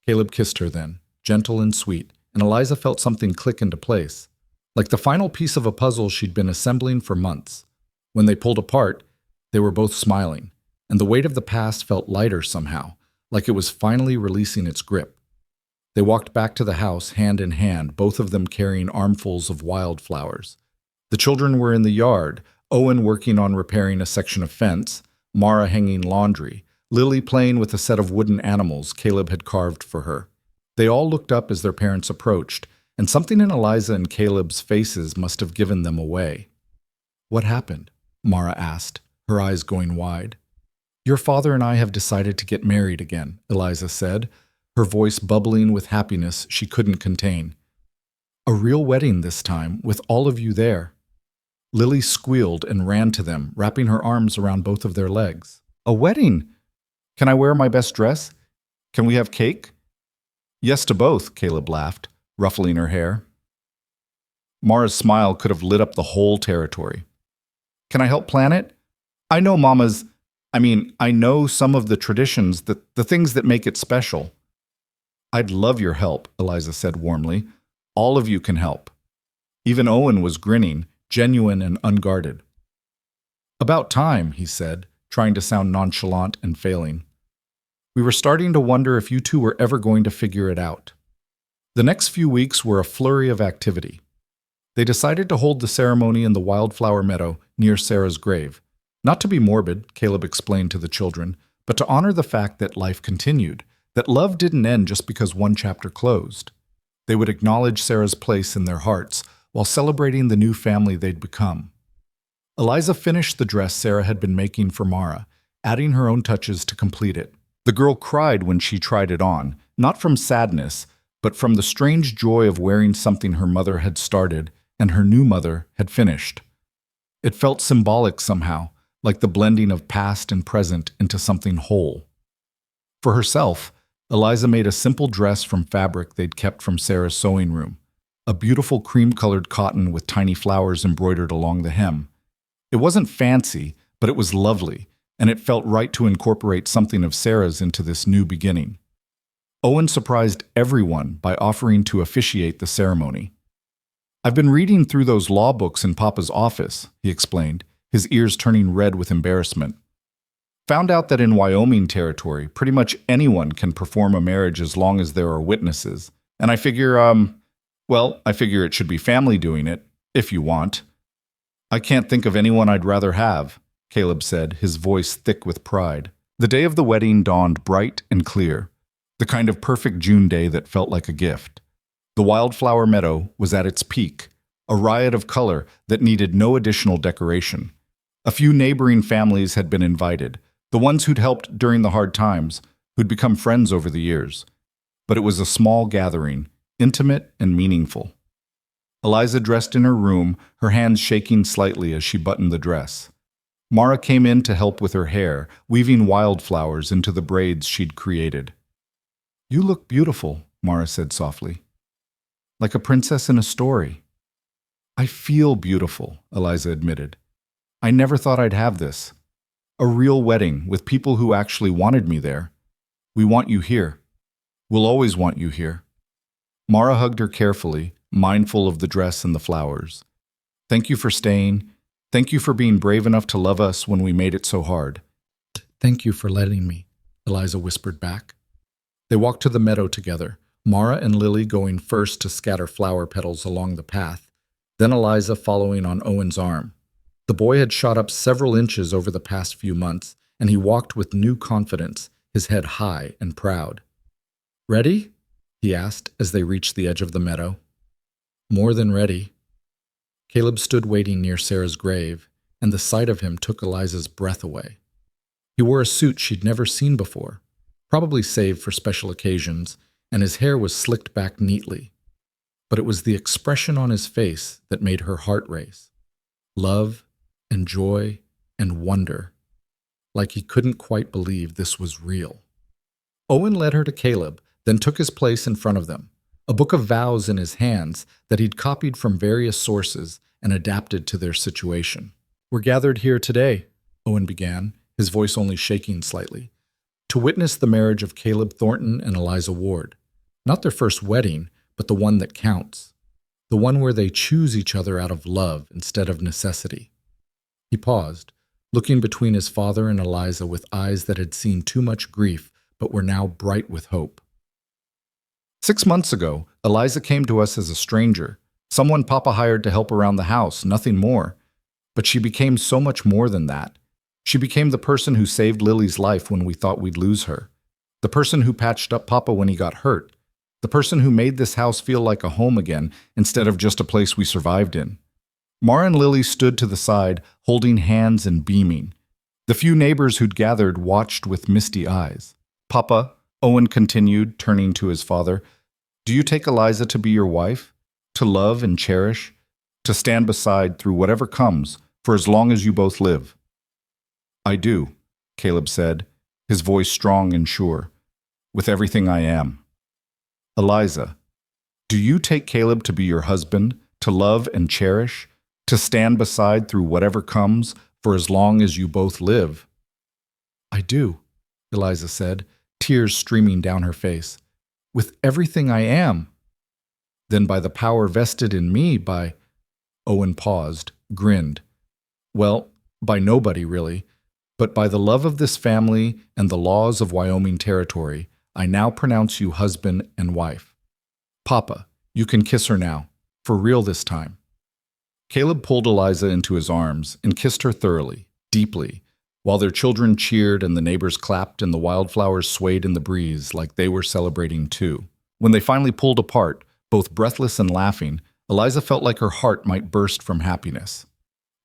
Caleb kissed her then, gentle and sweet, and Eliza felt something click into place, like the final piece of a puzzle she'd been assembling for months. When they pulled apart, they were both smiling, and the weight of the past felt lighter somehow, like it was finally releasing its grip. They walked back to the house hand in hand, both of them carrying armfuls of wildflowers. The children were in the yard, Owen working on repairing a section of fence, Mara hanging laundry, Lily playing with a set of wooden animals Caleb had carved for her. They all looked up as their parents approached, and something in Eliza and Caleb's faces must have given them away. "What happened?" Mara asked, her eyes going wide. "Your father and I have decided to get married again," Eliza said, her voice bubbling with happiness she couldn't contain. "A real wedding this time, with all of you there." Lily squealed and ran to them, wrapping her arms around both of their legs. "A wedding? Can I wear my best dress? Can we have cake?" "Yes to both," Caleb laughed, ruffling her hair. Mara's smile could have lit up the whole territory. "Can I help plan it? I know I know some of the traditions, the things that make it special." "I'd love your help," Eliza said warmly. "All of you can help." Even Owen was grinning, genuine and unguarded. "About time," he said, trying to sound nonchalant and failing. "We were starting to wonder if you two were ever going to figure it out." The next few weeks were a flurry of activity. They decided to hold the ceremony in the wildflower meadow near Sarah's grave. Not to be morbid, Caleb explained to the children, but to honor the fact that life continued, that love didn't end just because one chapter closed. They would acknowledge Sarah's place in their hearts while celebrating the new family they'd become. Eliza finished the dress Sarah had been making for Mara, adding her own touches to complete it. The girl cried when she tried it on, not from sadness, but from the strange joy of wearing something her mother had started and her new mother had finished. It felt symbolic somehow, like the blending of past and present into something whole. For herself, Eliza made a simple dress from fabric they'd kept from Sarah's sewing room, a beautiful cream-colored cotton with tiny flowers embroidered along the hem. It wasn't fancy, but it was lovely, and it felt right to incorporate something of Sarah's into this new beginning. Owen surprised everyone by offering to officiate the ceremony. "I've been reading through those law books in Papa's office," he explained, his ears turning red with embarrassment. "Found out that in Wyoming territory, pretty much anyone can perform a marriage as long as there are witnesses. And I figure it should be family doing it, if you want." "I can't think of anyone I'd rather have," Caleb said, his voice thick with pride. The day of the wedding dawned bright and clear, the kind of perfect June day that felt like a gift. The wildflower meadow was at its peak, a riot of color that needed no additional decoration. A few neighboring families had been invited, the ones who'd helped during the hard times, who'd become friends over the years. But it was a small gathering, intimate and meaningful. Eliza dressed in her room, her hands shaking slightly as she buttoned the dress. Mara came in to help with her hair, weaving wildflowers into the braids she'd created. "You look beautiful," Mara said softly. "Like a princess in a story." "I feel beautiful," Eliza admitted. "I never thought I'd have this. A real wedding with people who actually wanted me there. We want you here. We'll always want you here." Mara hugged her carefully, mindful of the dress and the flowers. "Thank you for staying. Thank you for being brave enough to love us when we made it so hard." "Thank you for letting me," Eliza whispered back. They walked to the meadow together, Mara and Lily going first to scatter flower petals along the path, then Eliza following on Owen's arm. The boy had shot up several inches over the past few months, and he walked with new confidence, his head high and proud. "Ready?" he asked as they reached the edge of the meadow. "More than ready." Caleb stood waiting near Sarah's grave, and the sight of him took Eliza's breath away. He wore a suit she'd never seen before, probably saved for special occasions, and his hair was slicked back neatly. But it was the expression on his face that made her heart race. Love and joy and wonder, like he couldn't quite believe this was real. Owen led her to Caleb, then took his place in front of them, a book of vows in his hands that he'd copied from various sources and adapted to their situation. "We're gathered here today," Owen began, his voice only shaking slightly, "to witness the marriage of Caleb Thornton and Eliza Ward. Not their first wedding, but the one that counts. The one where they choose each other out of love instead of necessity." He paused, looking between his father and Eliza with eyes that had seen too much grief but were now bright with hope. "6 months ago, Eliza came to us as a stranger, someone Papa hired to help around the house, nothing more. But she became so much more than that. She became the person who saved Lily's life when we thought we'd lose her, the person who patched up Papa when he got hurt, the person who made this house feel like a home again instead of just a place we survived in." Mara and Lily stood to the side, holding hands and beaming. The few neighbors who'd gathered watched with misty eyes. "Papa," Owen continued, turning to his father, "do you take Eliza to be your wife? To love and cherish? To stand beside through whatever comes, for as long as you both live?" "I do," Caleb said, his voice strong and sure. "With everything I am." "Eliza, do you take Caleb to be your husband, to love and cherish? To stand beside through whatever comes, for as long as you both live?" "I do," Eliza said, tears streaming down her face. "With everything I am." "Then by the power vested in me by—" Owen paused, grinned. "Well, by nobody, really. But by the love of this family and the laws of Wyoming Territory, I now pronounce you husband and wife. Papa, you can kiss her now, for real this time." Caleb pulled Eliza into his arms and kissed her thoroughly, deeply, while their children cheered and the neighbors clapped and the wildflowers swayed in the breeze like they were celebrating too. When they finally pulled apart, both breathless and laughing, Eliza felt like her heart might burst from happiness.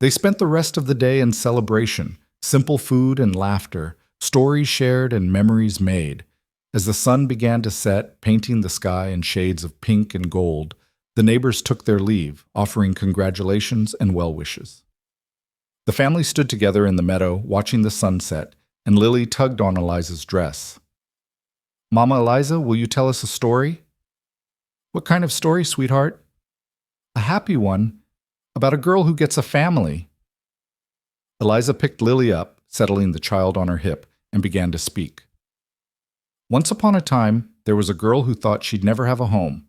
They spent the rest of the day in celebration, simple food and laughter, stories shared and memories made. As the sun began to set, painting the sky in shades of pink and gold, the neighbors took their leave, offering congratulations and well wishes. The family stood together in the meadow, watching the sunset, and Lily tugged on Eliza's dress. "Mama Eliza, will you tell us a story?" "What kind of story, sweetheart?" "A happy one, about a girl who gets a family." Eliza picked Lily up, settling the child on her hip, and began to speak. "Once upon a time, there was a girl who thought she'd never have a home.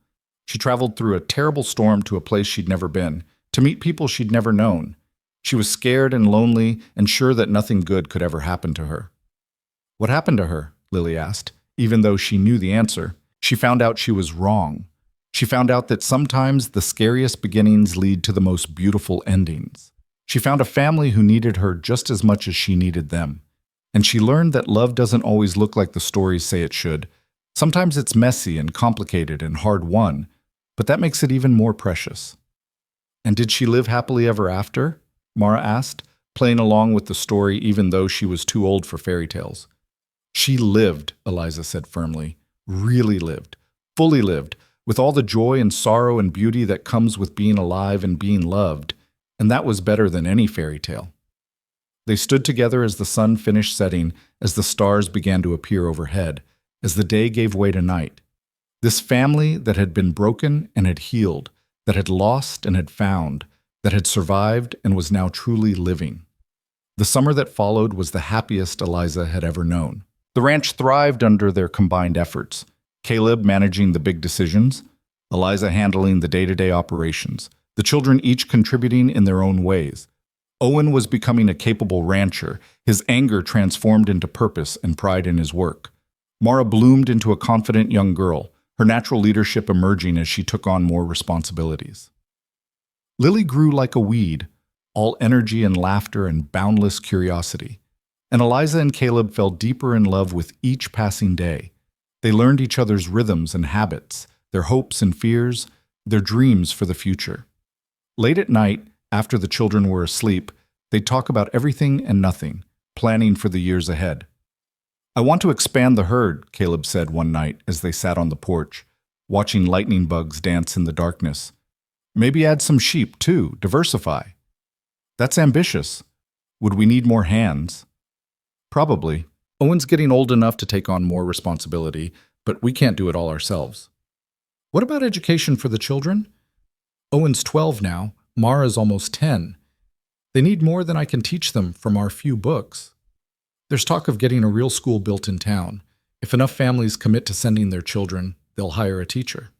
She traveled through a terrible storm to a place she'd never been, to meet people she'd never known. She was scared and lonely and sure that nothing good could ever happen to her." "What happened to her?" Lily asked, even though she knew the answer. She found out she was wrong. She found out that sometimes the scariest beginnings lead to the most beautiful endings. She found a family who needed her just as much as she needed them. And she learned that love doesn't always look like the stories say it should. Sometimes it's messy and complicated and hard-won, but that makes it even more precious. "And did she live happily ever after?" Mara asked, playing along with the story even though she was too old for fairy tales. "She lived," Eliza said firmly. "Really lived. Fully lived, with all the joy and sorrow and beauty that comes with being alive and being loved, and that was better than any fairy tale." They stood together as the sun finished setting, as the stars began to appear overhead, as the day gave way to night. This family that had been broken and had healed, that had lost and had found, that had survived and was now truly living. The summer that followed was the happiest Eliza had ever known. The ranch thrived under their combined efforts. Caleb managing the big decisions, Eliza handling the day-to-day operations, the children each contributing in their own ways. Owen was becoming a capable rancher, his anger transformed into purpose and pride in his work. Mara bloomed into a confident young girl, her natural leadership emerging as she took on more responsibilities. Lily grew like a weed, all energy and laughter and boundless curiosity. And Eliza and Caleb fell deeper in love with each passing day. They learned each other's rhythms and habits, their hopes and fears, their dreams for the future. Late at night, after the children were asleep, they'd talk about everything and nothing, planning for the years ahead. "I want to expand the herd," Caleb said one night as they sat on the porch, watching lightning bugs dance in the darkness. "Maybe add some sheep, too, diversify." "That's ambitious. Would we need more hands?" "Probably, Owen's getting old enough to take on more responsibility, but we can't do it all ourselves. What about education for the children? Owen's 12 now, Mara's almost 10. They need more than I can teach them from our few books. There's talk of getting a real school built in town. If enough families commit to sending their children, they'll hire a teacher.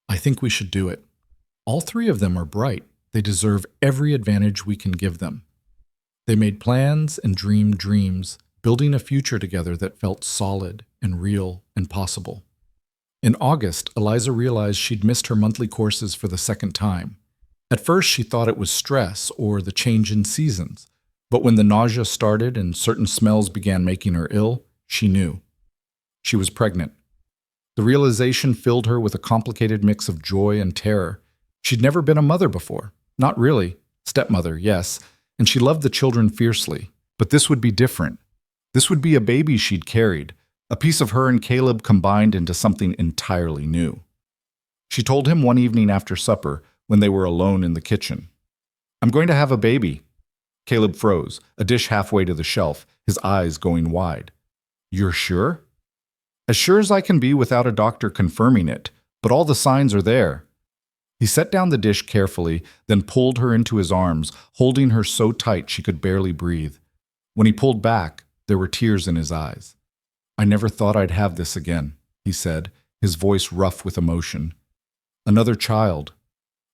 I think we should do it. All three of them are bright. They deserve every advantage we can give them. They made plans and dreamed dreams, building a future together that felt solid and real and possible. In August, Eliza realized she'd missed her monthly courses for the second time. At first, she thought it was stress or the change in seasons, but when the nausea started and certain smells began making her ill, she knew. She was pregnant. The realization filled her with a complicated mix of joy and terror. She'd never been a mother before. Not really. Stepmother, yes, and she loved the children fiercely. But this would be different. This would be a baby she'd carried, a piece of her and Caleb combined into something entirely new. She told him one evening after supper, when they were alone in the kitchen, "I'm going to have a baby." Caleb froze, a dish halfway to the shelf, his eyes going wide. "You're sure?" "As sure as I can be without a doctor confirming it, but all the signs are there." He set down the dish carefully, then pulled her into his arms, holding her so tight she could barely breathe. When he pulled back, there were tears in his eyes. "I never thought I'd have this again," he said, his voice rough with emotion. "Another child.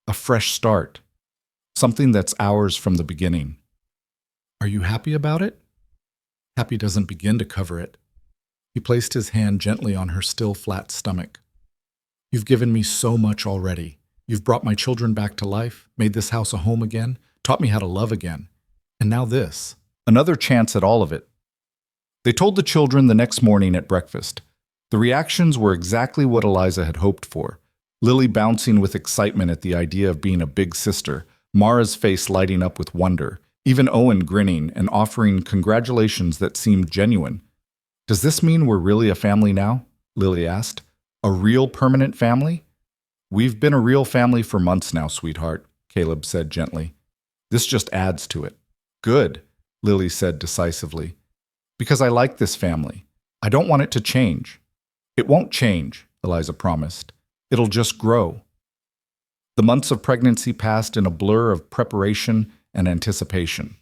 A fresh start. Something that's ours from the beginning." "Are you happy about it?" Happy doesn't begin to cover it. He placed his hand gently on her still flat stomach. "You've given me so much already. You've brought my children back to life, made this house a home again, taught me how to love again. And now this. Another chance at all of it." They told the children the next morning at breakfast. The reactions were exactly what Eliza had hoped for. Lily bouncing with excitement at the idea of being a big sister, Mara's face lighting up with wonder, even Owen grinning and offering congratulations that seemed genuine. "Does this mean we're really a family now?" Lily asked. "A real permanent family?" "We've been a real family for months now, sweetheart," Caleb said gently. "This just adds to it." "Good," Lily said decisively. "Because I like this family. I don't want it to change." "It won't change," Eliza promised. "It'll just grow." The months of pregnancy passed in a blur of preparation and anticipation.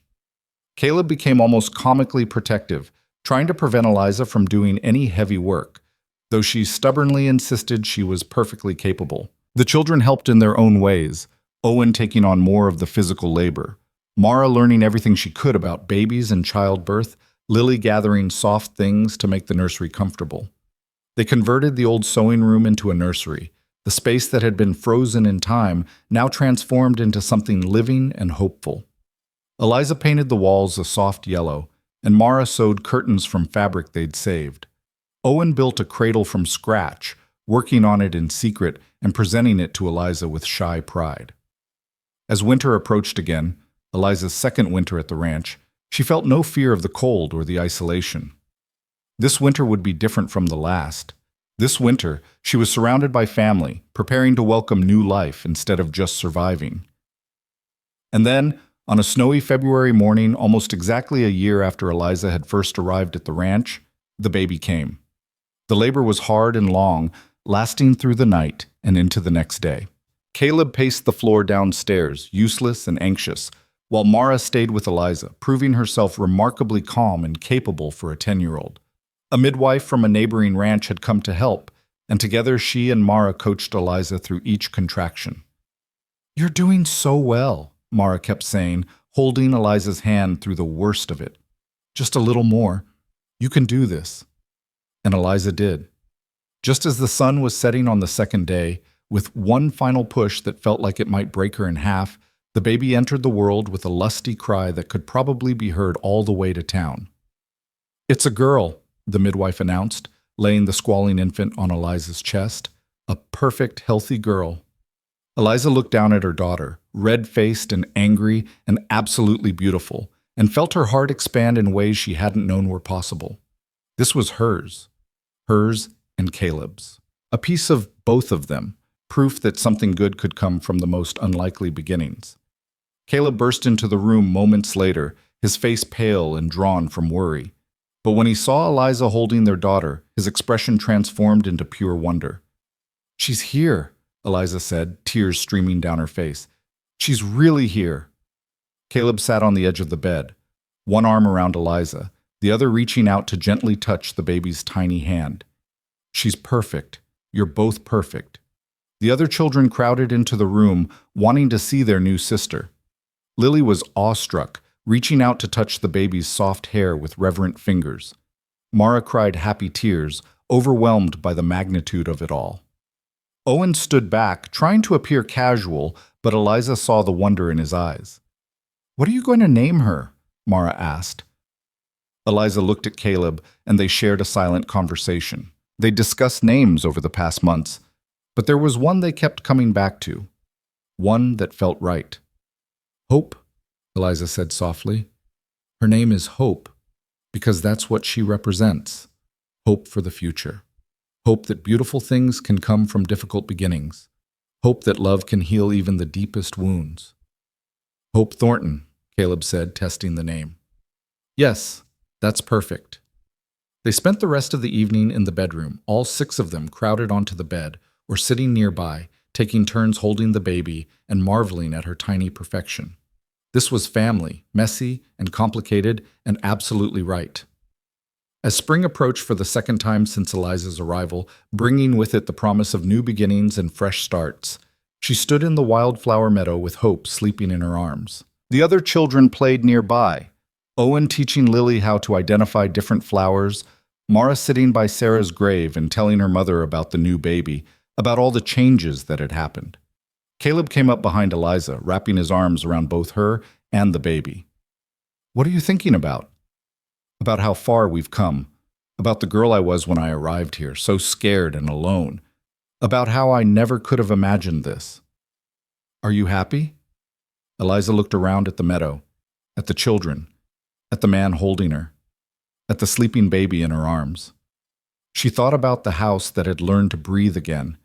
Caleb became almost comically protective, trying to prevent Eliza from doing any heavy work, though she stubbornly insisted she was perfectly capable. The children helped in their own ways, Owen taking on more of the physical labor, Mara learning everything she could about babies and childbirth, Lily gathering soft things to make the nursery comfortable. They converted the old sewing room into a nursery, the space that had been frozen in time now transformed into something living and hopeful. Eliza painted the walls a soft yellow, and Mara sewed curtains from fabric they'd saved. Owen built a cradle from scratch, working on it in secret and presenting it to Eliza with shy pride. As winter approached again, Eliza's second winter at the ranch, she felt no fear of the cold or the isolation. This winter would be different from the last. This winter, she was surrounded by family, preparing to welcome new life instead of just surviving. And then, on a snowy February morning, almost exactly a year after Eliza had first arrived at the ranch, the baby came. The labor was hard and long, lasting through the night and into the next day. Caleb paced the floor downstairs, useless and anxious, while Mara stayed with Eliza, proving herself remarkably calm and capable for a 10-year-old. A midwife from a neighboring ranch had come to help, and together she and Mara coached Eliza through each contraction. "You're doing so well," Mara kept saying, holding Eliza's hand through the worst of it. "Just a little more. You can do this." And Eliza did. Just as the sun was setting on the second day, with one final push that felt like it might break her in half, the baby entered the world with a lusty cry that could probably be heard all the way to town. "It's a girl," the midwife announced, laying the squalling infant on Eliza's chest. "A perfect, healthy girl." Eliza looked down at her daughter, red-faced and angry and absolutely beautiful, and felt her heart expand in ways she hadn't known were possible. This was hers and Caleb's. A piece of both of them, proof that something good could come from the most unlikely beginnings. Caleb burst into the room moments later, his face pale and drawn from worry. But when he saw Eliza holding their daughter, his expression transformed into pure wonder. "She's here," Eliza said, tears streaming down her face. "She's really here." Caleb sat on the edge of the bed, one arm around Eliza, the other reaching out to gently touch the baby's tiny hand. "She's perfect. You're both perfect." The other children crowded into the room, wanting to see their new sister. Lily was awestruck, reaching out to touch the baby's soft hair with reverent fingers. Mara cried happy tears, overwhelmed by the magnitude of it all. Owen stood back, trying to appear casual, but Eliza saw the wonder in his eyes. "What are you going to name her?" Mara asked. Eliza looked at Caleb, and they shared a silent conversation. They discussed names over the past months, but there was one they kept coming back to, one that felt right. "Hope," Eliza said softly. "Her name is Hope, because that's what she represents. Hope for the future. Hope that beautiful things can come from difficult beginnings. Hope that love can heal even the deepest wounds." "Hope Thornton," Caleb said, testing the name. "Yes, that's perfect." They spent the rest of the evening in the bedroom, all 6 of them crowded onto the bed or sitting nearby, taking turns holding the baby and marveling at her tiny perfection. This was family, messy and complicated and absolutely right. As spring approached for the second time since Eliza's arrival, bringing with it the promise of new beginnings and fresh starts, she stood in the wildflower meadow with Hope sleeping in her arms. The other children played nearby, Owen teaching Lily how to identify different flowers, Mara sitting by Sarah's grave and telling her mother about the new baby, about all the changes that had happened. Caleb came up behind Eliza, wrapping his arms around both her and the baby. "What are you thinking about?" "About how far we've come. About the girl I was when I arrived here, so scared and alone. About how I never could have imagined this." "Are you happy?" Eliza looked around at the meadow, at the children, at the man holding her, at the sleeping baby in her arms. She thought about the house that had learned to breathe again,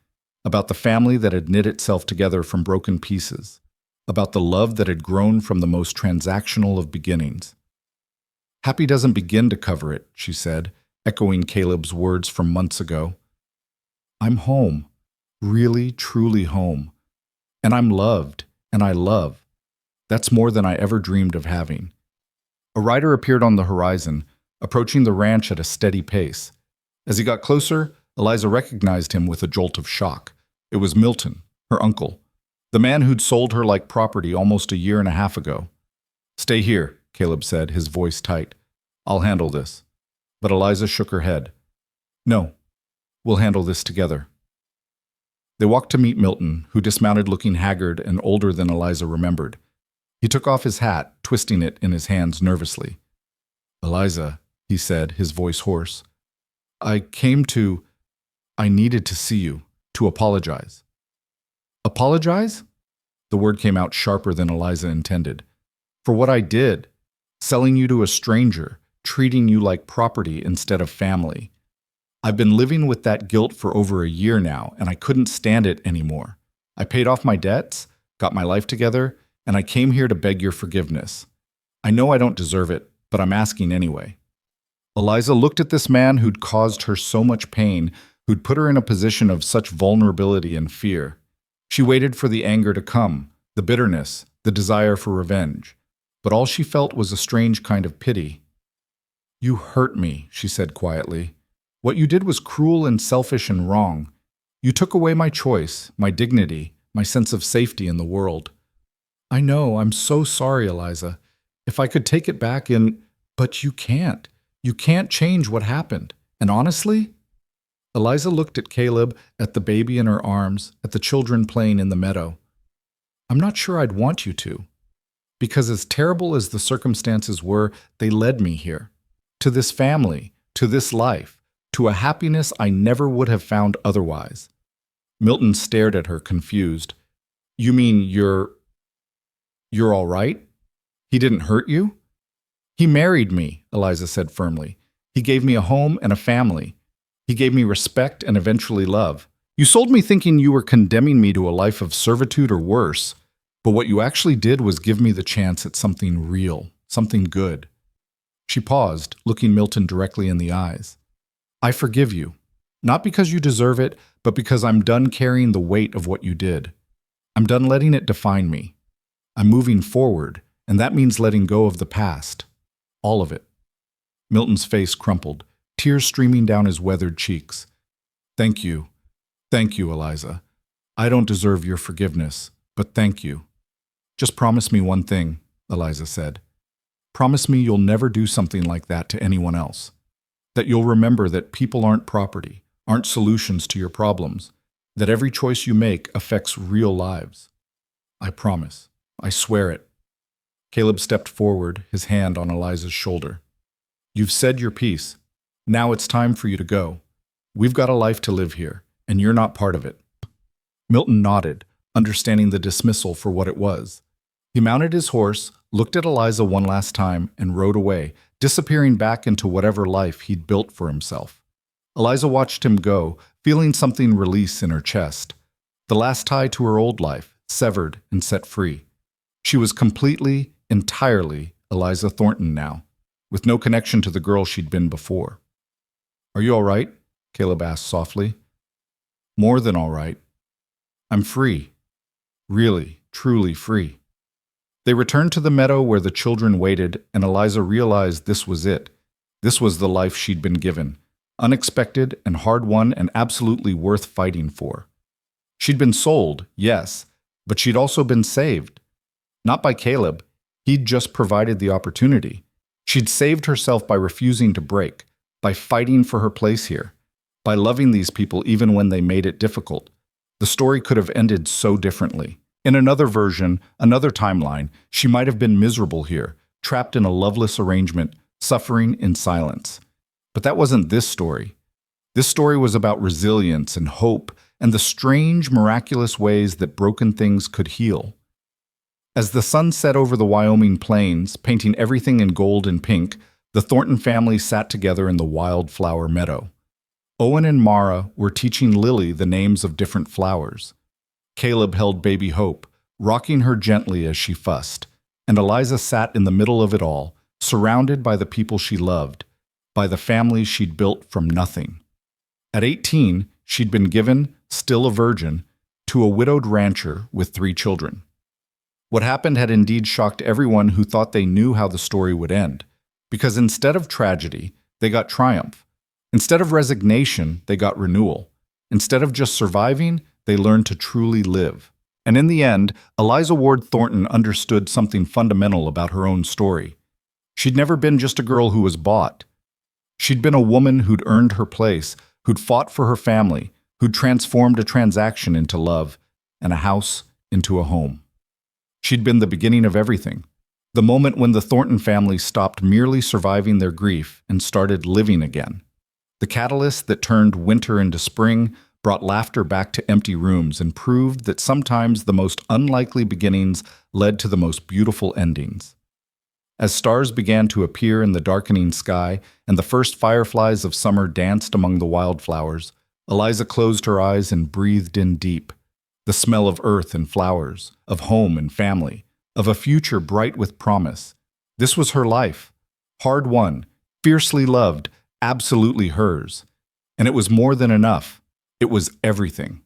about the family that had knit itself together from broken pieces, about the love that had grown from the most transactional of beginnings. "Happy doesn't begin to cover it," she said, echoing Caleb's words from months ago. "I'm home, really, truly home. And I'm loved, and I love. That's more than I ever dreamed of having." A rider appeared on the horizon, approaching the ranch at a steady pace. As he got closer, Eliza recognized him with a jolt of shock. It was Milton, her uncle, the man who'd sold her like property almost a year and a half ago. "Stay here," Caleb said, his voice tight. "I'll handle this." But Eliza shook her head. "No, we'll handle this together." They walked to meet Milton, who dismounted looking haggard and older than Eliza remembered. He took off his hat, twisting it in his hands nervously. "Eliza," he said, his voice hoarse, I needed to see you, to apologize." "Apologize?" The word came out sharper than Eliza intended. "For what I did, selling you to a stranger, treating you like property instead of family. I've been living with that guilt for over a year now, and I couldn't stand it anymore. I paid off my debts, got my life together, and I came here to beg your forgiveness. I know I don't deserve it, but I'm asking anyway." Eliza looked at this man who'd caused her so much pain, who'd put her in a position of such vulnerability and fear. She waited for the anger to come, the bitterness, the desire for revenge. But all she felt was a strange kind of pity. "You hurt me," she said quietly. "What you did was cruel and selfish and wrong. You took away my choice, my dignity, my sense of safety in the world." "I know, I'm so sorry, Eliza. If I could take it back in... But you can't. You can't change what happened. And honestly..." Eliza looked at Caleb, at the baby in her arms, at the children playing in the meadow. "I'm not sure I'd want you to. Because as terrible as the circumstances were, they led me here. To this family, to this life, to a happiness I never would have found otherwise." Milton stared at her, confused. "You mean you're all right? He didn't hurt you?" "He married me," Eliza said firmly. "He gave me a home and a family. He gave me respect and eventually love. You sold me thinking you were condemning me to a life of servitude or worse, but what you actually did was give me the chance at something real, something good." She paused, looking Milton directly in the eyes. I forgive you. Not because you deserve it, but because I'm done carrying the weight of what you did. I'm done letting it define me. I'm moving forward, and that means letting go of the past. All of it. Milton's face crumpled, tears streaming down his weathered cheeks. Thank you. Thank you, Eliza. I don't deserve your forgiveness, but thank you. Just promise me one thing, Eliza said. Promise me you'll never do something like that to anyone else. That you'll remember that people aren't property, aren't solutions to your problems, that every choice you make affects real lives. I promise. I swear it. Caleb stepped forward, his hand on Eliza's shoulder. You've said your piece. Now it's time for you to go. We've got a life to live here, and you're not part of it. Milton nodded, understanding the dismissal for what it was. He mounted his horse, looked at Eliza one last time, and rode away, disappearing back into whatever life he'd built for himself. Eliza watched him go, feeling something release in her chest. The last tie to her old life, severed and set free. She was completely, entirely Eliza Thornton now, with no connection to the girl she'd been before. Are you all right? Caleb asked softly. More than all right. I'm free. Really, truly free. They returned to the meadow where the children waited, and Eliza realized this was it. This was the life she'd been given. Unexpected and hard-won and absolutely worth fighting for. She'd been sold, yes, but she'd also been saved. Not by Caleb. He'd just provided the opportunity. She'd saved herself by refusing to break, by fighting for her place here, by loving these people even when they made it difficult. The story could have ended so differently. In another version, another timeline, she might have been miserable here, trapped in a loveless arrangement, suffering in silence. But that wasn't this story. This story was about resilience and hope and the strange, miraculous ways that broken things could heal. As the sun set over the Wyoming plains, painting everything in gold and pink, the Thornton family sat together in the wildflower meadow. Owen and Mara were teaching Lily the names of different flowers. Caleb held baby Hope, rocking her gently as she fussed, and Eliza sat in the middle of it all, surrounded by the people she loved, by the family she'd built from nothing. At 18, she'd been given, still a virgin, to a widowed rancher with 3 children. What happened had indeed shocked everyone who thought they knew how the story would end, because instead of tragedy, they got triumph. Instead of resignation, they got renewal. Instead of just surviving, they learned to truly live. And in the end, Eliza Ward Thornton understood something fundamental about her own story. She'd never been just a girl who was bought. She'd been a woman who'd earned her place, who'd fought for her family, who'd transformed a transaction into love, and a house into a home. She'd been the beginning of everything, the moment when the Thornton family stopped merely surviving their grief and started living again. The catalyst that turned winter into spring, brought laughter back to empty rooms, and proved that sometimes the most unlikely beginnings led to the most beautiful endings. As stars began to appear in the darkening sky and the first fireflies of summer danced among the wildflowers, Eliza closed her eyes and breathed in deep. The smell of earth and flowers, of home and family, of a future bright with promise. This was her life. Hard-won, fiercely loved, absolutely hers. And it was more than enough. It was everything.